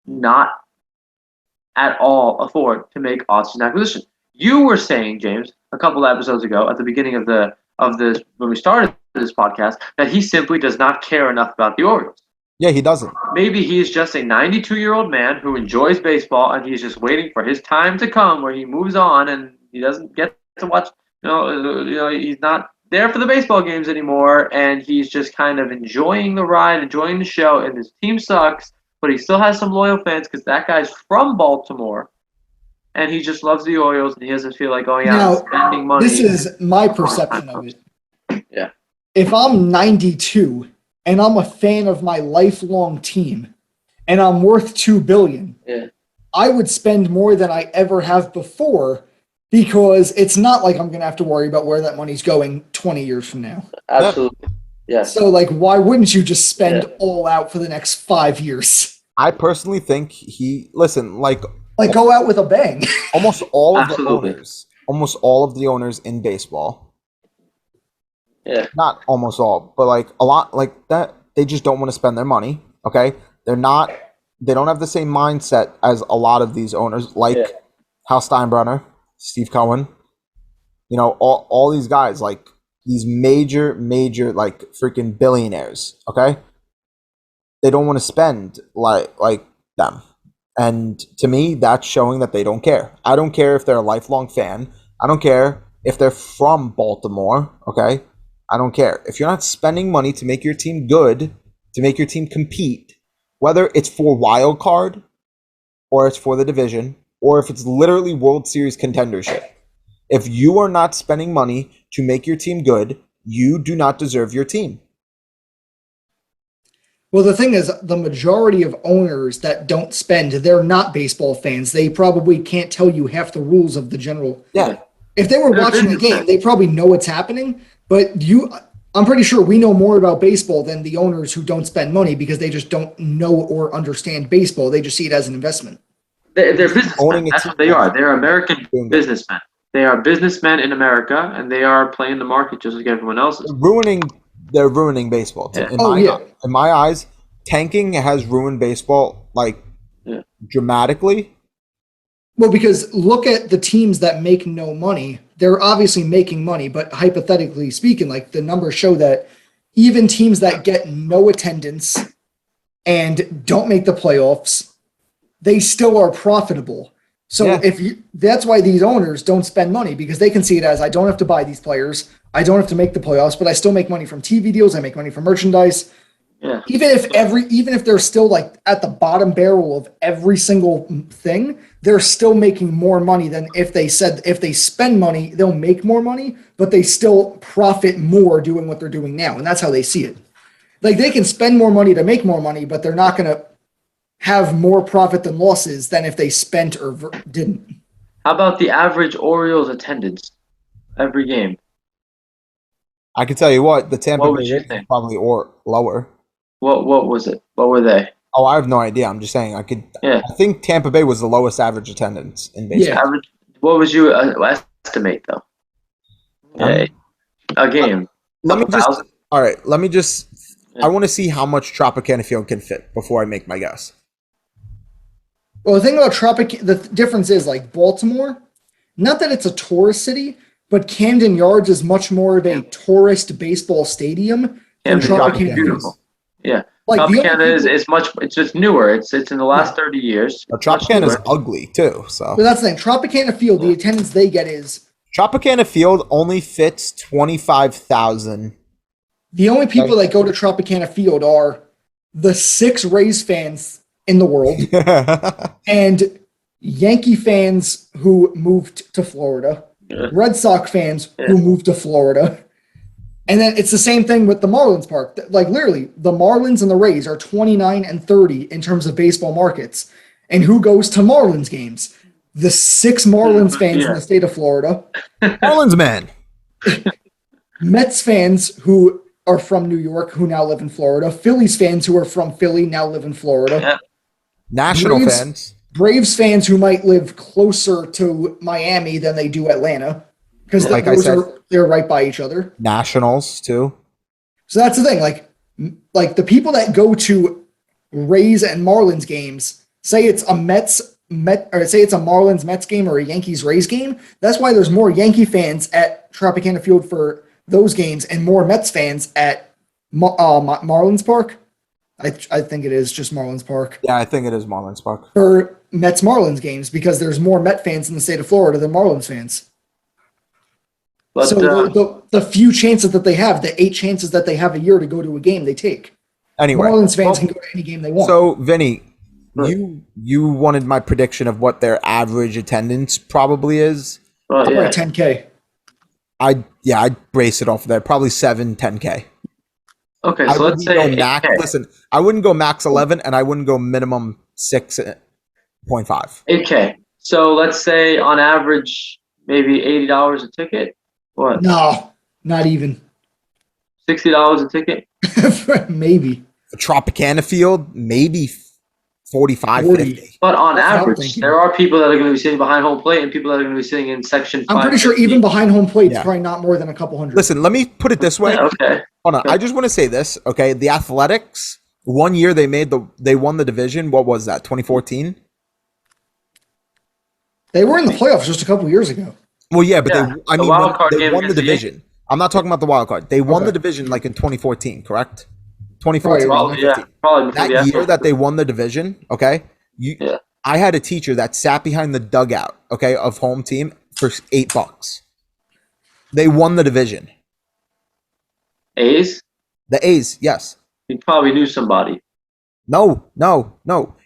not at all afford to make off-season acquisitions? You were saying, James, a couple of episodes ago, at the beginning of this when we started this podcast, that he simply does not care enough about the Orioles. Yeah, he doesn't. Maybe he's just a 92-year-old man who enjoys baseball, and he's just waiting for his time to come where he moves on and he doesn't get to watch. He's not there for the baseball games anymore, and he's just kind of enjoying the ride, enjoying the show. And his team sucks, but he still has some loyal fans because that guy's from Baltimore, and he just loves the Orioles, and he doesn't feel like going out Now, and spending money. This is my perception of it. Yeah. If I'm 92 and I'm a fan of my lifelong team and I'm worth $2 billion, Yeah. I would spend more than I ever have before because it's not like I'm going to have to worry about where that money's going 20 years from now. Absolutely. Yes. So, like, why wouldn't you just spend all out for the next 5 years? I personally think Like, go out with a bang. almost all of Absolutely. almost all of the owners in baseball, Yeah. not almost all, but like a lot like that, they just don't want to spend their money. Okay. They don't have the same mindset as a lot of these owners, like Hal Steinbrenner, Steve Cohen, all these guys, like these major, like freaking billionaires. Okay. They don't want to spend like them. And to me, that's showing that they don't care. I don't care if they're a lifelong fan. I don't care if they're from Baltimore, okay? I don't care. If you're not spending money to make your team good, to make your team compete, whether it's for wild card or it's for the division or if it's literally World Series contendership, if you are not spending money to make your team good, you do not deserve your team. Well, the thing is, the majority of owners that don't spend, they're not baseball fans. They probably can't tell you half the rules of the general. Yeah. If they were watching the game, they probably know what's happening. But I'm pretty sure we know more about baseball than the owners who don't spend money because they just don't know or understand baseball. They just see it as an investment. They're businessmen. Owning a That's team. what they are. They're American Doing that. businessmen. They are businessmen in America, and they are playing the market just like everyone else is. They're ruining baseball. Yeah. In my eyes, tanking has ruined baseball dramatically. Well, because look at the teams that make no money. They're obviously making money, but hypothetically speaking, like the numbers show that even teams that get no attendance and don't make the playoffs, they still are profitable. So Yeah. that's why these owners don't spend money, because they can see it as, I don't have to buy these players, I don't have to make the playoffs, but I still make money from TV deals, I make money from merchandise. Yeah. Even if they're still like at the bottom barrel of every single thing, they're still making more money than if they spend money, they'll make more money, but they still profit more doing what they're doing now. And that's how they see it. Like, they can spend more money to make more money, but they're not going to have more profit than losses than if they spent or didn't. How about the average Orioles attendance every game? I can tell you what, the Tampa What Bay would you Rays think? probably or lower. What was it? What were they? Oh, I have no idea. I'm just saying. Yeah. I think Tampa Bay was the lowest average attendance in baseball. Yeah. Average. What would you estimate though? Yeah, a game. Let me Couple just. thousand? All right. Let me just. Yeah. I want to see how much Tropicana Field can fit before I make my guess. Well, the thing about the difference is, like, Baltimore, not that it's a tourist city, but Camden Yards is much more of a tourist baseball stadium than Camden Yards Tropicana is beautiful. is. Yeah. Like, the Tropicana only is people, it's much. It's just newer. It's in the last 30 years. But Much Tropicana is newer. ugly too. So but that's the thing. Tropicana Field, the attendance they get is Tropicana Field only fits 25,000. the only people that go to Tropicana Field are the 6 Rays fans in the world and Yankee fans who moved to Florida, Yeah. Red Sox fans Yeah. who moved to Florida. And then it's the same thing with the Marlins park. Like, literally, the Marlins and the Rays are 29 and 30 in terms of baseball markets. And who goes to Marlins games? The 6 Marlins fans in Yeah. the state of Florida, Marlins man. Mets fans who are from New York who now live in Florida, Phillies fans who are from Philly now live in Florida, Yeah. National Braves- fans. Braves fans who might live closer to Miami than they do Atlanta, because Like I said. they're right by each other. Nationals too. So that's the thing. Like the people that go to Rays and Marlins games, say it's a say it's a Marlins Mets game or a Yankees Rays game. That's why there's more Yankee fans at Tropicana Field for those games and more Mets fans at Marlins Park. I think it is just Marlins Park Yeah, I think it is Marlins Park. for Mets Marlins games, because there's more Met fans in the state of Florida than Marlins fans. But So the few chances that they have, the 8 chances that they have a year to go to a game, they take. Anyway, Marlins fans can go to any game they want. so Vinny, Right. you wanted my prediction of what their average attendance probably is. well, Probably yeah. 10K. I'd brace it off of that. Probably 10K. Okay, I so let's wouldn't say go max. 8K. Listen, I wouldn't go max 11, and I wouldn't go minimum 6.5. 8K. So let's say on average maybe $80 a ticket. What? No, not even. $60 a ticket? Maybe. For Tropicana Field, maybe 45, 40. 50. But on That's what I'm average, thinking. there are people that are going to be sitting behind home plate and people that are going to be sitting in section 5. I'm pretty sure even behind home plate, it's Yeah. probably not more than a couple hundred. Listen, let me put it this way. Yeah, okay. Hold on. I just want to say this, okay? The Athletics, one year they won the division. What was that? 2014? They were in the playoffs just a couple years ago. Well, yeah, but Yeah, I the mean, wild card they game won the against the division. I'm not talking about the wild card. They won Okay. the division like in 2014, correct? 2014, Probably, Probably, yeah. 2015. Probably before That the year that they won the division, okay? Yeah. I had a teacher that sat behind the dugout, okay, of home team for $8. They won the division. A's, The A's, yes. he probably knew somebody. No.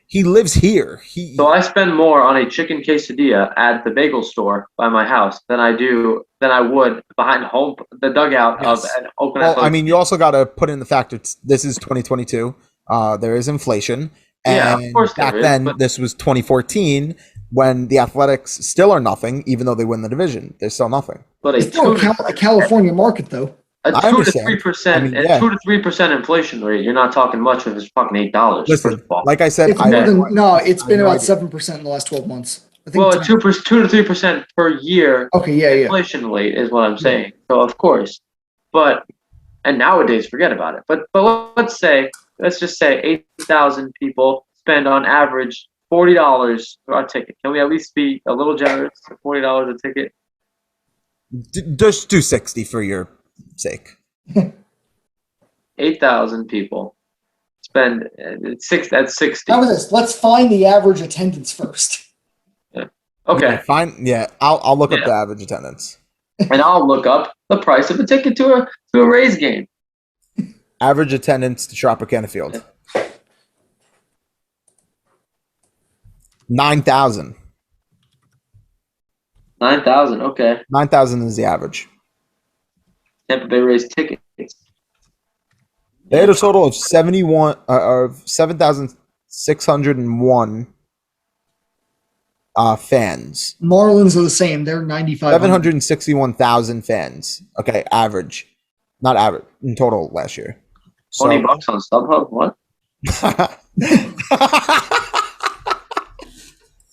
He lives here. So I spend more on a chicken quesadilla at the bagel store by my house than I would behind the dugout Yes. of an Oakland Well, I Athletics. mean, you also got to put in the fact that this is 2022. There is inflation. Yeah, And of course back there is, then, but- this was 2014 when the Athletics still are nothing, even though they win the division. They're still nothing. But It's still a California market, though. a I 2 to understand. 3%, I mean, yeah. 2 to 3% inflation rate. You're not talking much if it's fucking $8. Listen, first of all. like I said, It's more than it's been no about idea. 7% in the last 12 months. I think Well, it's 2 to 3% per year okay, yeah. inflation rate is what I'm saying. So of course, and nowadays forget about it. But let's just say 8,000 people spend on average $40 for a ticket. Can we at least be a little generous? $40 a ticket. Just do 60 for your sake. 8,000 people spend at 60. How about this? Let's find the average attendance first. Okay. Yeah, fine. Yeah, I'll look up Yeah. the average attendance. And I'll look up the price of a ticket to a Rays game. Average attendance to Tropicana Field. 9,000. 9,000. Okay. 9,000 is the average. Tampa Bay Rays tickets. They had a total of 7,601 fans. Marlins are the same. They're 95. 761,000 fans. Okay, average. Not average in total last year. $20 on StubHub. What?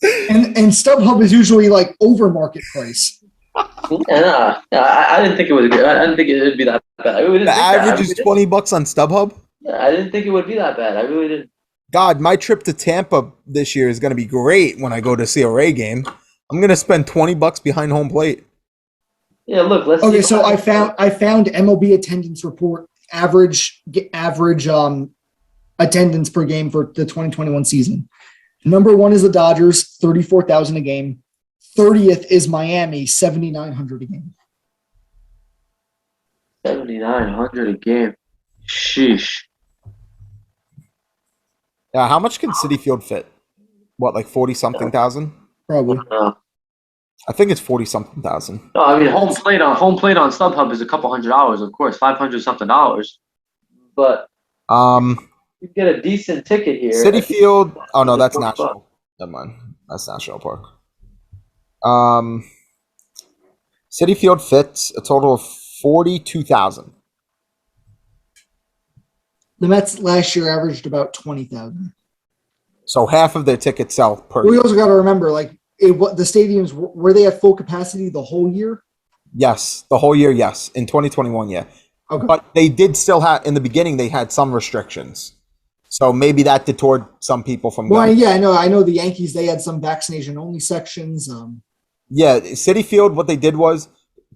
And StubHub is usually like over market price. Yeah, I didn't think it was good. I didn't think it would be that bad. The average is $20 on StubHub. I didn't think it would be that bad. I really didn't. God, my trip to Tampa this year is going to be great when I go to see a Ray game. I'm going to spend $20 behind home plate. Yeah, look. Let's. Okay, see so I found MLB attendance report average attendance per game for the 2021 season. Number 1 is the Dodgers, 34,000 a game. 30th is Miami, 7,900 a game. 7,900 a game. Sheesh. Yeah, how much can Citi Field fit? What, like 40 something thousand? Probably. I think it's 40 something thousand. No, I mean home plate on StubHub is a couple $100, of course, $500 something. But you get a decent ticket here. Citi Field. Oh no, that's $4. National. Never mind. That's National Park. Citi Field fits a total of 42,000. The Mets last year averaged about 20,000. So half of their tickets sell per We year. also got to remember, like, the stadiums, were they at full capacity the whole year? Yes, the whole year, yes. In 2021, yeah. Okay. But they did still have, in the beginning, they had some restrictions. So maybe that detoured some people from Well, going. yeah, I know the Yankees, they had some vaccination only sections. Yeah, Citi Field, what they did was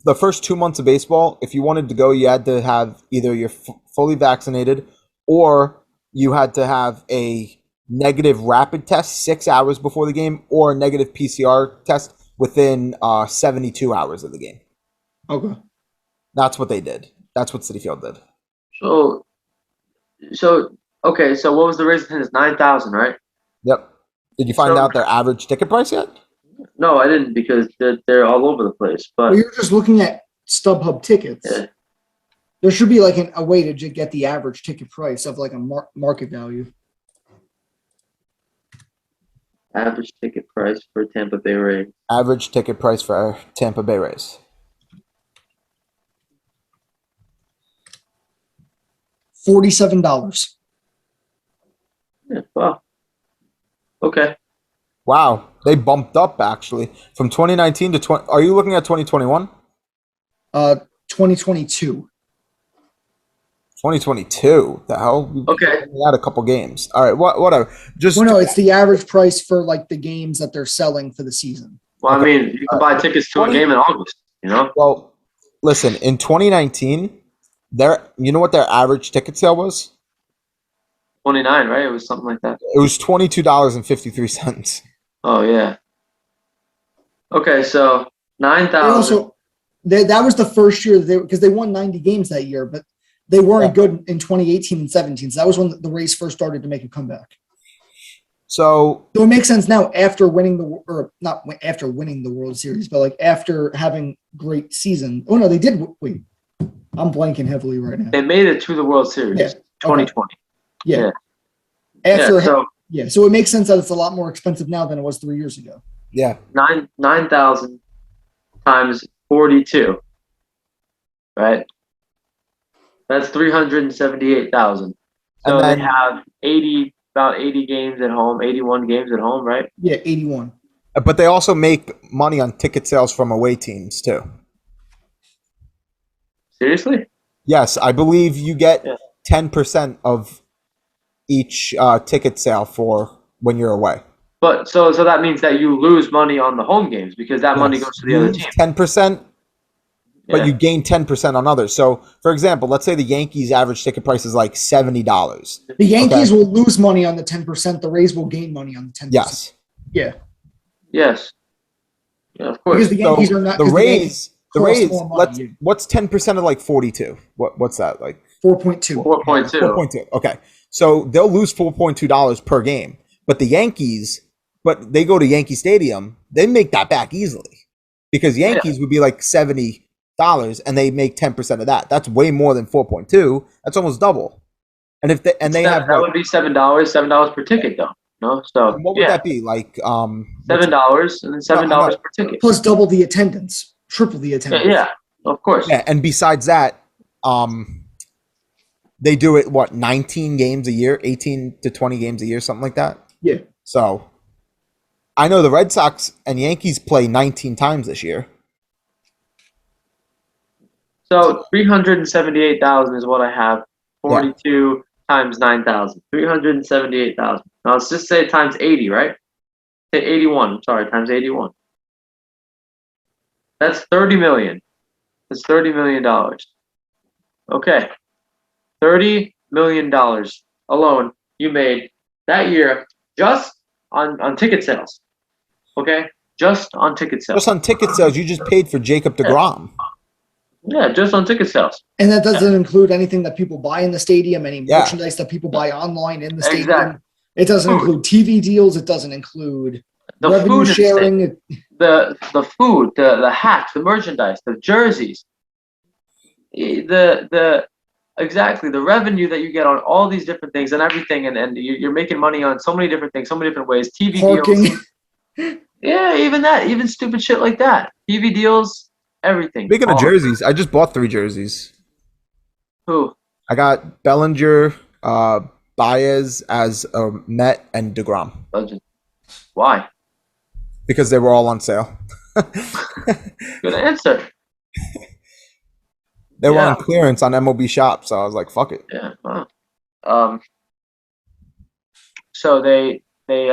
the first 2 months of baseball, if you wanted to go, you had to have either you're fully vaccinated or you had to have a negative rapid test 6 hours before the game or a negative PCR test within 72 hours of the game. Okay. That's what they did. That's what Citi Field did. So okay. So what was the Rays attendance? 9,000, right? Yep. Did you find So- out their average ticket price yet? No, I didn't because they're all over the place. But Well, you're just looking at StubHub tickets. yeah. There should be like a way to get the average ticket price of like a market value. Average ticket price for Tampa Bay Rays. Average ticket price for Tampa Bay Rays. $47. Yeah. Wow. Okay. Wow, they bumped up actually from 2019 to 20. Are you looking at 2021? 2022. 2022. The hell? Okay. We had a couple games. All right, whatever. Just Well, no, it's the average price for like the games that they're selling for the season. Well, I Okay. mean, you can buy tickets to a 20 game in August. You know. well, listen. In 2019, you know what their average ticket sale was? 29, right? It was something like that. It was $22.53. Oh yeah. Okay, so They 9,000. also that was the first year because they won 90 games that year, but they weren't good in 2018 and 17. So that was when the Rays first started to make a comeback. So So it makes sense now after winning not after winning the World Series, but like after having great season. Oh no, they did. Wait, I'm blanking heavily right now. They made it to the World Series, Yeah. 2020. Yeah. Yeah. After So so it makes sense that it's a lot more expensive now than it was 3 years ago. yeah, 9,000 times 42, right? That's 378,000. So And then- they have about 80 games at home, 81 games at home, right? Yeah, 81. but they also make money on ticket sales from away teams too. Seriously? Yes, I believe you get Yeah. 10% of each ticket sale for when you're away. But so that means that you lose money on the home games because that money goes to the other team. 10%, but Yeah. you gain 10% on others. So, for example, let's say the Yankees' average ticket price is like $70. The Yankees will lose money on the 10%. The Rays will gain money on the 10%. Yes. Yeah. Yes. Yeah, of Because course. the Yankees are not. the 'cause the Yankees Rays, cost more money. what's 10% of like 42? What's that like? 4.2. 4.2. 4.2. Okay. So they'll lose $4.2 per game. But the Yankees, but they go to Yankee Stadium, they make that back easily. Because Yankees would be like $70 and they make 10% of that. That's way more than 4.2. That's almost double. And if they have that would be $7 per ticket though. No, so what would that be? Like $7 and then $7 per ticket. Plus double the attendance, triple the attendance. Yeah, of course. Yeah, and besides that, they do it 19 games a year, 18 to 20 games a year, something like that. Yeah. So I know the Red Sox and Yankees play 19 times this year. So 378,000 is what I have. 42 times 9,000. 378,000. Now let's just say times 80, right? Say 81. Sorry, times 81. That's 30 million. That's $30 million. Okay. $30 million alone you made that year just on ticket sales. Okay? Just on ticket sales. Just on ticket sales, you just paid for Jacob deGrom. Yeah, just on ticket sales. And that doesn't include anything that people buy in the stadium, any merchandise that people buy online in the stadium. Exactly. It doesn't include TV deals. It doesn't include The revenue food sharing. the food, the hats, the merchandise, the jerseys, the exactly the revenue that you get on all these different things and everything, and you're making money on so many different things, so many different ways. TV Parking. deals, yeah, even stupid shit like that. TV deals, everything. Speaking of jerseys, I just bought 3 jerseys. Who? I got Bellinger, Baez as a Met, and deGrom. Legend. Why? Because they were all on sale. Good answer. They were on clearance on MLB Shop, so I was like, "Fuck it." Yeah. Wow. So they made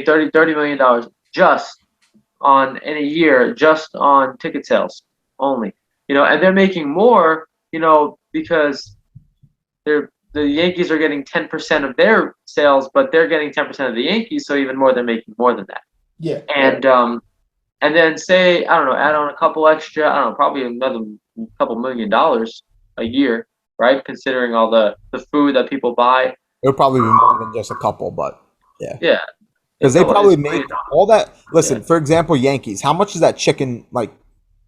$30 million just in a year, just on ticket sales only. And they're making more, because the Yankees are getting 10% of their sales, but they're getting 10% of the Yankees, so even more, they're making more than that. Yeah. And then say, I don't know, add on a couple extra, I don't know, probably another couple $1 million a year, right? Considering all the food that people buy. It would probably be more than just a couple, but yeah. Yeah. Because they probably make all that. Listen, Yeah. for example, Yankees. How much is that chicken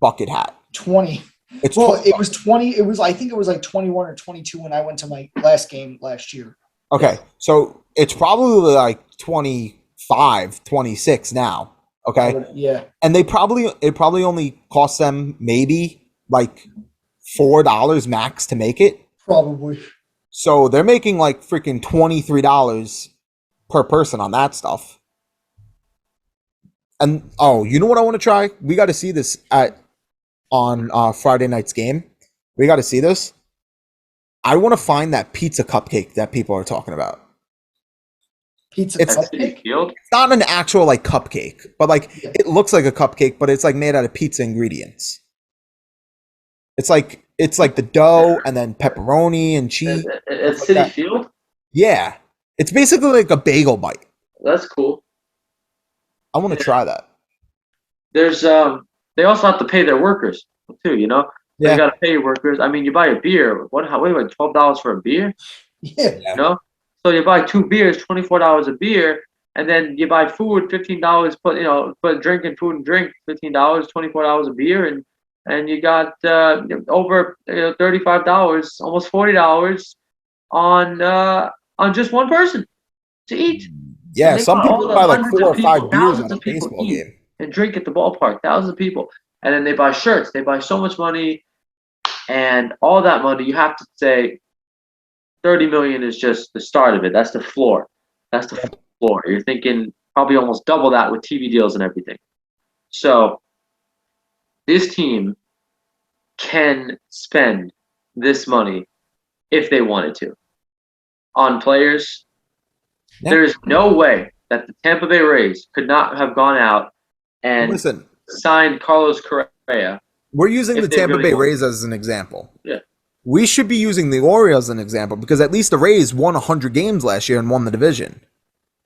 bucket hat? 20. It's Well, $20. it was 20. I think it was like 21 or 22 when I went to my last game last year. Okay, so it's probably like 25, 26 now. Okay, Yeah. and it probably only costs them maybe like $4 max to make it. Probably. So they're making like freaking $23 per person on that stuff. And you know what I want to try? We got to see this on Friday night's game. We got to see this. I want to find that pizza cupcake that people are talking about. Pizza It's- cupcake. Field. It's not an actual cupcake, but it looks like a cupcake, but it's made out of pizza ingredients. It's like the dough and then pepperoni and cheese. At like City that. Field? Yeah, it's basically like a bagel bite. That's cool. I want to try that. There's they also have to pay their workers too, Yeah. You gotta pay your workers. I mean, you buy a beer. Wait, $12 for a beer? Yeah. So you buy 2 beers, $24 a beer, and then you buy food, $15. Put drink and food and drink, $15, $24 a beer, and you got over $35, almost $40 on just one person to eat. Yeah, And they some got people all the buy like hundreds 4 of or 5 people, beers thousands at a of people baseball eat. game. And drink at the ballpark, thousands of people, and then they buy shirts. They buy so much money, and all that money. You have to say, 30 million is just the start of it. That's the floor. That's the floor. You're thinking probably almost double that with TV deals and everything. So this team can spend this money if they wanted to on players. Yeah. There's no way that the Tampa Bay Rays could not have gone out and Listen, signed Carlos Correa. we're using If the they Tampa really Bay want. Rays as an example. Yeah. We should be using the Orioles as an example because at least the Rays won 100 games last year and won the division.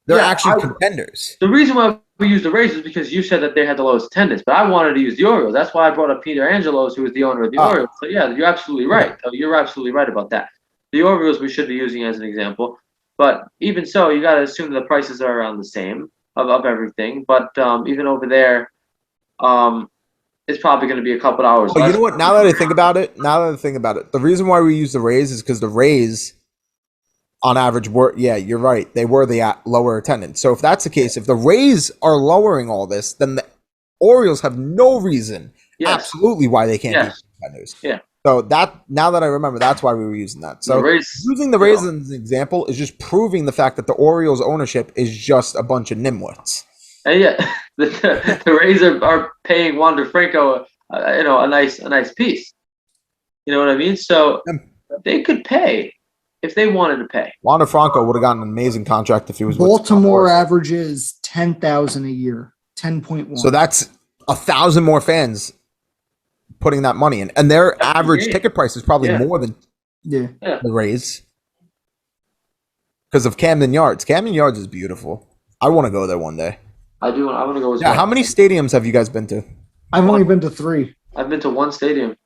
They're Yeah, actually contenders. The reason why we used the Rays is because you said that they had the lowest attendance, but I wanted to use the Orioles. That's why I brought up Peter Angelos, who is the owner of the Orioles. So yeah, you're absolutely right. So you're absolutely right about that. The Orioles we should be using as an example, but even so, you got to assume the prices are around the same of everything. But even over there, it's probably going to be a couple hours. Oh, you less. know what? Now that I think about it, the reason why we use the Rays is because the Rays, on average, you're right. They were the lower attendance. So if that's the case, if the Rays are lowering all this, then the Orioles have no reason, absolutely, why they can't be contenders. Yeah. So now that I remember, that's why we were using that. So using the Rays as an example is just proving the fact that the Orioles ownership is just a bunch of nimwits. And yeah, the Rays are paying Wander Franco, a nice piece. You know what I mean? So they could pay if they wanted to pay. Wander Franco would have gotten an amazing contract if he was. Baltimore averages 10,000 a year, 10.1. So that's 1,000 more fans putting that money in, and their average ticket price is probably more than the Rays because of Camden Yards. Camden Yards is beautiful. I want to go there one day. I do. I want to go as well. How many stadiums have you guys been to? I've only been to 3. I've been to one stadium.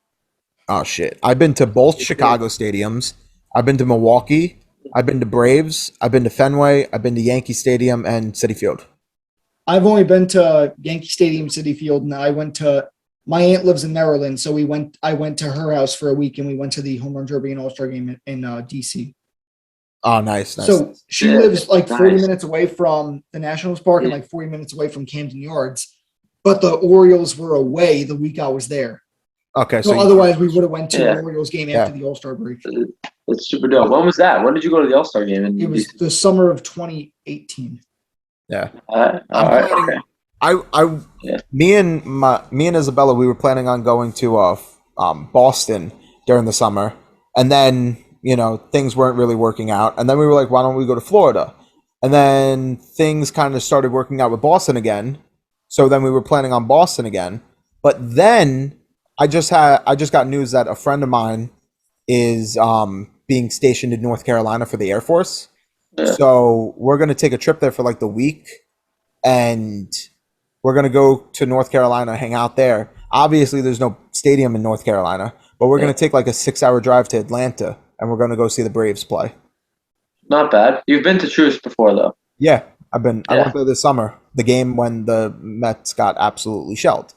Oh shit! I've been to both Chicago stadiums. I've been to Milwaukee. I've been to Braves. I've been to Fenway. I've been to Yankee Stadium and Citi Field. I've only been to Yankee Stadium, Citi Field, and I went to. My aunt lives in Maryland, so I went to her house for a week, and we went to the Home Run Derby and All-Star game in DC. Oh, nice. So she lives like 40 minutes away from the Nationals Park and like 40 minutes away from Camden Yards. But the Orioles were away the week I was there. Okay, so otherwise we would have went to an Orioles game after the All-Star break. That's super dope. When was that? When did you go to the All-Star game? It was the summer of 2018. Yeah. Okay. Me and Isabella, we were planning on going to Boston during the summer, and then things weren't really working out, and then we were like, why don't we go to Florida? And then things kind of started working out with Boston again, so then we were planning on Boston again. But then I just got news that a friend of mine is being stationed in North Carolina for the Air Force. So we're going to take a trip there for like the week, and we're going to go to North Carolina, hang out there. Obviously, there's no stadium in North Carolina, but we're going to take like a 6-hour drive to Atlanta, and we're going to go see the Braves play. Not bad. You've been to Truist before, though. Yeah, I went there this summer. The game when the Mets got absolutely shelled.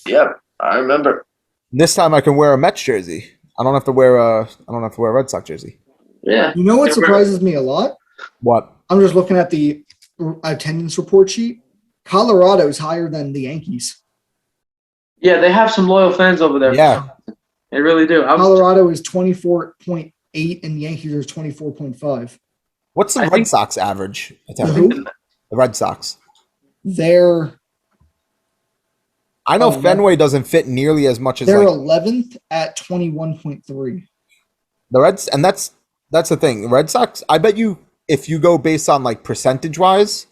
Yep, I remember. This time I can wear a Mets jersey. I don't have to wear a Red Sox jersey. Yeah. You know what surprises me a lot? What? I'm just looking at the attendance report sheet. Colorado is higher than the Yankees. Yeah, they have some loyal fans over there. Yeah. They really do. Colorado is 24.8 and the Yankees are 24.5. What's the Red Sox average attendance? The Red Sox. I know Fenway doesn't fit nearly as much as they're 11th at 21.3. The Reds, and that's the thing. The Red Sox, I bet you if you go based on like percentage wise,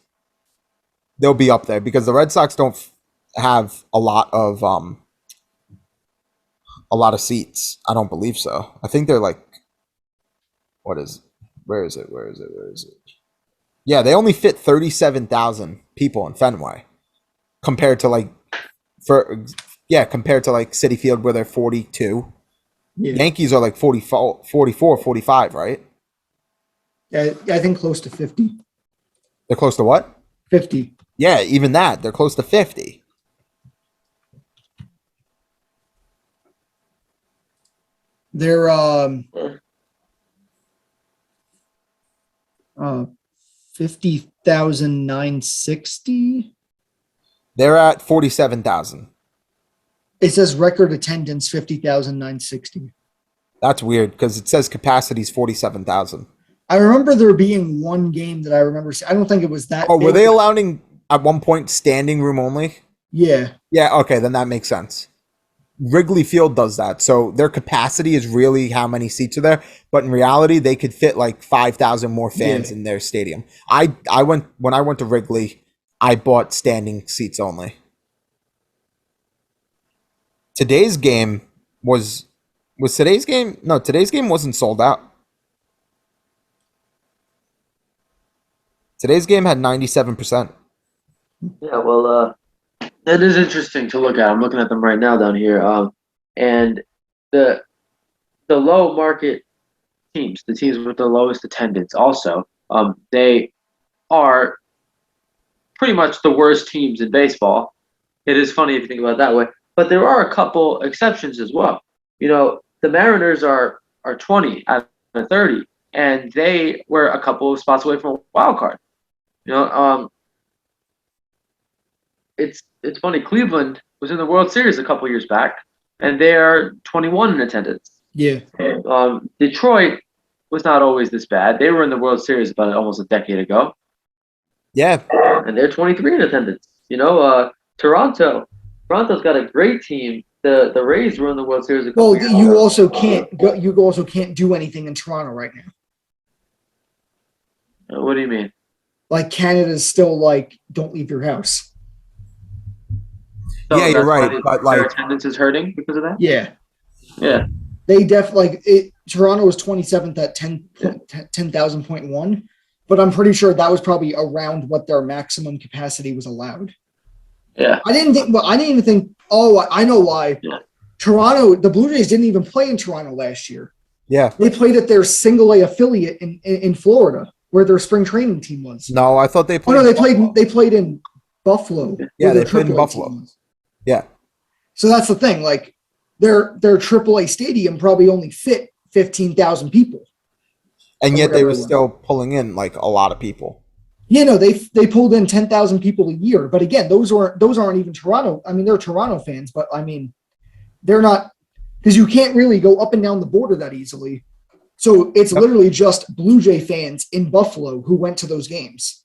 they'll be up there because the Red Sox don't have a lot of seats. I don't believe so. I think they're like, where is it? Yeah, they only fit 37,000 people in Fenway compared to like Citi Field where they're 42. Yeah. Yankees are like 44, 45, right? Yeah, I think close to 50. They're close to what? 50. Yeah, even that. They're close to 50. They're 50,960. They're at 47,000. It says record attendance 50,960. That's weird because it says capacity is 47,000. I remember there being one game that I remember. I don't think it was that. Oh, were they allowing at one point standing room only? Yeah. Yeah. Okay, then that makes sense. Wrigley Field does that, so their capacity is really how many seats are there. But in reality, they could fit like 5,000 more fans in their stadium. I went when I went to Wrigley. I bought standing seats only. Today's game was today's game? No, today's game wasn't sold out. Today's game had 97%. Yeah, well, that is interesting to look at. I'm looking at them right now down here. And the low market teams, the teams with the lowest attendance, also, they are pretty much the worst teams in baseball. It is funny if you think about it that way, but there are a couple exceptions as well. You know, the Mariners are 20 out of 30, and they were a couple of spots away from a wild card. You know, it's funny. Cleveland was in the World Series a couple years back, and they are 21 in attendance. Yeah. Detroit was not always this bad. They were in the World Series about almost a decade ago, Yeah. and they're 23 in attendance. You know, Toronto's got a great team. The Rays were in the World Series a couple Well, years you ago. also can't go. You also can't do anything in Toronto right now. What do you mean? Like Canada's still like, don't leave your house. So Yeah, you're that's why right, but, their like- attendance is hurting because of that. Yeah. Yeah, They definitely like it. Toronto was 27th at 10,000.1, but I'm pretty sure that was probably around what their maximum capacity was allowed. yeah. I didn't even think. Oh, I know why. Yeah. Toronto, the Blue Jays didn't even play in Toronto last year. Yeah. They played at their single A affiliate in Florida, where their spring training team was. No, I thought they Oh played. no, they played in Buffalo. Yeah, where their they played in AAA Buffalo. team was. Yeah. So that's the thing. Like their AAA stadium probably only fit 15,000 people. And yet they were whatever. still pulling in like a lot of people. You know, they pulled in 10,000 people a year. But again, those aren't even Toronto. I mean, they're Toronto fans, but I mean, they're not, because you can't really go up and down the border that easily. So it's Yep. literally just Blue Jay fans in Buffalo who went to those games.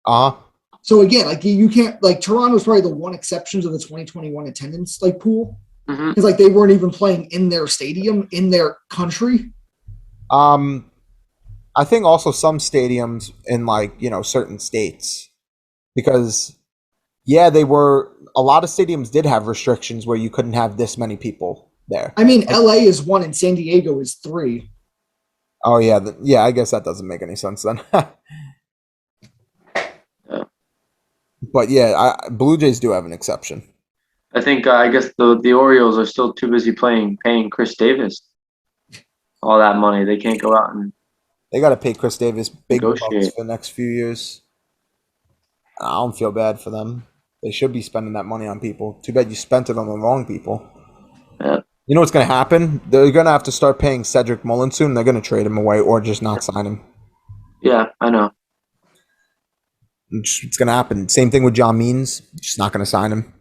Uh-huh. So again, like you can't, like Toronto's probably the one exception to the 2021 attendance like pool, Hmm. because like they weren't even playing in their stadium in their country. I think also some stadiums in like, you know, certain states, because yeah, a lot of stadiums did have restrictions where you couldn't have this many people there. I mean, LA is one and San Diego is 3. Oh yeah, yeah, I guess that doesn't make any sense then. But yeah, Blue Jays do have an exception. I think I guess the Orioles are still too busy paying Chris Davis all that money. They can't go out and They got to pay Chris Davis big bucks Negotiate. for the next few years. I don't feel bad for them. They should be spending that money on people. Too bad you spent it on the wrong people. Yeah. You know what's going to happen? They're going to have to start paying Cedric Mullins soon. They're going to trade him away or just not sign him. Yeah, I know. It's going to happen. Same thing with John Means. Just not going to sign him.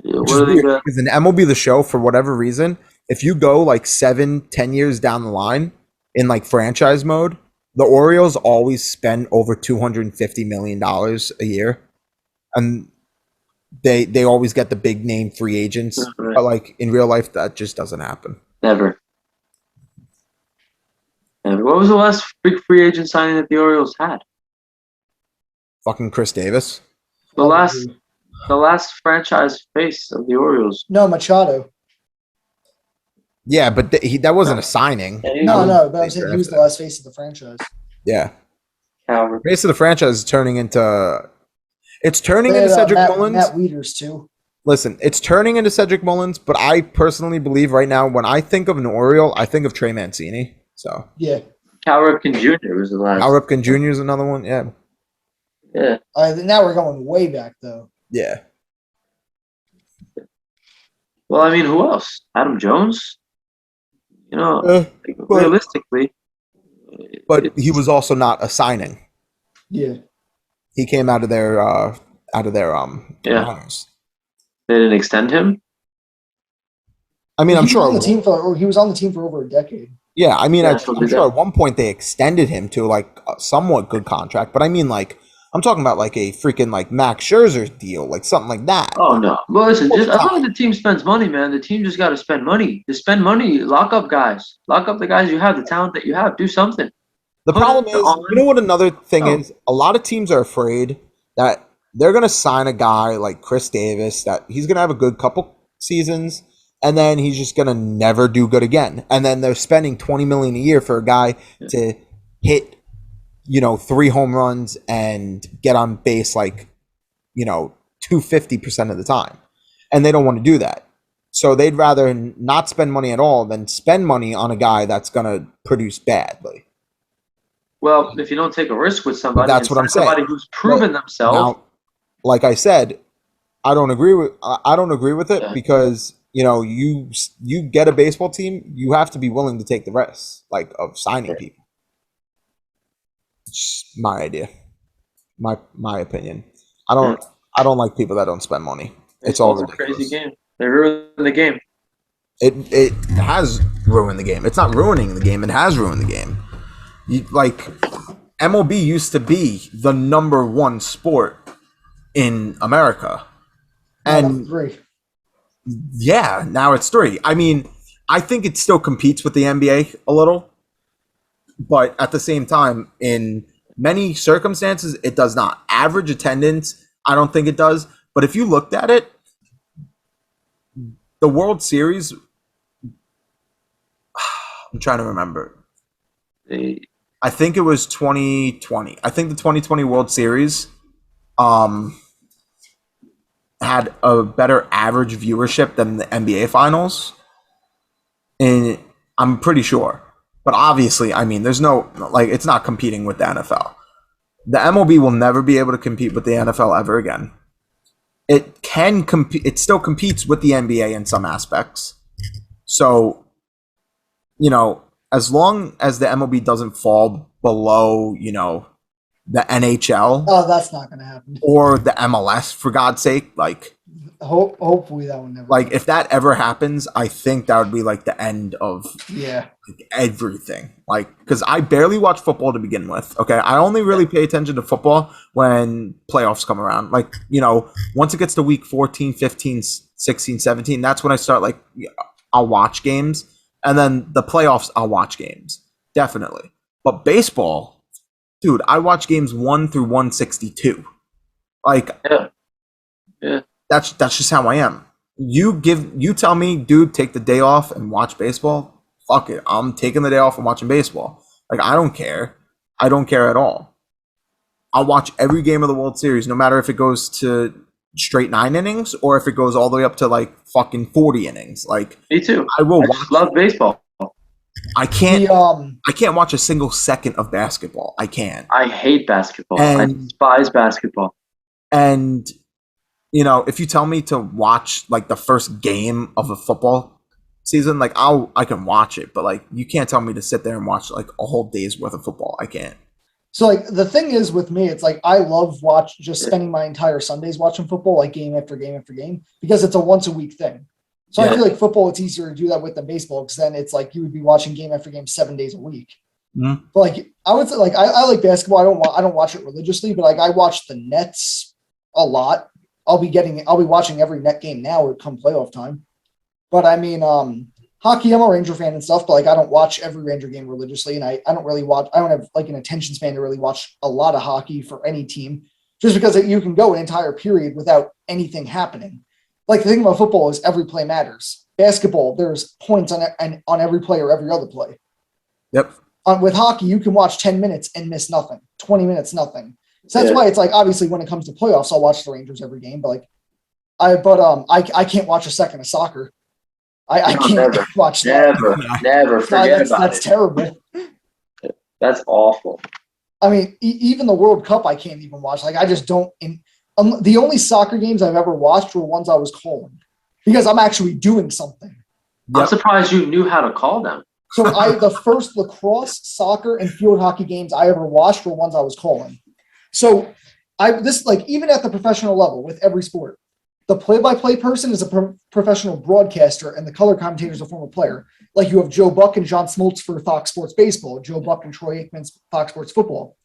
Yeah, Which what is are they weird, gonna? because in MLB The Show, for whatever reason, if you go like 7-10 years down the line in like franchise mode, the Orioles always spend over $250 million a year. And they always get the big name free agents. Right. But like in real life, that just doesn't happen. Never. Never. What was the last big free agent signing that the Orioles had? Fucking Chris Davis. The last franchise face of the Orioles. No, Machado. Yeah, but that wasn't a signing. No, but I'm saying he was the last face of the franchise. Yeah. Calvert. Face of the franchise is turning into... It's turning They into had, Cedric Matt, Mullins. Matt Wieters too. Listen, it's turning into Cedric Mullins, but I personally believe right now, when I think of an Oriole, I think of Trey Mancini. So, Yeah. Cal Ripken Jr. was the last. Al Ripken Jr. is another one. Yeah. Yeah. Now we're going way back though. Yeah. Well, I mean, who else? Adam Jones? You know, but realistically. he was also not a signing. Yeah. He came out of their Yeah. minors. They didn't extend him? I mean, I'm he was on sure. the team he was on the team for over a decade. Yeah, I mean, Yeah, I'm so did sure that. at one point they extended him to like a somewhat good contract, but I mean, like, I'm talking about like a freaking like Max Scherzer deal, like something like that. Oh, no. Well, listen, as long as the team spends money, man, the team just got to spend money. To spend money, lock up guys. Lock up the guys you have, the talent that you have. Do something. The Put problem it is, on. you know what another thing Oh. is? A lot of teams are afraid that they're going to sign a guy like Chris Davis, that he's going to have a good couple seasons, and then he's just going to never do good again. And then they're spending $20 million a year for a guy to hit 3 home runs and get on base like, 250% of the time. And they don't want to do that. So they'd rather not spend money at all than spend money on a guy that's going to produce badly. Well, if you don't take a risk with somebody, That's what I'm saying. somebody who's proven themselves. Now, like I said, I don't agree with it Yeah. because you get a baseball team, you have to be willing to take the risk, like of signing people. It's my idea, my opinion. I don't like people that don't spend money. It's all a ridiculous. crazy game. They ruined the game. It has ruined the game. It's not ruining the game. It has ruined the game. MLB used to be the number 1 sport in America, and 3. yeah, now it's 3. I mean, I think it still competes with the NBA a little, but at the same time, in many circumstances, it does not. Average attendance, I don't think it does. But if you looked at it, the World Series, I'm trying to remember. I think it was 2020. I think the 2020 World Series had a better average viewership than the NBA Finals. And I'm pretty sure. But obviously, I mean, there's no, it's not competing with the NFL. The MLB will never be able to compete with the NFL ever again. It can compete, it still competes with the NBA in some aspects. So, as long as the MLB doesn't fall below, the NHL. Oh, that's not going to happen. Or the MLS, for God's sake, hopefully that one never. If that ever happens, I think that would be the end of everything. Because I barely watch football to begin with. Okay, I only really pay attention to football when playoffs come around. Once it gets to week 14, 15, 16, 17, that's when I start I'll watch games. And then the playoffs, I'll watch games. Definitely. But baseball, dude, I watch games 1 through 162. Yeah. That's just how I am. You tell me, dude, take the day off and watch baseball. Fuck it. I'm taking the day off and watching baseball. I don't care. I don't care at all. I'll watch every game of the World Series, no matter if it goes to straight 9 innings or if it goes all the way up to fucking 40 innings. Me too. I will just love baseball. I can't watch a single second of basketball. I can't. I hate basketball. I despise basketball. And if you tell me to watch the first game of a football season, I can watch it, but you can't tell me to sit there and watch a whole day's worth of football. I can't. So the thing is with me, it's I love spending my entire Sundays watching football, game after game after game, because it's a once a week thing. So I feel football, it's easier to do that with than baseball, because then it's you would be watching game after game 7 days a week. Mm-hmm. But I would say I like basketball. I don't watch it religiously, but I watch the Nets a lot. I'll be watching every net game now come playoff time. But I mean, hockey, I'm a Ranger fan and stuff, but I don't watch every Ranger game religiously, and I don't really watch. I don't have an attention span to really watch a lot of hockey for any team, just because you can go an entire period without anything happening. The thing about football is every play matters. Basketball, there's points on every play or every other play. Yep. With hockey, you can watch 10 minutes and miss nothing. 20 minutes, nothing. So that's why it's obviously when it comes to playoffs, I'll watch the Rangers every game, but I can't watch a second of soccer. I can't watch that. Never forget about that's it. Terrible. That's awful. I mean, even the World Cup, I can't even watch. I just don't. The only soccer games I've ever watched were ones I was calling, because I'm actually doing something. I'm surprised you knew how to call them. So the first lacrosse, soccer, and field hockey games I ever watched were ones I was calling. So even at the professional level with every sport, the play-by-play person is a professional broadcaster, and the color commentator is a former player. You have Joe Buck and John Smoltz for Fox Sports Baseball, Joe Buck and Troy Aikman's Fox Sports Football.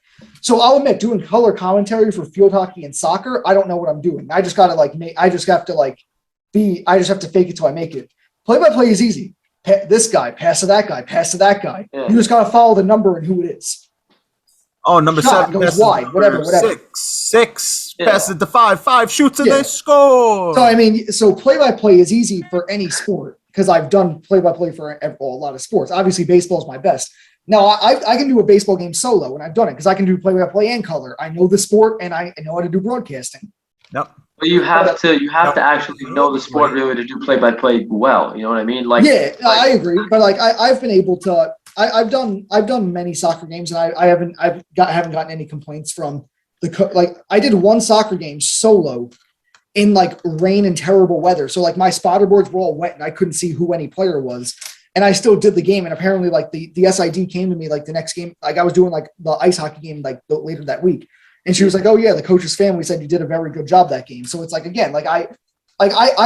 So I'll admit, doing color commentary for field hockey and soccer, I don't know what I'm doing. I just gotta I just have to fake it till I make it. Play-by-play is easy. This guy, pass to that guy, pass to that guy. Yeah. You just gotta follow the number and who it is. Oh, number shot 7 goes wide, whatever. 6 passes it to 5 shoots and they score. So play-by-play is easy for any sport, because I've done play-by-play for a lot of sports. Obviously, baseball is my best. Now, I can do a baseball game solo, and I've done it because I can do play-by-play and color. I know the sport, and I know how to do broadcasting. Yep. But you have to actually know the sport really to do play-by-play well. You know what I mean? Like, yeah, I agree. But like, I've been able to. I've done many soccer games, and I haven't gotten any complaints from like I did one soccer game solo in like rain and terrible weather. So like my spotter boards were all wet and I couldn't see who any player was. And I still did the game. And apparently like the SID came to me like the next game. Like I was doing like the ice hockey game like later that week. And she was like, oh yeah, the coach's family said you did a very good job that game. So it's like, again, like I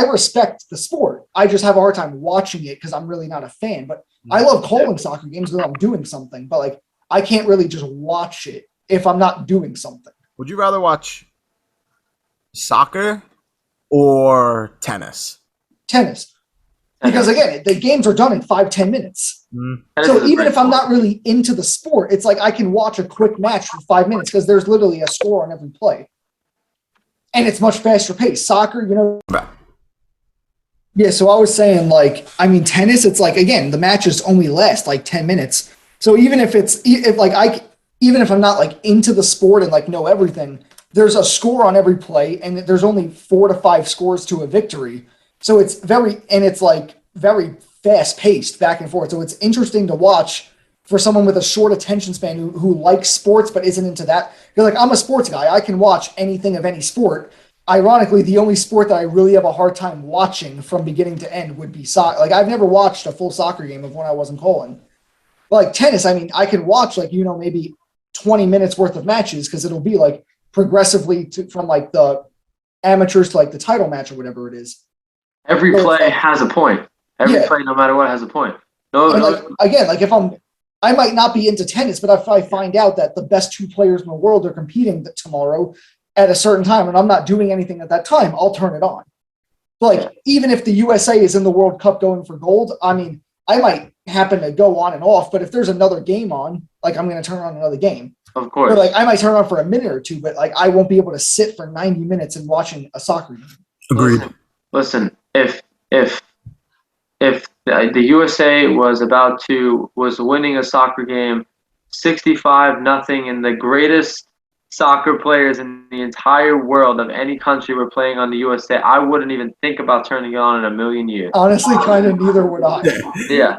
respect the sport. I just have a hard time watching it because I'm really not a fan. But I love calling soccer games because I'm doing something. But like I can't really just watch it if I'm not doing something. Would you rather watch soccer or tennis? Tennis. Because again, the games are done in 5-10 minutes. So even if I'm not really into the sport, it's like I can watch a quick match for 5 minutes because there's literally a score on every play. And it's much faster paced. Soccer, you know. Yeah, so I was saying, like, I mean, tennis, it's like, again, the matches only last like 10 minutes. So even if I'm not like into the sport and like know everything, there's a score on every play and there's only 4 to 5 scores to a victory. So it's very fast paced back and forth. So it's interesting to watch for someone with a short attention span who likes sports but isn't into that. You're like, I'm a sports guy. I can watch anything of any sport. Ironically, the only sport that I really have a hard time watching from beginning to end would be soccer. Like I've never watched a full soccer game of when I wasn't calling. But like tennis, I mean, I can watch like, you know, maybe 20 minutes worth of matches because it'll be like progressively from like the amateurs to like the title match or whatever it is. Every play has a point. Every play, no matter what, has a point. Like, again, like I might not be into tennis, but if I find out that the best 2 players in the world are competing tomorrow at a certain time and I'm not doing anything at that time, I'll turn it on. Like even if the USA is in the World Cup going for gold, I mean, I might happen to go on and off, but if there's another game on, like I'm going to turn on another game. Of course. Or like I might turn on for a minute or two, but like I won't be able to sit for 90 minutes and watching a soccer game. Agreed. Listen, if the USA was winning a soccer game 65-0 and the greatest soccer players in the entire world of any country were playing on the USA, I wouldn't even think about turning it on in a million years. Honestly, kind of neither would I. Yeah.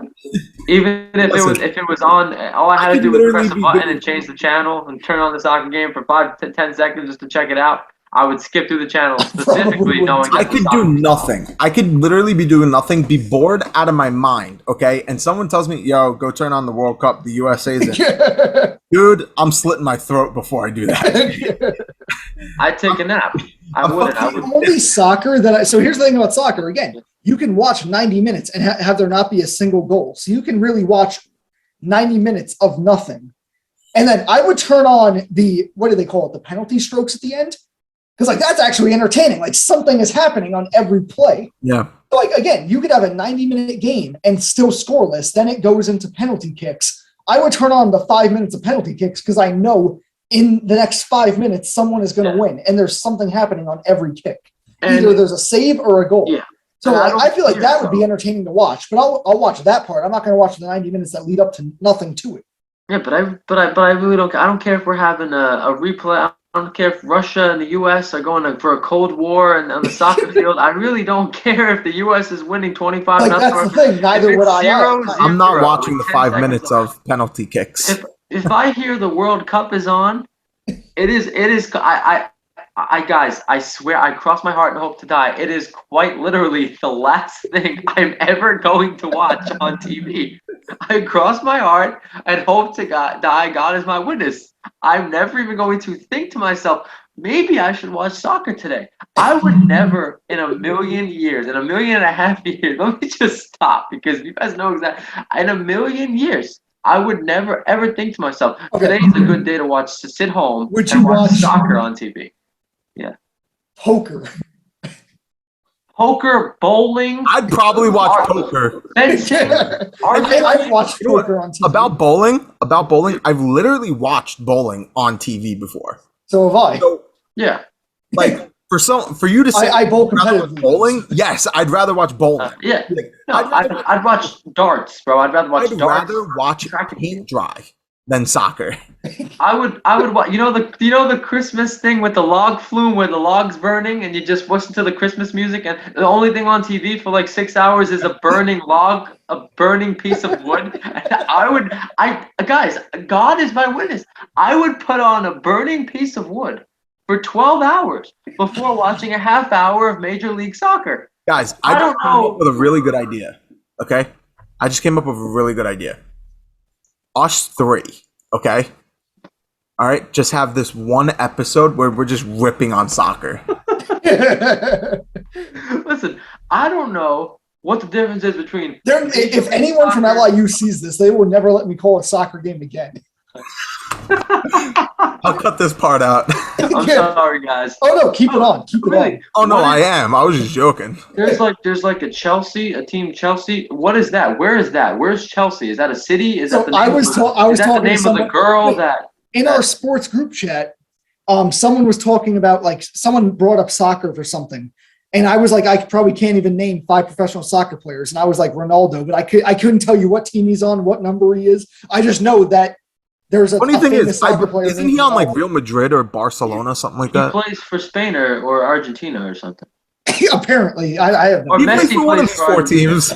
Even if it was on, all I had to do was press a button and change the channel and turn on the soccer game for 5 to 10 seconds just to check it out. I would skip through the channel specifically knowing I could do nothing. I could literally be doing nothing, be bored out of my mind, okay? And someone tells me, yo, go turn on the World Cup, the USA's in. Dude, I'm slitting my throat before I do that. I'd take a nap. I wouldn't. Only soccer so here's the thing about soccer. Again, you can watch 90 minutes and have there not be a single goal. So you can really watch 90 minutes of nothing. And then I would turn on what do they call it? The penalty strokes at the end. Because like that's actually entertaining. Like something is happening on every play. Yeah. So, like again, you could have a 90-minute game and still scoreless. Then it goes into penalty kicks. I would turn on the 5 minutes of penalty kicks because I know in the next 5 minutes someone is going to win, and there's something happening on every kick. Either there's a save or a goal. Yeah. So like, I feel like that would be entertaining to watch. But I'll watch that part. I'm not going to watch the 90 minutes that lead up to nothing to it. Yeah, but I really don't. I don't care if we're having a replay. I don't care if Russia and the U.S. are going for a Cold War and on the soccer field. I really don't care if the U.S. is winning 25-0. Like, that's the thing. Neither would I. I'm not watching the 5 minutes of penalty kicks. If I hear the World Cup is on, it is. I guys, I swear, I cross my heart and hope to die. It is quite literally the last thing I'm ever going to watch on TV. I cross my heart and hope to die. God is my witness. I'm never even going to think to myself, maybe I should watch soccer today. I would never in a million years, in a million and a half years, let me just stop because you guys know exactly. In a million years, I would never ever think to myself, today's a good day to sit home and watch soccer on TV. Yeah. Poker, bowling. I'd probably watch poker. I've watched poker on TV. About bowling, I've literally watched bowling on TV before. So have I. So, yeah. like, for you to say I bowl you'd rather watch competitively. bowling, yes, I'd rather watch bowling. Yeah. Like, No, I'd rather, I'd watch darts, bro. I'd rather watch I'd darts. rather watch track and paint dry than soccer. I would watch. You know the Christmas thing with the log flume where the log's burning and you just listen to the Christmas music and the only thing on TV for like 6 hours is a burning log, a burning piece of wood. Guys, God is my witness. I would put on a burning piece of wood for 12 hours before watching a half hour of Major League Soccer. Guys, I don't just came know. up with a really good idea. Okay, I just came up with a really good idea. Us three, okay. All right, just have this one episode where we're just ripping on soccer. Listen, I don't know what the difference is between. If anyone from LIU sees this, they will never let me call a soccer game again. I'll cut this part out. I'm sorry, guys. Oh no, keep it on. Keep it Really? on. Oh no, What I is- am. I was just joking. There's like a team Chelsea. What is that? Where is that? Where's Chelsea? Is that a city? Is that So the I name was of ta- I was is that the talking to name of the someone- girl wait. that In our sports group chat, someone was talking about like someone brought up soccer for something. And I was like, I probably can't even name 5 professional soccer players. And I was like Ronaldo, but I couldn't tell you what team he's on, what number he is. I just know that there's a Funny thing famous is, soccer player. isn't named he on like Ronaldo. Real Madrid or Barcelona, something like he that? plays for Spain or Argentina or something? Apparently, I have no Or He Messi plays for one of plays these for four Argentina. teams.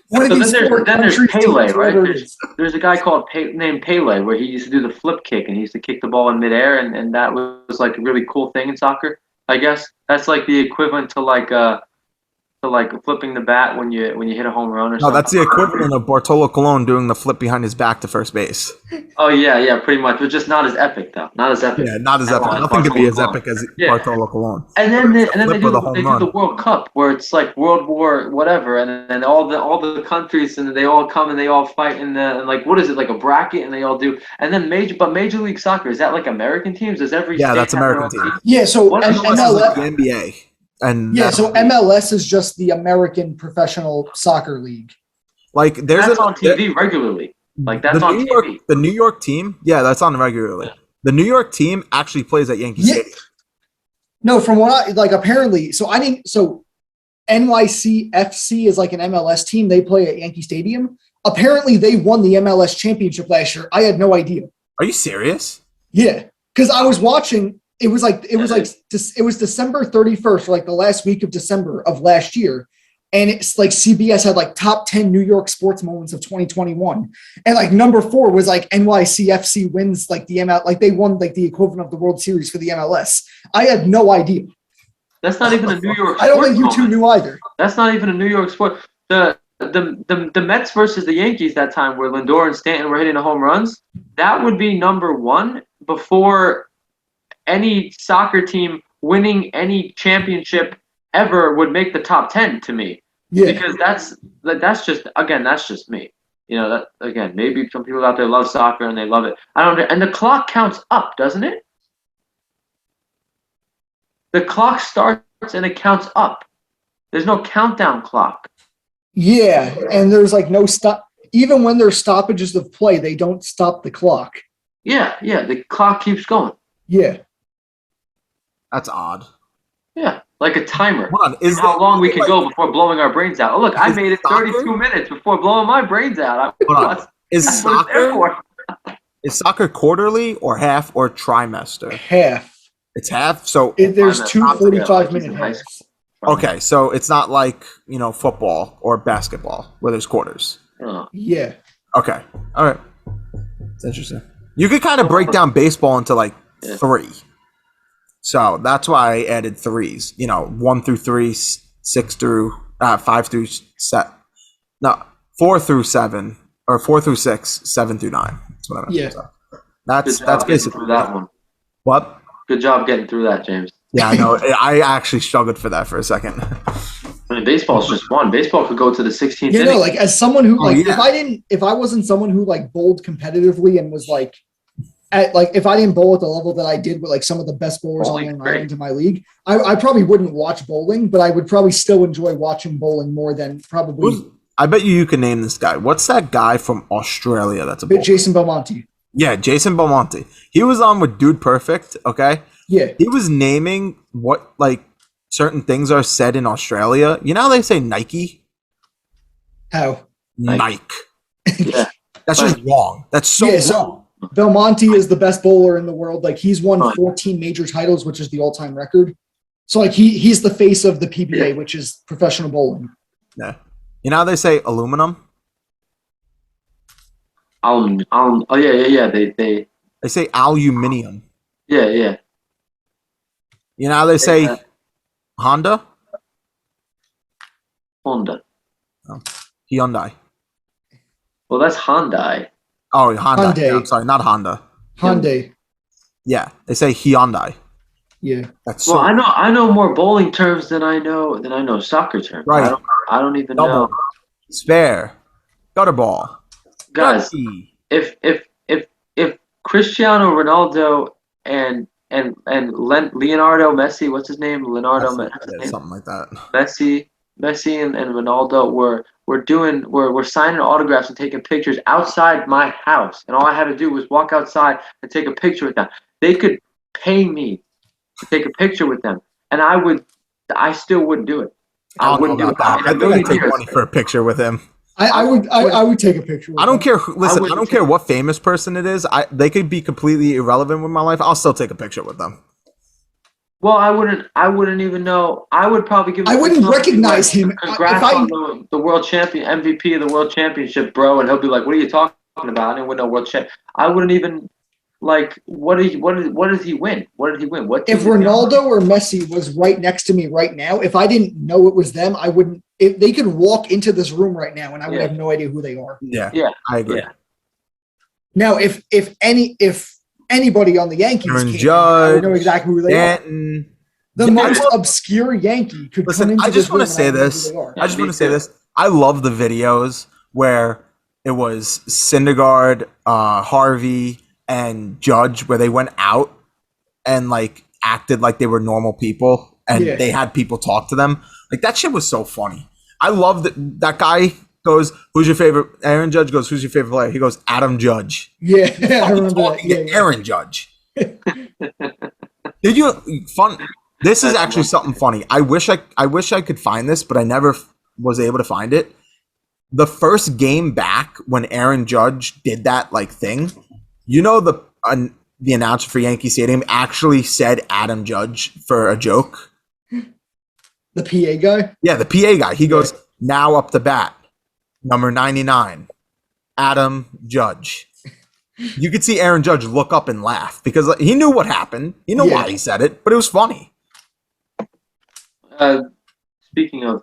one of So these then four there's countries, Pele, teams, right? whatever it is. There's a guy called named Pele where he used to do the flip kick and he used to kick the ball in midair and that was like a really cool thing in soccer. I guess that's like the equivalent to like flipping the bat when you hit a home run or No, something. that's the equivalent of Bartolo Colon doing the flip behind his back to first base. Oh yeah, pretty much, but just not as epic though. Not as epic. Yeah, not as At epic. all. Nothing could be as Bartolo epic as Yeah. Bartolo Colon. And then they Flip do with a home run. the World Cup where it's like World War whatever, and then all the countries and they all come and they all fight in the like what is it like a bracket and they all do and then Major League Soccer is that like American teams? Does every Yeah, state that's have their American own team. Yeah, so What is MLS is like the MLS, NBA. And yeah, that's- so MLS is just the American Professional Soccer League. like there's That's a, on TV regularly. Like that's the on New York, TV. the New York team, yeah, that's on regularly. The New York team actually plays at Yankee Yeah. Stadium. No, from what I like, apparently, so NYCFC is like an MLS team. They play at Yankee Stadium. Apparently, they won the MLS championship last year. I had no idea. Are you serious? Yeah, because I was watching. It was December 31st, or like the last week of December of last year, and it's like CBS had like top 10 New York sports moments of 2021, and like number 4 was like NYCFC wins like the ML, like they won like the equivalent of the World Series for the MLS. I had no idea. That's not even a New York. I don't think sports you two moment. knew either. That's not even a New York sport. The Mets versus the Yankees that time where Lindor and Stanton were hitting the home runs, that would be number 1 before any soccer team winning any championship ever would make the top 10 to me. Yeah. Because that's just me. You know, that again, maybe some people out there love soccer and they love it. I don't and the clock counts up, doesn't it? The clock starts and it counts up. There's no countdown clock. Yeah, and there's like no stop. Even when there's stoppages of play, they don't stop the clock. Yeah, the clock keeps going. Yeah. That's odd. Yeah, like a timer. Hold on, is How that- long we can go before blowing our brains out. Oh, look, I Is made it soccer- 32 minutes before blowing my brains out. Hold on. Is That's what it's there soccer for. is soccer quarterly or half or trimester? Half. It's half. So There's Time two out. 45-minute High halves. okay, so it's not like football or basketball where there's quarters. Oh, Yeah. Okay, all right, it's interesting. You could kind of break down baseball into like Yeah. 3. So that's why I added 3s. 1 through 3, 6 through 5 through 7. No, 4 through 7 or 4 through 6, 7 through 9. That's what I meant. Yeah. So good that's job getting basically through that one. What? Good job getting through that, James. Yeah, I know. I actually struggled for that for a second. I mean, baseball's just one. Baseball could go to the 16th You know, inning. like as someone who Oh, like yeah. if I wasn't someone who like bowled competitively and was like if I didn't bowl at the level that I did with like some of the best bowlers on Bowling, Long great. Island in my league, I probably wouldn't watch bowling, but I would probably still enjoy watching bowling more than probably I bet you can name this guy. What's that guy from Australia that's a bowler? Jason Belmonte. Yeah, Jason Belmonte. He was on with Dude Perfect, okay? Yeah. He was naming what like certain things are said in Australia. You know how they say Nike? How? Nike. Yeah. That's just wrong. That's so Yeah, so wrong. Belmonte is the best bowler in the world. Like he's won Fine. 14 major titles, which is the all-time record. So like he's the face of the PBA, Yeah. which is professional bowling. Yeah. You know how they say aluminum? Oh yeah. They They say aluminium. yeah. You know how they say Yeah. Honda? Honda. Hyundai. Well, that's Hyundai. Oh, Hyundai. Yeah, Hyundai. I'm sorry, not Honda. Hyundai. Yeah, they say Hyundai. Yeah. That's Well, so I know more bowling terms than I know soccer terms. Right. I don't even double. know. Spare. Gutter ball. Guys, Ducky. if Cristiano Ronaldo and Leonardo Messi, what's his name? Leonardo Yeah, Messi. something like that. Messi and Ronaldo were signing autographs and taking pictures outside my house, and all I had to do was walk outside and take a picture with them. They could pay me to take a picture with them, and I still wouldn't do it. I don't know wouldn't do about it. that. I In a think I'd million take years. money for a picture with him. I would take a picture. With I don't him. care. Listen, I wouldn't don't care what famous person it is. They could be completely irrelevant with my life. I'll still take a picture with them. Well, I wouldn't even know. I would probably give. I wouldn't recognize him. Congrats on the world champion, MVP of the world championship, bro. And he'll be like, "What are you talking about? I didn't win no world champ." I wouldn't even like. What did he win? What did he win? What? If Ronaldo or Messi was right next to me right now, if I didn't know it was them, I wouldn't. If they could walk into this room right now, and I would have no idea who they are. Yeah, Yeah, I agree. yeah. Now, if anybody on the Yankees Aaron came in, I Judge, would know exactly who they are. Stanton. The Yeah, most I love- obscure Yankee could Listen, come into I just this want room to and say I would know who this. they are. I just me want to say too. this. I love the videos where it was Syndergaard, Harvey, and Judge, where they went out and like acted like they were normal people, and Yeah. they had people talk to them. Like that shit was so funny. I love that guy goes, "Who's your favorite?" Aaron Judge goes, "Who's your favorite player?" He goes, "Adam Judge." Yeah, I Fucking remember that. talking Yeah, to yeah. Aaron Judge. Did you fun? This is That's actually amazing. something funny. I wish I could find this, but I never was able to find it. The first game back when Aaron Judge did that like thing, you know the announcer for Yankee Stadium actually said Adam Judge for a joke. The PA guy. Yeah, the PA guy. He goes, "Now up to bat, number 99, Adam Judge." You could see Aaron Judge look up and laugh because he knew what happened. He knew why he said it, but it was funny. Speaking of,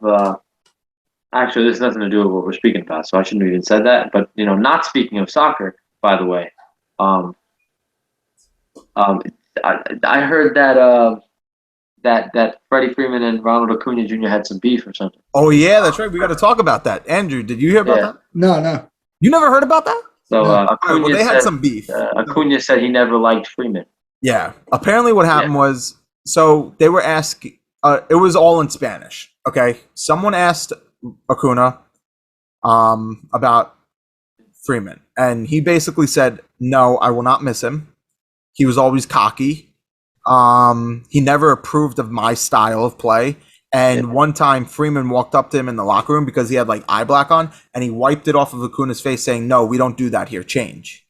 actually, this has nothing to do with what we're speaking about, so I shouldn't have even said that. But not speaking of soccer, by the way, I heard that Freddie Freeman and Ronald Acuna Jr. had some beef or something. Oh yeah, that's right. We got to talk about that. Andrew, did you hear about Yeah. that? No. You never heard about that? So No. All right, Acuna, well, they had said, some beef. Acuna said he never liked Freeman. Yeah. Apparently, what happened was, so they were asking. It was all in Spanish. Okay. Someone asked Acuna, about Freeman, and he basically said, "No, I will not miss him. He was always cocky. He never approved of my style of play." And one time, Freeman walked up to him in the locker room because he had like eye black on, and he wiped it off of Acuna's face, saying, "No, we don't do that here. Change."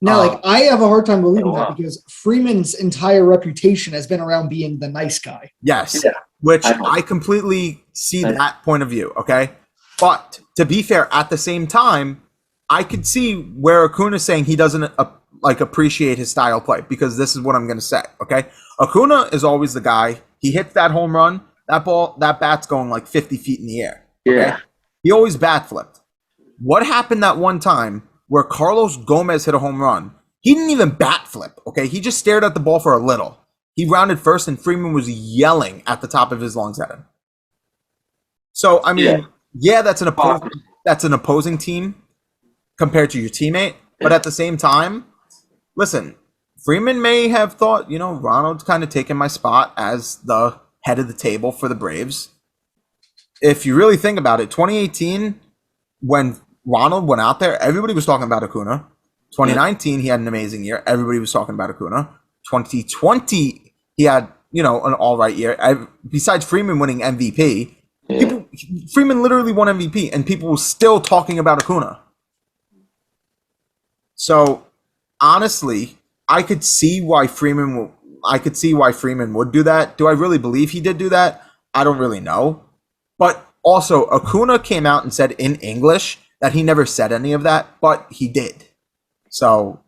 Now, like I have a hard time believing Oh, wow. that because Freeman's entire reputation has been around being the nice guy. Yes, Yeah, which I know. I completely see I know. that point of view. Okay, but to be fair, at the same time, I could see where Acuna's saying he doesn't appreciate his style of play, because this is what I'm going to say. Okay, Acuna is always the guy. He hits that home run, that bat's going like 50 feet in the air. Yeah. He always bat flipped. What happened that one time where Carlos Gomez hit a home run? He didn't even bat flip, okay? He just stared at the ball for a little. He rounded first, and Freeman was yelling at the top of his lungs at him. So, I mean, yeah, that's an opposing team compared to your teammate. But at the same time, listen, Freeman may have thought, Ronald's kind of taking my spot as the head of the table for the Braves. If you really think about it, 2018, when Ronald went out there, everybody was talking about Acuna. 2019, he had an amazing year. Everybody was talking about Acuna. 2020, he had, an all right year. Besides Freeman winning MVP, Freeman literally won MVP, and people were still talking about Acuna. So, honestly, I could see why Freeman would do that. Do I really believe he did do that? I don't really know. But also, Acuna came out and said in English that he never said any of that, but he did. So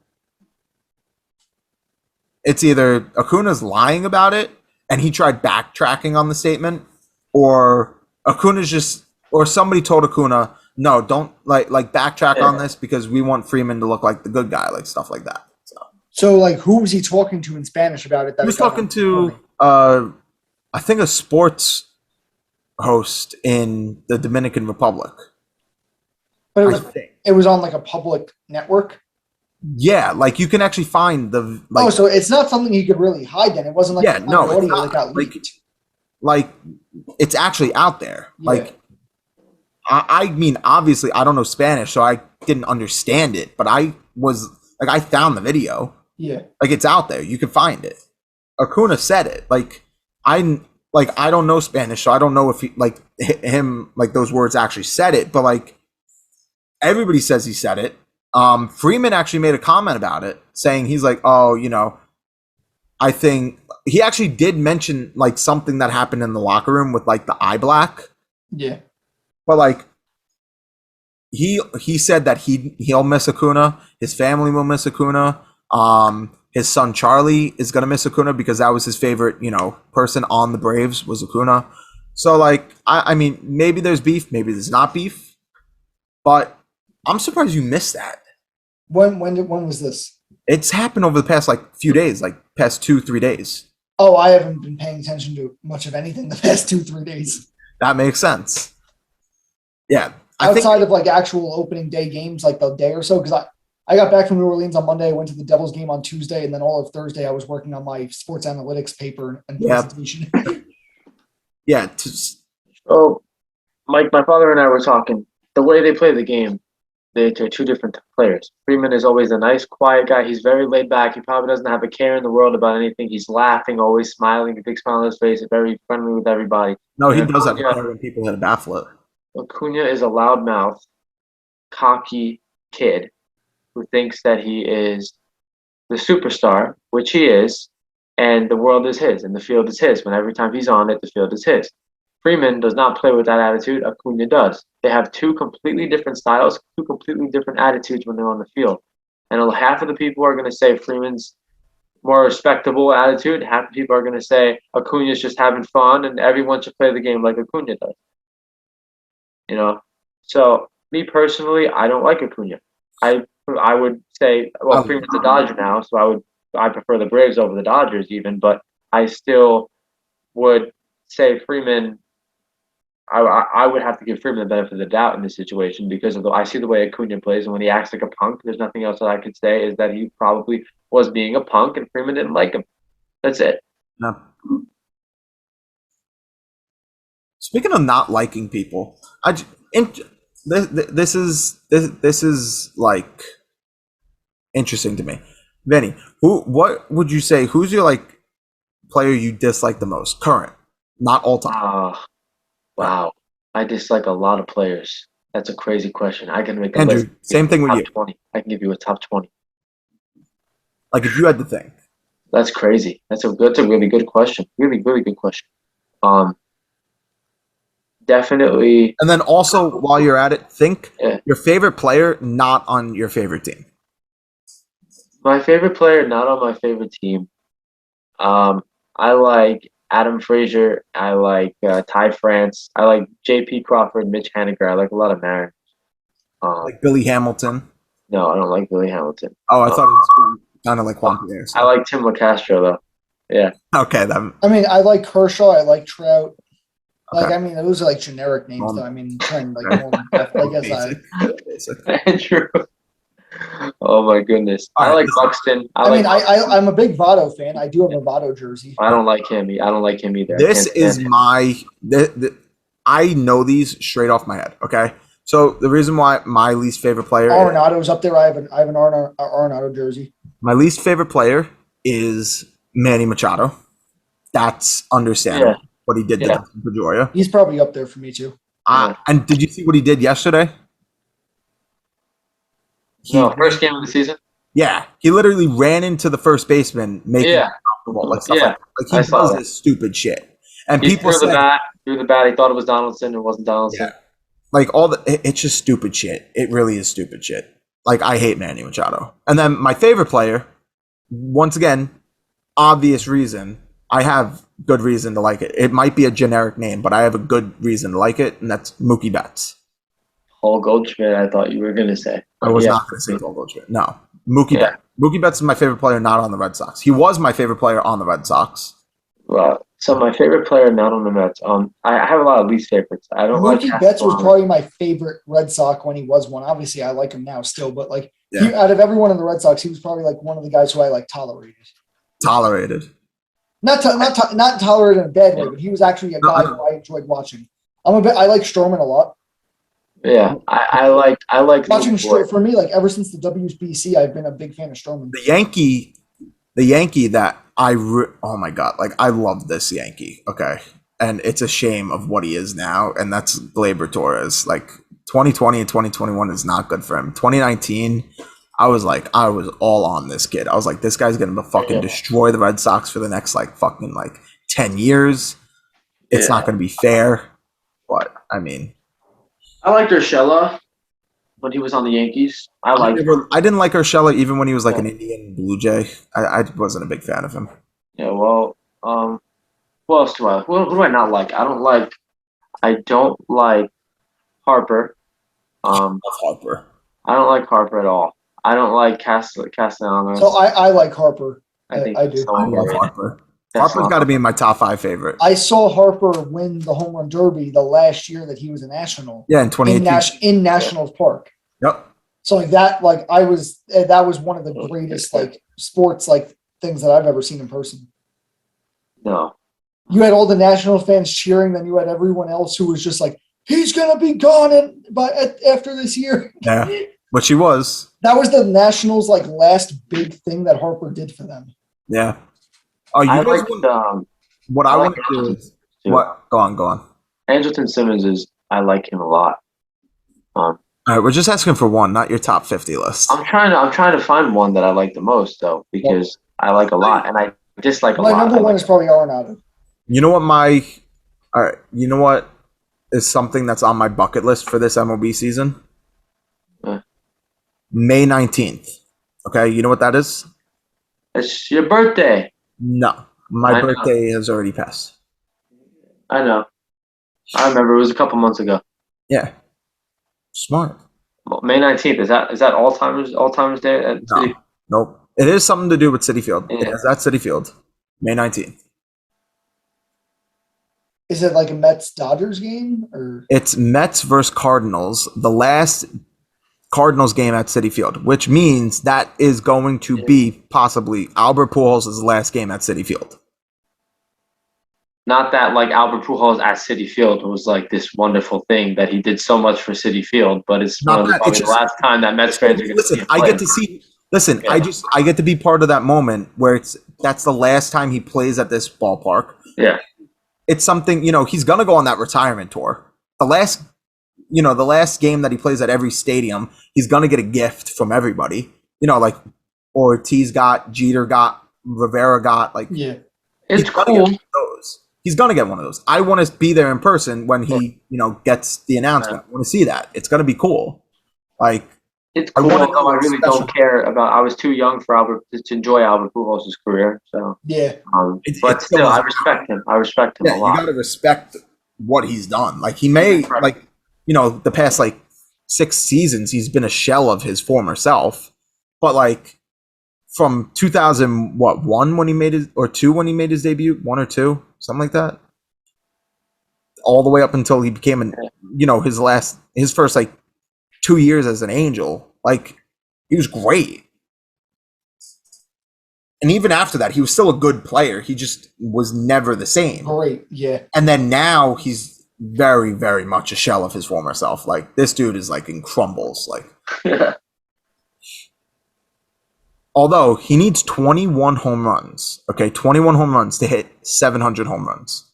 it's either Acuna's lying about it and he tried backtracking on the statement, or or somebody told Acuna, no, don't like backtrack on this because we want Freeman to look like the good guy, like stuff like that. So like, who was he talking to in Spanish about it? He was talking to, I think, a sports host in the Dominican Republic. But it was on like a public network. Yeah, like you can actually find the. Like, so it's not something he could really hide. Then it wasn't like audio that got leaked. Like it's actually out there. Yeah. Like I mean, obviously, I don't know Spanish, so I didn't understand it. But I found the video. Yeah, like it's out there. You can find it. Acuna said it. I don't know Spanish, so I don't know if he those words actually said it. But like everybody says he said it. Freeman actually made a comment about it, saying he's like, oh, I think he actually did mention like something that happened in the locker room with like the eye black. Yeah. But like he said that he'll miss Acuna, his family will miss Acuna. His son Charlie is gonna miss Acuna because that was his favorite, person on the Braves was Acuna. So like I mean, maybe there's beef, maybe there's not beef, but I'm surprised you missed that. When was this? It's happened over the past few days, past 2-3 days. Oh, I haven't been paying attention to much of anything the past 2-3 days. That makes sense. Yeah. Outside of actual opening day games, like the day or so, because I got back from New Orleans on Monday. I went to the Devils game on Tuesday, and then all of Thursday I was working on my sports analytics paper and presentation. Yeah. So, Mike, my father and I were talking. The way they play the game, they're two different players. Freeman is always a nice, quiet guy. He's very laid back. He probably doesn't have a care in the world about anything. He's laughing, always smiling, a big smile on his face, very friendly with everybody. No, he does have a care when people hit a bat flip. Acuna is a loudmouth, cocky kid who thinks that he is the superstar, which he is, and the world is his, and the field is his. When every time he's on it, the field is his. Freeman does not play with that attitude. Acuna does. They have two completely different styles, two completely different attitudes when they're on the field. And half of the people are going to say Freeman's more respectable attitude. Half the people are going to say Acuna's just having fun, and everyone should play the game like Acuna does. So me personally, I don't like Acuna. I would say, Freeman's a Dodger now, so I prefer the Braves over the Dodgers even, but I still would say Freeman. I would have to give Freeman the benefit of the doubt in this situation because I see the way Acuna plays, and when he acts like a punk, there's nothing else that I could say is that he probably was being a punk, and Freeman didn't like him. That's it. No. Speaking of not liking people, this is like interesting to me. Vinny, what would you say? Who's your player you dislike the most? Current, not all time. Wow, I dislike a lot of players. That's a crazy question. I can make a Andrew, list. same thing with you. 20. I can give you a top 20. Like if you had to think. That's crazy. That's a really good question. Really, really good question. Definitely. And then also, while you're at it, think your favorite player not on your favorite team. My favorite player not on my favorite team. I like Adam Frazier. I like Ty France. I like J.P. Crawford, Mitch Haniger. I like a lot of Mariners. Like Billy Hamilton. No, I don't like Billy Hamilton. Oh, I thought it was kind of like Juan Pierre. I like Tim LaCastro though. Yeah. Okay. I like Kershaw. I like Trout. Okay. Those are generic names, though. Trying Andrew. Oh my goodness. I like Buxton. I'm a big Votto fan. I do have a Votto jersey. I don't like him. I don't like him either. This is I know these straight off my head. Okay. So the reason why my least favorite player, Arenado's up there. I have an Arenado jersey. my least favorite player is Manny Machado. That's understandable. Yeah. What he did to Yeah. Dustin Pedroia. He's probably up there for me too. And did you see what he did yesterday? No, first game of the season. Yeah, he literally ran into the first baseman, making Yeah. him comfortable, like stuff Yeah, like I he saw does that. this stupid shit. And He people threw the say, bat. Threw the bat. He thought it was Donaldson. It wasn't Donaldson. yeah, like it's just stupid shit. It really is stupid shit. Like I hate Manny Machado. And then my favorite player, once again, obvious reason. I have good reason to like it. It might be a generic name, but I have a good reason to like it, and that's Mookie Betts. Paul Goldschmidt. I thought you were gonna say. I was Yeah. not going to say Paul Goldschmidt. No, Mookie Yeah. Betts. Mookie Betts is my favorite player, not on the Red Sox. He was my favorite player on the Red Sox. Well, so my favorite player not on the Mets. I have a lot of least favorites. I don't like Mookie Betts was Castellanos. probably my favorite Red Sox when he was one. Obviously, I like him now still, but like Yeah. out of everyone in the Red Sox, he was probably like one of the guys who I like tolerated. Tolerated. Not tolerated in a bad way, but he was actually a guy who I enjoyed watching. I like Stroman a lot. Yeah, I like Watching Luke Voigt. for me, like ever since the WBC, I've been a big fan of Stroman. The Yankee that oh my god, like I love this Yankee. Okay, and it's a shame of what he is now, and that's Gleyber Torres. Like 2020 and 2021 is not good for him. 2019, I was all on this kid. I was like, this guy's gonna fucking destroy the Red Sox for the next like fucking like 10 years. It's not gonna be fair, but I mean, I liked Urshela when he was on the Yankees. I didn't like Urshela even when he was like an Indian Blue Jay. I wasn't a big fan of him. Yeah, well, who else do I? Who do I not like? I don't like Harper. Love Harper. I don't like Harper at all. I don't like Castellanos. So I like Harper. I think I he's do. so I love overrated. Harper. That's Harper's not- got to be in my top 5 favorite. I saw Harper win the home run derby the last year that he was a national Yeah, in 2018. in Nationals Park. Yep. So like that, like that was one of the greatest like sports like things that I've ever seen in person. No. You had all the National fans cheering, then you had everyone else who was just like, he's gonna be gone after this year. Yeah. Which he was. That was the Nationals like last big thing that Harper did for them. Yeah. Oh, you I guys like want, what I want to do is what? Go on. Andrelton Simmons is. I like him a lot. All right, we're just asking for one, not your top 50 list. I'm trying to find one that I like the most though, because I like a lot and I dislike a My lot. number one is probably Arenado. You know what is something that's on my bucket list for this MLB season? May 19th. Okay, you know what that is? It's your birthday. No, my I know. birthday has already passed. I know. I remember it was a couple months ago. Yeah. Smart. Well, May 19th. Is that Alzheimer's Day at No. City? Nope. It is something to do with City Field. Yeah. It is at City Field. May 19th. Is it like a Mets Dodgers game or It's Mets versus Cardinals, the last Cardinals game at City Field, which means that is going to be possibly Albert Pujols' last game at City Field. Not that like Albert Pujols at City Field was like this wonderful thing that he did so much for City Field, but it's Not one of that, probably it's the just- last time that Mets fans are going to see Listen, him I play. get to see. Listen, Yeah. I get to be part of that moment where that's the last time he plays at this ballpark. Yeah. It's something, he's gonna go on that retirement tour. The last game that he plays at every stadium, he's gonna get a gift from everybody. Like Ortiz got, Jeter got, Rivera got. Like yeah. It's he's gonna cool. get one of those. He's gonna get one of those. I want to be there in person when he, gets the announcement. I want to see that. It's gonna be cool. Like It's I cool. wanna know I what's really special. don't care about. I was too young for Albert to enjoy Albert Pujols' career. So, Yeah. but it still still, I doesn't respect him. I respect him yeah, a you lot. got to respect what he's done. Like he may, Right. like the past like 6 seasons, he's been a shell of his former self. But like from 2001 when he made his, or 2 when he made his debut, 1 or 2, something like that, all the way up until he became his first like 2 years as an Angel, like he was great. And even after that, he was still a good player. He just was never the same. Great. Yeah. And then now he's very, very much a shell of his former self. Like, this dude is like in crumbles. Like, Yeah. although he needs 21 home runs, okay, 21 home runs to hit 700 home runs.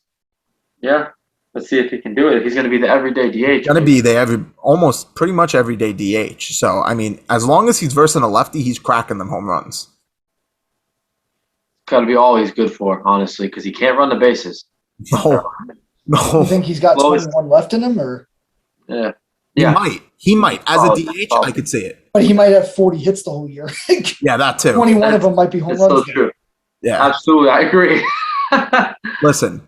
Yeah. Let's see if he can do it. He's going to be the everyday DH. Gonna be the almost pretty much everyday DH. So I mean, as long as he's versing a lefty, he's cracking them home runs. Got to be all he's good for, honestly, because he can't run the bases. No, You no, think he's got Lowest- 21 left in him, or Yeah. he Yeah. might. He might. As a Oh, DH, oh. I could see it. but he might have 40 hits the whole year. Yeah, that too. 21 of them might be home It's runs. so true. Yeah, Absolutely. I agree. listen.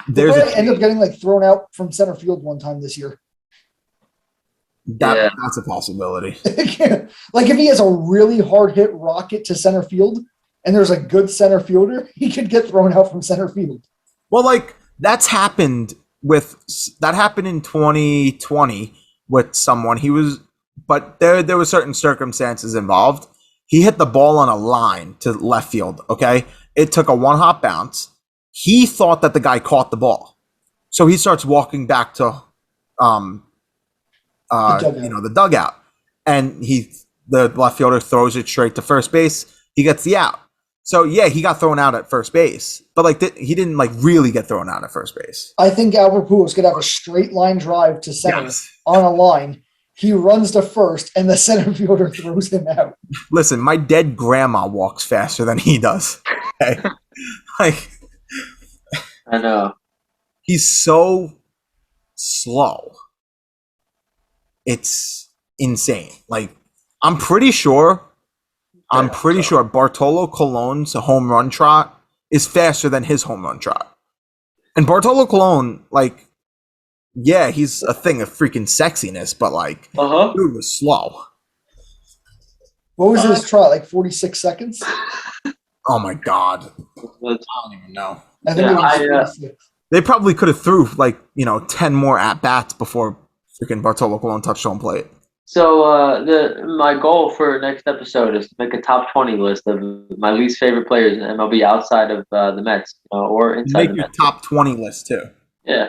There's There's end up getting like thrown out from center field one time this year. Yeah. that's a possibility. Like if he has a really hard hit rocket to center field and there's a good center fielder, he could get thrown out from center field. Well, like that happened in 2020 with someone. But there were certain circumstances involved. He hit the ball on a line to left field. Okay, it took a one-hop bounce. He thought that the guy caught the ball, so he starts walking back to, dugout. the dugout, and the left fielder throws it straight to first base. He gets the out. So yeah, he got thrown out at first base, but like he didn't like really get thrown out at first base. I think Albert Pujols could have a straight line drive to center Yes. on a line. He runs to first, and the center fielder throws him out. Listen, my dead grandma walks faster than he does. Okay? Like, I know. he's so slow. It's insane. Like, I'm pretty sure Bartolo Colon's home run trot is faster than his home run trot. And Bartolo Colon, like, yeah, he's a thing of freaking sexiness, but like, Uh-huh. dude was slow. What was his trot? Like 46 seconds? Oh my god, That's- I don't even know. I think Yeah, it was 46. They probably could have threw like 10 more at bats before freaking Bartolo Colon touched home plate. So my goal for next episode is to make a top 20 list of my least favorite players in MLB outside of the Mets, or inside Make the your Mets. top 20 list too. Yeah,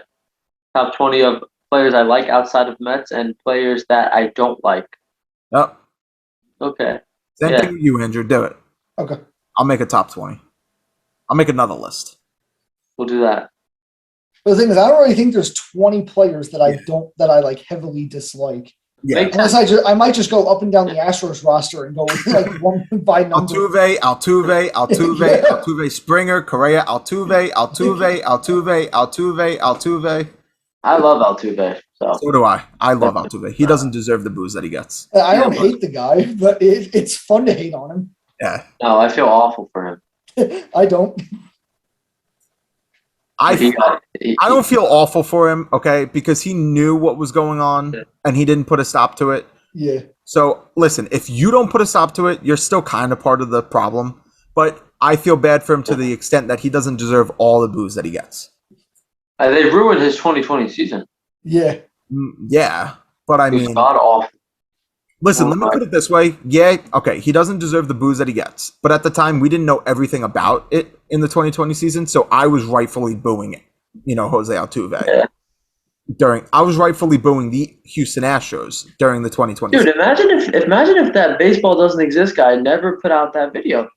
top 20 of players I like outside of Mets and players that I don't like. Oh, Okay. same Yeah. thing with you, Andrew. Do it. Okay. I'll make a top 20. I'll make another list. We'll do that. But the thing is, I don't really think there's 20 players that I like heavily dislike. Yeah. Make- Unless I might just go up and down the Astros roster and go like one by number. Altuve, Springer, Correa, Altuve. I love Altuve. So So do I. I love Altuve. He doesn't deserve the booze that he gets. I don't Yeah, hate the guy, but it's fun to hate on Yeah. no, I feel awful for him. him. I don't. I I don't feel awful for him, okay, because he knew what was going on and he didn't put a stop to it. Yeah. So listen, if you don't put a stop to it, you're still kind of part of the problem. But I feel bad for him to the extent that he doesn't deserve all the booze that he gets. They ruined his 2020 season. Yeah. Yeah, but I It was mean, god awful. listen, let me put it this way. Yeah, okay, he doesn't deserve the booze that he gets. But at the time, we didn't know everything about it in the 2020 season, so I was rightfully booing it. Jose Altuve. Yeah. I was rightfully booing the Houston Astros during the 2020 Dude, season. imagine if that baseball doesn't exist guy never put out that video.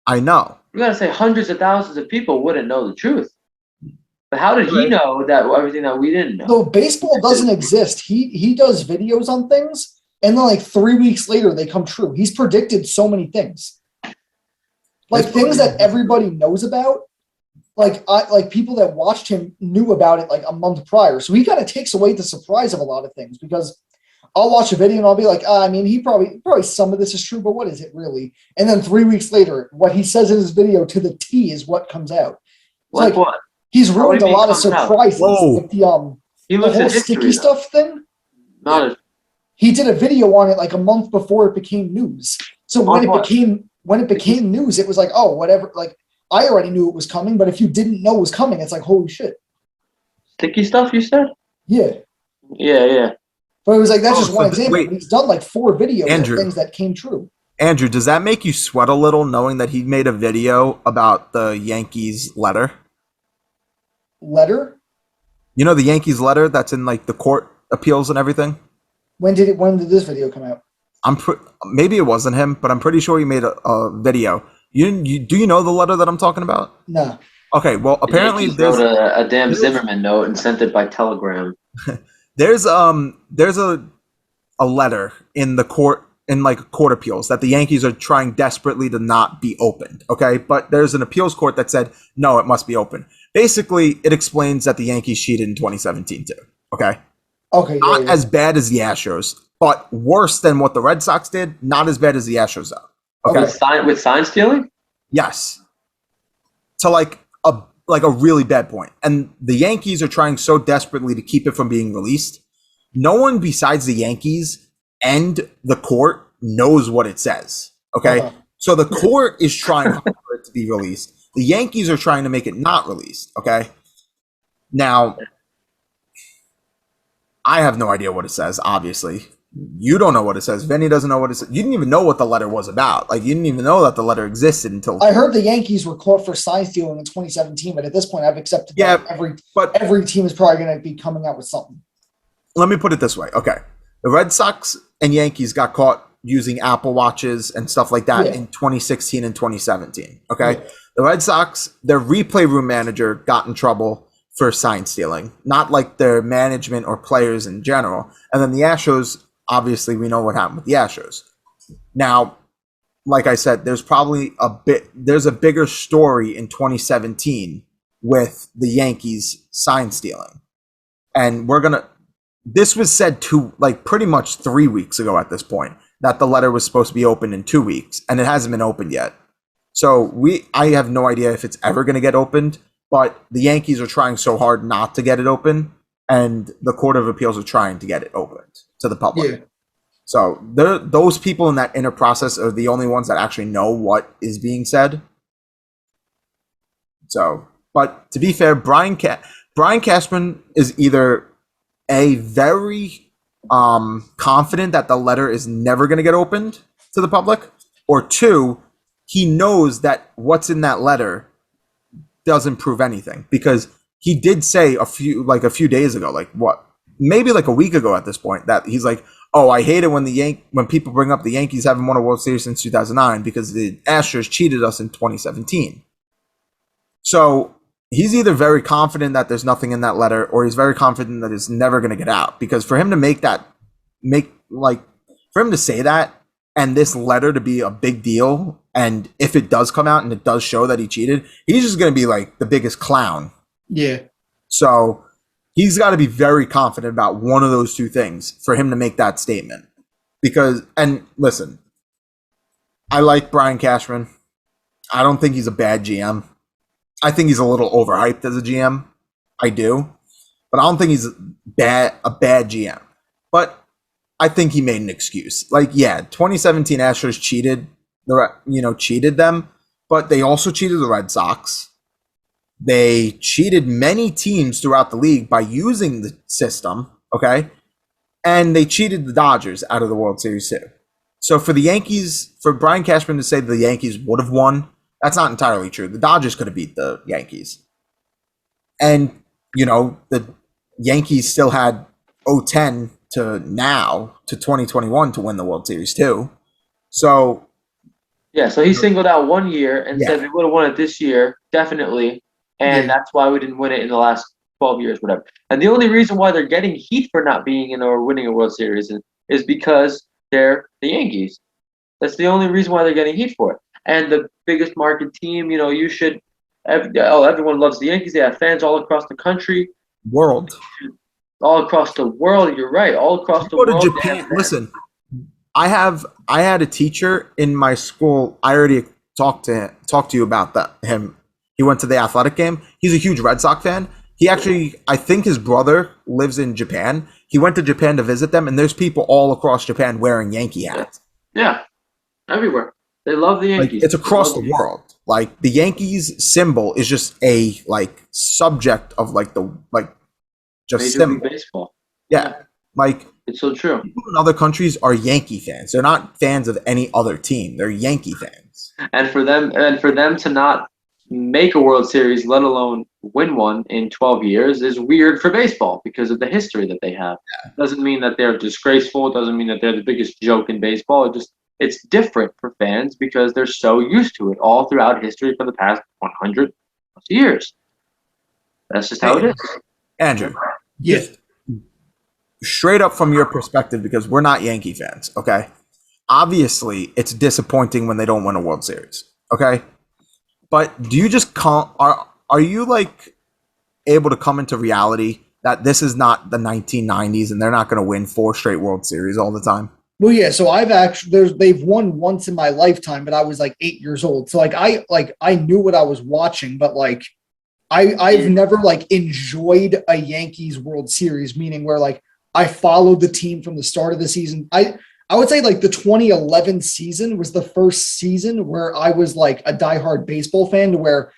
I know. You gotta say hundreds of thousands of people wouldn't know the truth. But how did he Right. know that everything that we didn't know? Though baseball doesn't exist, he does videos on things, and then like 3 weeks later they come true. He's predicted so many things, like It's things funny. that everybody knows about. Like people that watched him knew about it like a month prior. So he kind of takes away the surprise of a lot of things because I'll watch a video and I'll be like, I mean, he probably some of this is true, but what is it really? And then 3 weeks later, what he says in his video to the T is what comes out. Like like- what? He's How ruined a many lot of comes out? surprises. Whoa. Like the He the looks whole at history. sticky though. stuff thing. Not a, He did a video on it like a month before it became news. So when On it what? became news, it was like, oh, whatever. Like I already knew it was coming, but if you didn't know it was coming, it's like, holy shit. sticky stuff, you said? Yeah. Yeah. But it was like that's Oh, just one so example. wait. He's done like 4 videos Andrew. of things that came true. Andrew, does that make you sweat a little knowing that he made a video about the Yankees letter? Letter? You know the Yankees letter that's in like the court appeals and everything? When did this video come out? Maybe it wasn't him, but I'm pretty sure he made a video. Do you know the letter that I'm talking about? No. Okay, well apparently Yankees there's wrote a damn Zimmerman note and sent it by telegram. there's a letter in the court in like court appeals that the Yankees are trying desperately to not be opened. Okay, but there's an appeals court that said no, it must be open. Basically, it explains that the Yankees cheated in 2017 too. Okay, Okay. not Yeah. as bad as the Astros, but worse than what the Red Sox did. Not as bad as the Astros though. Okay. With sign stealing? Yes. To like a really bad point. And the Yankees are trying so desperately to keep it from being released. No one besides the Yankees and the court knows what it says. Okay? Uh-huh. So the court is trying hard for it to be released. The Yankees are trying to make it not released. Okay? Now, I have no idea what it says, obviously. You don't know what it says. Vinny doesn't know what it says. You didn't even know what the letter was about. Like, you didn't even know that the letter existed until... I heard the Yankees were caught for sign stealing in 2017, but at this point, I've accepted that every team is probably going to be coming out with something. Let me put it this way. Okay. The Red Sox and Yankees got caught using Apple Watches and stuff like that in 2016 and 2017. Okay. Yeah. The Red Sox, their replay room manager got in trouble for sign stealing, not like their management or players in general. And then the Astros, obviously, we know what happened with the Astros. Now, like I said, there's a bigger story in 2017 with the Yankees sign stealing. And this was said pretty much 3 weeks ago at this point, that the letter was supposed to be open in 2 weeks, and it hasn't been opened yet. So I have no idea if it's ever going to get opened, but the Yankees are trying so hard not to get it open, and the Court of Appeals are trying to get it opened to the public. Yeah. So those people in that inner process are the only ones that actually know what is being said. So, but to be fair, Brian Cashman is either very confident that the letter is never going to get opened to the public, or two, he knows that what's in that letter doesn't prove anything, because he did say a few days ago, maybe a week ago at this point, that he's like, oh, I hate it when people bring up the Yankees haven't won a World Series since 2009 because the Astros cheated us in 2017. So he's either very confident that there's nothing in that letter, or he's very confident that it's never going to get out. Because for him to for him to say that, and this letter to be a big deal, and if it does come out and it does show that he cheated, he's just going to be like the biggest clown. Yeah. So he's got to be very confident about one of those two things for him to make that statement. And listen, I like Brian Cashman. I don't think he's a bad GM. I think he's a little overhyped as a GM. I do. But I don't think he's a bad GM. But I think he made an excuse. 2017 Astros cheated them, but they also cheated the Red Sox. They cheated many teams throughout the league by using the system, okay? And they cheated the Dodgers out of the World Series too. So for Brian Cashman to say the Yankees would have won, that's not entirely true. The Dodgers could have beat the Yankees. And, the Yankees still had 2010 to now to 2021 to win the World Series too. So yeah, so he singled out 1 year and said we would have won it this year, definitely. And that's why we didn't win it in the last 12 years, whatever. And the only reason why they're getting heat for not being in or winning a World Series is because they're the Yankees. That's the only reason why they're getting heat for it. And the biggest market team, everyone loves the Yankees. They have fans all across the country. World. All across the world, you're right. All across the world. Go to Japan. Listen, I had a teacher in my school. I already talked to you about him. He went to the athletic game. He's a huge Red Sox fan. He actually, I think his brother lives in Japan. He went to Japan to visit them, and there's people all across Japan wearing Yankee hats. Yeah, everywhere. They love the Yankees. It's across the world. The Yankees symbol is just a subject of just Major symbol. League Baseball. Yeah. It's so true. People in other countries are Yankee fans. They're not fans of any other team. They're Yankee fans. And for them to not make a World Series, let alone win one in 12 years, is weird for baseball because of the history that they have. Doesn't mean that they're disgraceful. It doesn't mean that they're the biggest joke in baseball. It's different for fans because they're so used to it all throughout history for the past 100 plus years. That's just how it is. Andrew, Yeah. just straight up from your perspective, because we're not Yankee fans, okay? Obviously, it's disappointing when they don't win a World Series, okay? But do you just are you like able to come into reality that this is not the 1990s and they're not going to win 4 straight World Series all the time? Well, yeah. So they've won once in my lifetime, but I was like 8 years old. So I knew what I was watching, but like I've never like enjoyed a Yankees World Series, meaning where like I followed the team from the start of the season. I would say like the 2011 season was the first season where I was like a diehard baseball fan, to where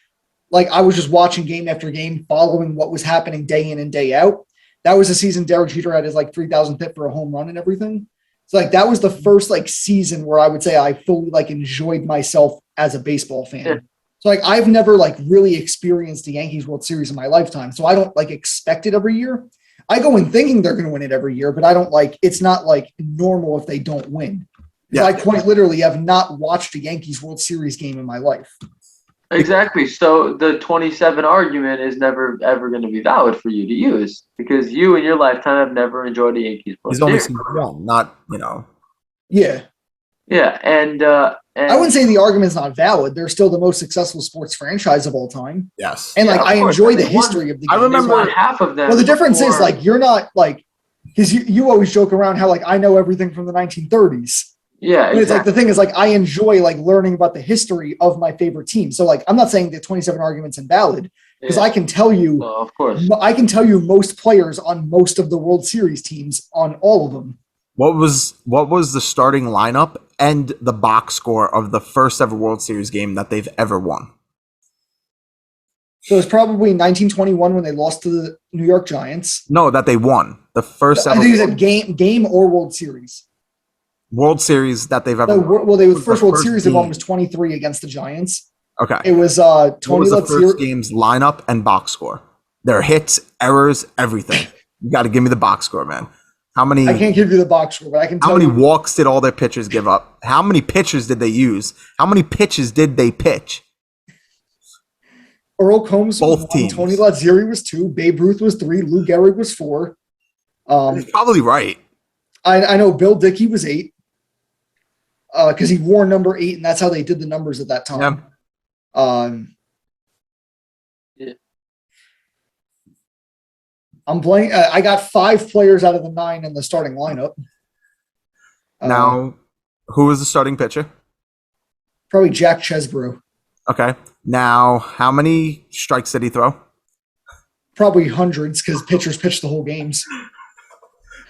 like I was just watching game after game, following what was happening day in and day out. That was the season Derek Jeter had his like 3,000th hit for a home run and everything. So like that was the first like season where I would say I fully like enjoyed myself as a baseball fan. Yeah. So like I've never like really experienced the Yankees World Series in my lifetime. So I don't like expect it every year. I go in thinking they're going to win it every year, but I don't like, it's not like normal if they don't win. Yeah. I quite literally have not watched a Yankees World Series game in my life. Exactly. So the 27 argument is never ever going to be valid for you to use because you in your lifetime have never enjoyed a Yankees World He's only Series. seen one, not, you know. Yeah. Yeah, and I wouldn't say the argument's not valid. They're still the most successful sports franchise of all time. Yes. And Yeah, like of I course, enjoy but the they won- history of the I game. remember- They won half of them. Well, the difference is before- like you're not like, because you always joke around how like I know everything from the 1930s. yeah, But it's like the exactly. thing is like I enjoy like learning about the history of my favorite team. So like I'm not saying the 27 argument's invalid, because Yeah. I can tell you No, of course. most players on most of the World Series teams on all of them. What was the starting lineup and the box score of the first ever World Series game that they've ever won? So it's probably 1921 when they lost to the New York Giants. No, that they won. The first I ever think it's a game or World Series. World Series that they've ever won. Well, the was the first World first Series they won game? was 23 against the Giants. Okay. It was What Tony was the Let's first game's lineup and box score? Their hits, errors, everything. You got to give me the box score, man. How many? I can't give you the box score, but I can How tell many you. walks did all their pitchers give up? How many pitchers did they use? How many pitches did they pitch? Earl Combs Both was 1, teams. Tony Lazzeri was 2, Babe Ruth was 3, Lou Gehrig was 4. You're probably right. I know Bill Dickey was 8 because he wore number 8, and that's how they did the numbers at that time. Yeah. Yeah. I'm playing. I got 5 players out of the 9 in the starting lineup. Now, who was the starting pitcher? Probably Jack Chesbrough. Okay. Now, how many strikes did he throw? Probably hundreds because pitchers pitch the whole games.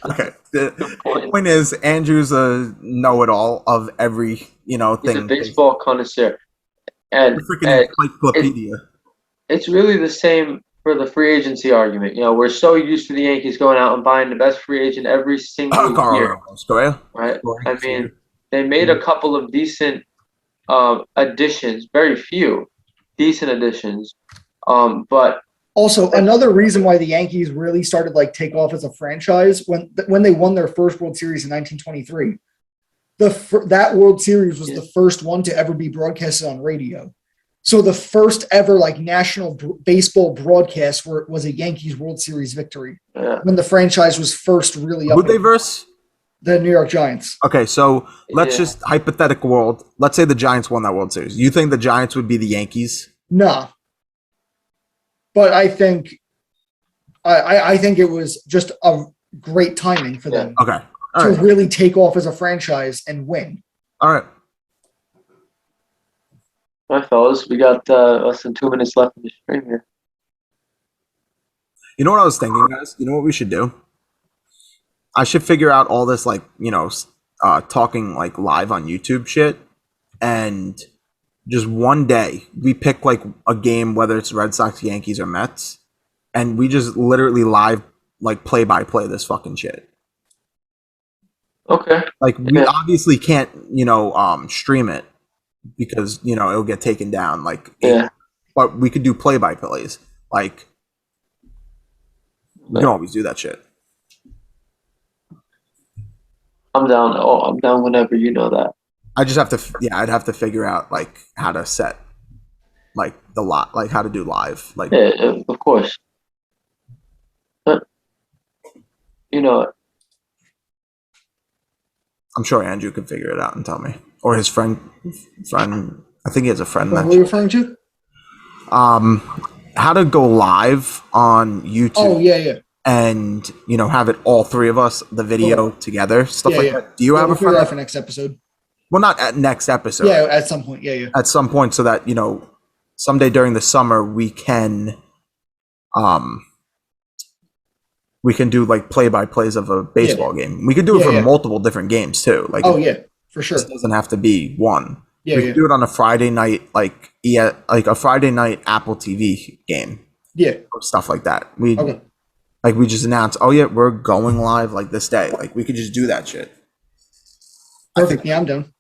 Okay. The Point. point is, Andrew's a know-it-all of every, He's thing. a baseball connoisseur, and, Freaking encyclopedia. it's really the same for the free agency argument. You know, we're so used to the Yankees going out and buying the best free agent every single year, Correa. right? I mean, they made a couple of decent additions, very few decent additions, but Also, another reason why the Yankees really started like take off as a franchise when they won their first World Series in 1923. That World Series was the first one to ever be broadcasted on radio. So the first ever like national baseball broadcast was a Yankees World Series victory when the franchise was first really up. Who'd they verse? The New York Giants. Okay, so let's Yeah. just hypothetical world. Let's say the Giants won that World Series. You think the Giants would be the Yankees? Nah. But I think I think it was just a great timing for them Okay. All to right. really take off as a franchise and win. All right. all right, fellas, we got less than 2 minutes left in the stream here. You know what I was thinking, guys? You know what we should do? I should figure out all this, like, talking like live on YouTube shit, and just one day we pick like a game, whether it's Red Sox, Yankees, or Mets, and we just literally live like play by play this fucking shit. Okay. Like we Yeah. obviously can't, stream it because it'll get taken down. Like, Yeah. but we could do play-by-plays. Like, we can always do that shit. I'm down. Oh, I'm down whenever, you know that. I just have to, yeah, I'd have to figure out like how to set like the lot, like how to do live. Like, Yeah, of course. But you know, I'm sure Andrew can figure it out and tell me, or his friend. I think he has a friend What that were you referring to? how to go live on YouTube. Oh yeah. And have it all three of us, the video together, stuff like that. Do you have we'll a figure friend? it out for next episode. Well, not at next episode. Yeah, at some point. Yeah. At some point, so that someday during the summer we can do like play-by-plays of a baseball game. We could do it for multiple different games too. Like, oh yeah, for sure. It doesn't have to be one. Yeah, we could do it on a Friday night, like a Friday night Apple TV game. Yeah, or stuff like that. okay. Like we just announced, oh yeah, we're going live like this day. Like we could just do that shit. Perfect. Yeah, I'm down.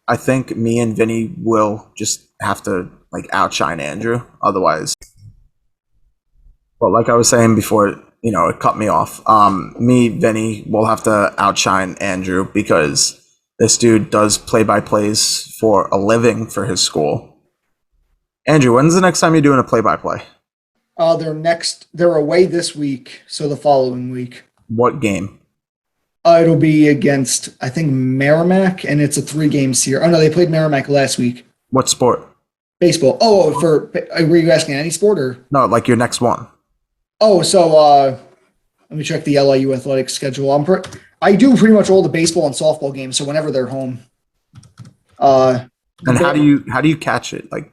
I think me and Vinny will just have to like outshine Andrew. Otherwise, but like I was saying before, it cut me off. Me, Vinny will have to outshine Andrew because this dude does play-by-plays for a living for his school. Andrew, when's the next time you're doing a play-by-play? They're away this week, so the following week. What game? It'll be against, I think, Merrimack, and it's a 3-game series. Oh no, they played Merrimack last week. What sport? Baseball. Oh, were you asking any sport or? No, like your next one. Oh, so let me check the LIU athletics schedule. I do pretty much all the baseball and softball games, so whenever they're home. And how do you catch it? Like,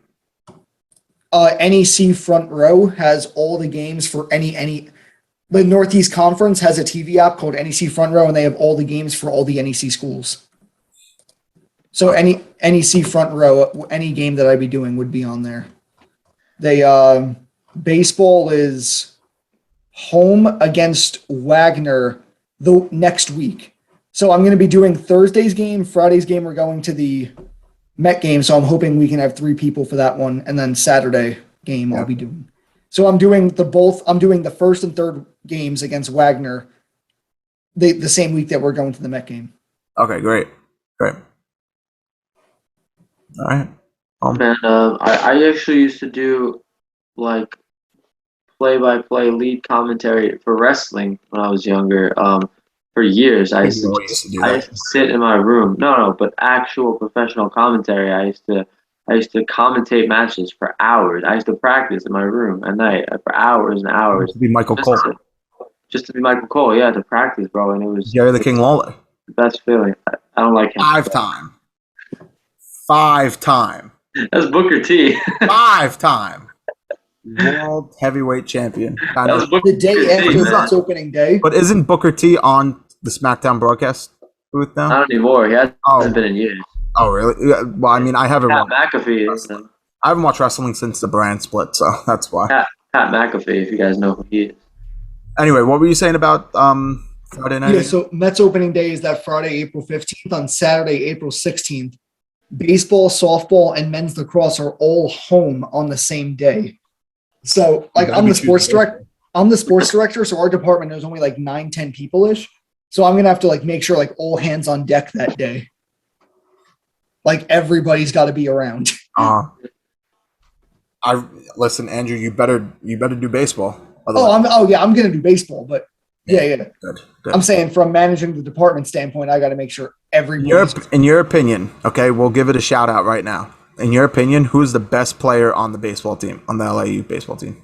NEC Front Row has all the games for the Northeast Conference has a TV app called NEC Front Row, and they have all the games for all the NEC schools. So any NEC Front Row, any game that I'd be doing would be on there. Baseball is home against Wagner the next week. So I'm going to be doing Thursday's game, Friday's game. We're going to the Met game, so I'm hoping we can have 3 people for that one, and then Saturday game I'll be doing. So I'm doing the first and third games against Wagner the same week that we're going to the Met game. Okay, great. All right. man, I actually used to do like play-by-play lead commentary for wrestling when I was younger. For years, I used to sit in my room. No, but actual professional commentary. I used to commentate matches for hours. I used to practice in my room at night for hours and hours. To be Michael Cole. Just to be Michael Cole, yeah, to practice, bro. And it was Jerry the King Lawler. The best feeling. I don't like him. 5-time. That's Booker T. 5-time. World heavyweight champion. The day after that's opening day. But isn't Booker T on the SmackDown broadcast booth now? Not anymore. He hasn't been in years. Oh, really? Well, I mean, I haven't. Pat McAfee. I haven't watched wrestling since the brand split, so that's why. Pat McAfee, if you guys know who he is. Anyway, what were you saying about Friday night? Yeah, so Mets opening day is that Friday, April 15th. On Saturday, April 16th, baseball, softball, and men's lacrosse are all home on the same day. So, like, I'm the sports director, so our department knows only like 9-10 people-ish. So I'm gonna have to like make sure like all hands on deck that day. Like everybody's got to be around. Listen, Andrew. You better do baseball. I'm gonna do baseball, but yeah. Good. I'm saying from managing the department standpoint, I got to make sure everybody. In your opinion, okay, we'll give it a shout out right now. In your opinion, who's the best player on the baseball team, on the LIU baseball team?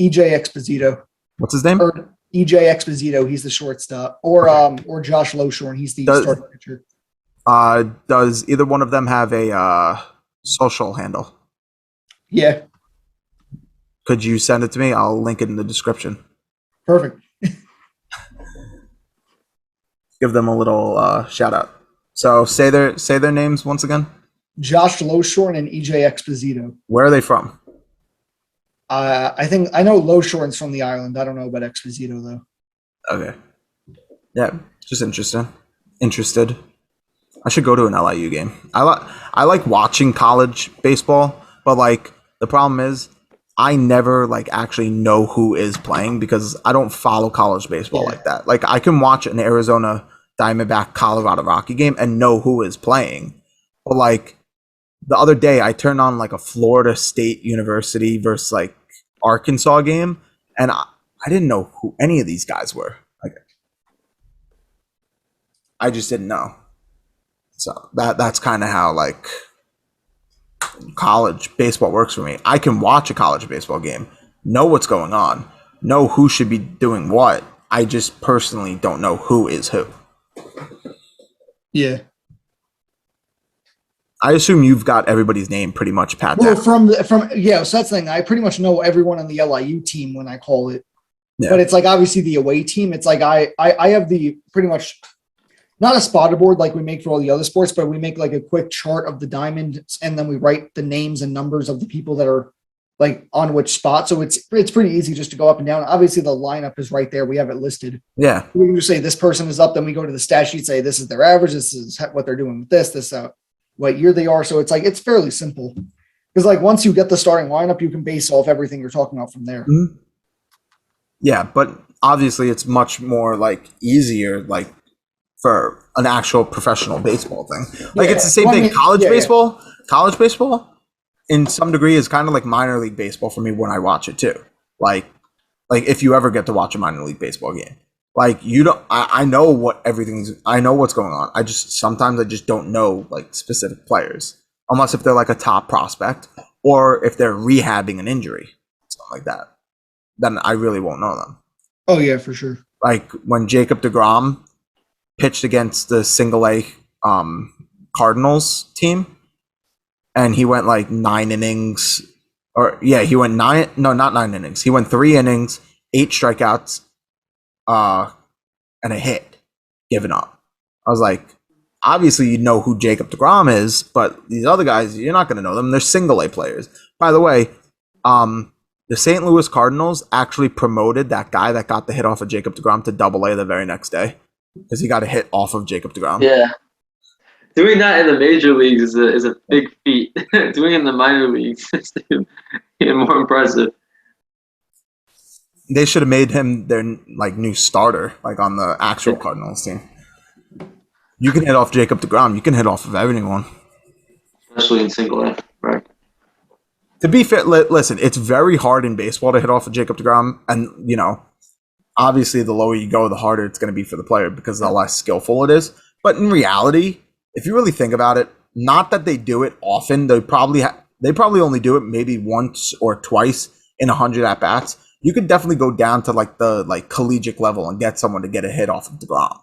EJ Exposito. What's his name? Or EJ Exposito. He's the shortstop. Or Josh Loshorn. He's the starting pitcher. Does either one of them have a social handle? Yeah. Could you send it to me? I'll link it in the description. Perfect. Give them a little shout out. So say their names once again. Josh Loshorn and EJ Exposito. Where are they from? I think I know Loshorn's from the island. I don't know about Exposito though. Okay. Yeah, just interested. I should go to an LIU game. I like watching college baseball, but like the problem is I never like actually know who is playing because I don't follow college baseball Yeah. like that. Like I can watch an Arizona Diamondback Colorado Rocky game and know who is playing. But like the other day I turned on like a Florida State University versus like Arkansas game and I didn't know who any of these guys were. Like I just didn't know. So that's kind of how like college baseball works for me. I can watch a college baseball game, know what's going on, know who should be doing what. I just personally don't know who is who. Yeah. I assume you've got everybody's name pretty much pat Well, down. from yeah, so that's the thing. I pretty much know everyone on the LIU team when I call it. Yeah. But it's like obviously the away team. It's like I have the pretty much not a spotter board like we make for all the other sports, but we make like a quick chart of the diamonds and then we write the names and numbers of the people that are like on which spot. So it's pretty easy just to go up and down. Obviously the lineup is right there. We have it listed. Yeah. We can just say this person is up. Then we go to the stat sheet, say this is their average. This is what they're doing with this, what year they are. So it's like, it's fairly simple because like once you get the starting lineup, you can base off everything you're talking about from there. Mhm. Yeah, but obviously it's much more like easier like for an actual professional baseball thing. Like it's the same Well, I thing. mean, College yeah. baseball, college baseball in some degree is kind of like minor league baseball for me when I watch it too. Like if you ever get to watch a minor league baseball game. Like you don't I know I know what's going on. Sometimes I just don't know like specific players. Unless if they're like a top prospect or if they're rehabbing an injury, something like that. Then I really won't know them. Oh yeah, for sure. Like when Jacob deGrom pitched against the single A Cardinals team, and he went like 9 innings, he went not 9 innings. He went 3 innings, 8 strikeouts, and a hit given up. I was like, obviously you know who Jacob deGrom is, but these other guys, you're not going to know them. They're single A players. By the way, the St. Louis Cardinals actually promoted that guy that got the hit off of Jacob deGrom to Double A the very next day because he got a hit off of Jacob deGrom. Yeah. Doing that in the major leagues is a big feat. Doing it in the minor leagues is even more impressive. They should have made him their like new starter, like on the actual Cardinals team. You can hit off Jacob deGrom. You can hit off of anyone. Especially in single A, right? To be fair, listen, it's very hard in baseball to hit off of Jacob deGrom, and you know, obviously, the lower you go, the harder it's going to be for the player because the less skillful it is. But in reality, if you really think about it, not that they do it often. They probably only do it maybe once or twice in 100 at bats. You could definitely go down to like the collegiate level and get someone to get a hit off of deGrom.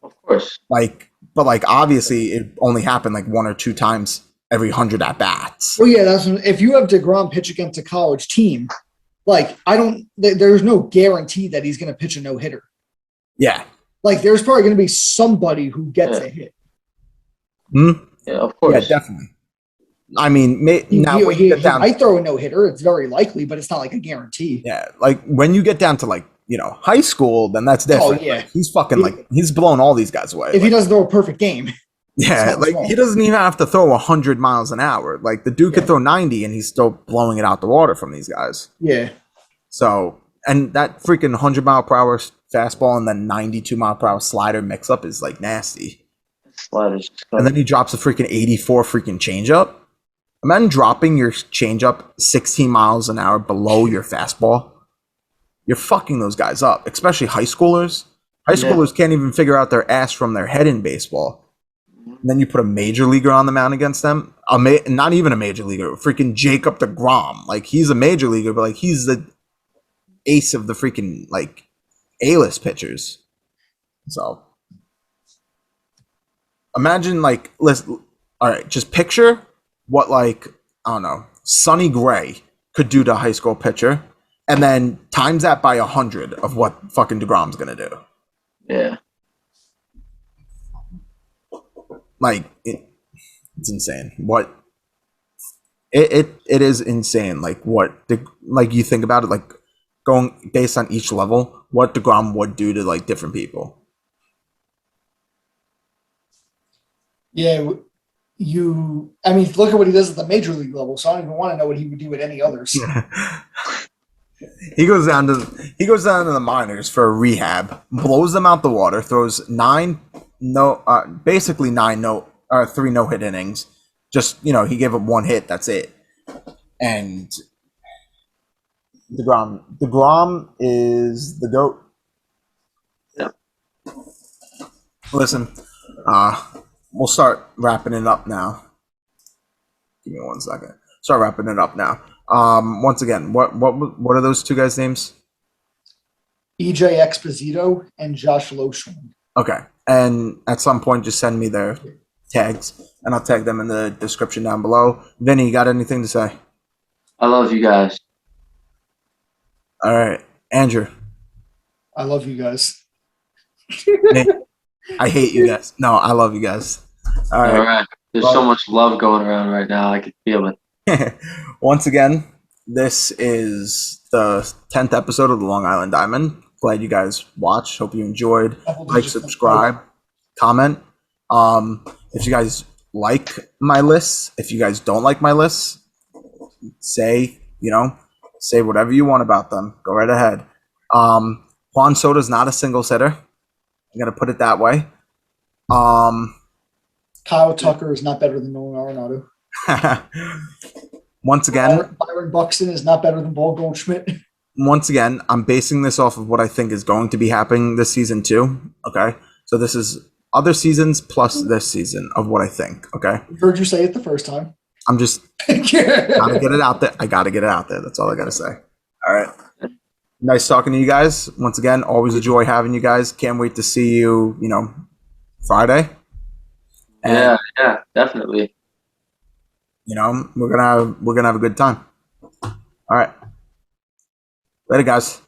Of course. But obviously, it only happened like 1 or 2 times every 100 at bats. Well, yeah, if you have deGrom pitch against a college team, like there's no guarantee that he's going to pitch a no hitter. Yeah. Like there's probably going to be somebody who gets a hit. Hmm? Yeah, of course. Yeah, definitely. I mean, now when you He get down, might throw a no hitter. It's very likely, but it's not like a guarantee. yeah, like when you get down to like high school, then that's different. Oh, yeah. Like, he's fucking he's blowing all these guys away. If he doesn't throw a perfect game. Yeah, something's wrong. he doesn't even have to throw 100 miles an hour. Like the dude could throw 90 and he's still blowing it out the water from these guys. Yeah. So, and that freaking 100 mile per hour fastball and then 92 mile per hour slider mix up is like nasty. Sliders. And then he drops a freaking 84 freaking changeup. Imagine dropping your changeup 16 miles an hour below your fastball. You're fucking those guys up, especially high schoolers. High schoolers can't even figure out their ass from their head in baseball. And then you put a major leaguer on the mound against them. Not even a major leaguer, freaking Jacob deGrom. Like he's a major leaguer, but like he's the ace of the freaking like A-list pitchers. So imagine like all right, just picture what like I don't know, Sonny Gray could do to a high school pitcher, and then times that by 100 of what fucking deGrom's gonna do. Yeah. Like it's insane. What it is insane. Like like you think about it, like going based on each level, what deGrom would do to like different people. Yeah, I mean, look at what he does at the major league level. So I don't even want to know what he would do at any others. He goes down to the minors for a rehab, blows them out the water, throws basically 3 no-hit innings. Just, he gave up 1 hit, that's it. And DeGrom is the GOAT. Yep. Listen, we'll start wrapping it up now. Give me 1 second. Start wrapping it up now. Once again, what are those 2 guys' names? EJ Exposito and Josh Loshman. Okay, and at some point, just send me their tags, and I'll tag them in the description down below. Vinny, you got anything to say? I love you guys. All right, Andrew. I love you guys. Nick, I hate you guys. No, I love you guys. All All right. right. There's so much love going around right now. I can feel it. Once again, this is the 10th episode of the Long Island Diamond. Glad you guys watched. Hope you enjoyed. Like, subscribe, comment. If you guys like my lists, if you guys don't like my lists, say whatever you want about them. Go right ahead. Juan Soto's not a single sitter. I'm gonna put it that way. Kyle Tucker is not better than Nolan Arenado. Once again, Byron Buxton is not better than Paul Goldschmidt. Once again, I'm basing this off of what I think is going to be happening this season too. Okay, so this is other seasons plus this season of what I think. Okay, Heard you say it the first time. I'm just gotta get it out there. I gotta get it out there. That's all I gotta say. All right. Nice talking to you guys. Once again, always a joy having you guys. Can't wait to see you, Friday. And, Yeah, definitely. we're gonna have a good time. All right. Later, guys.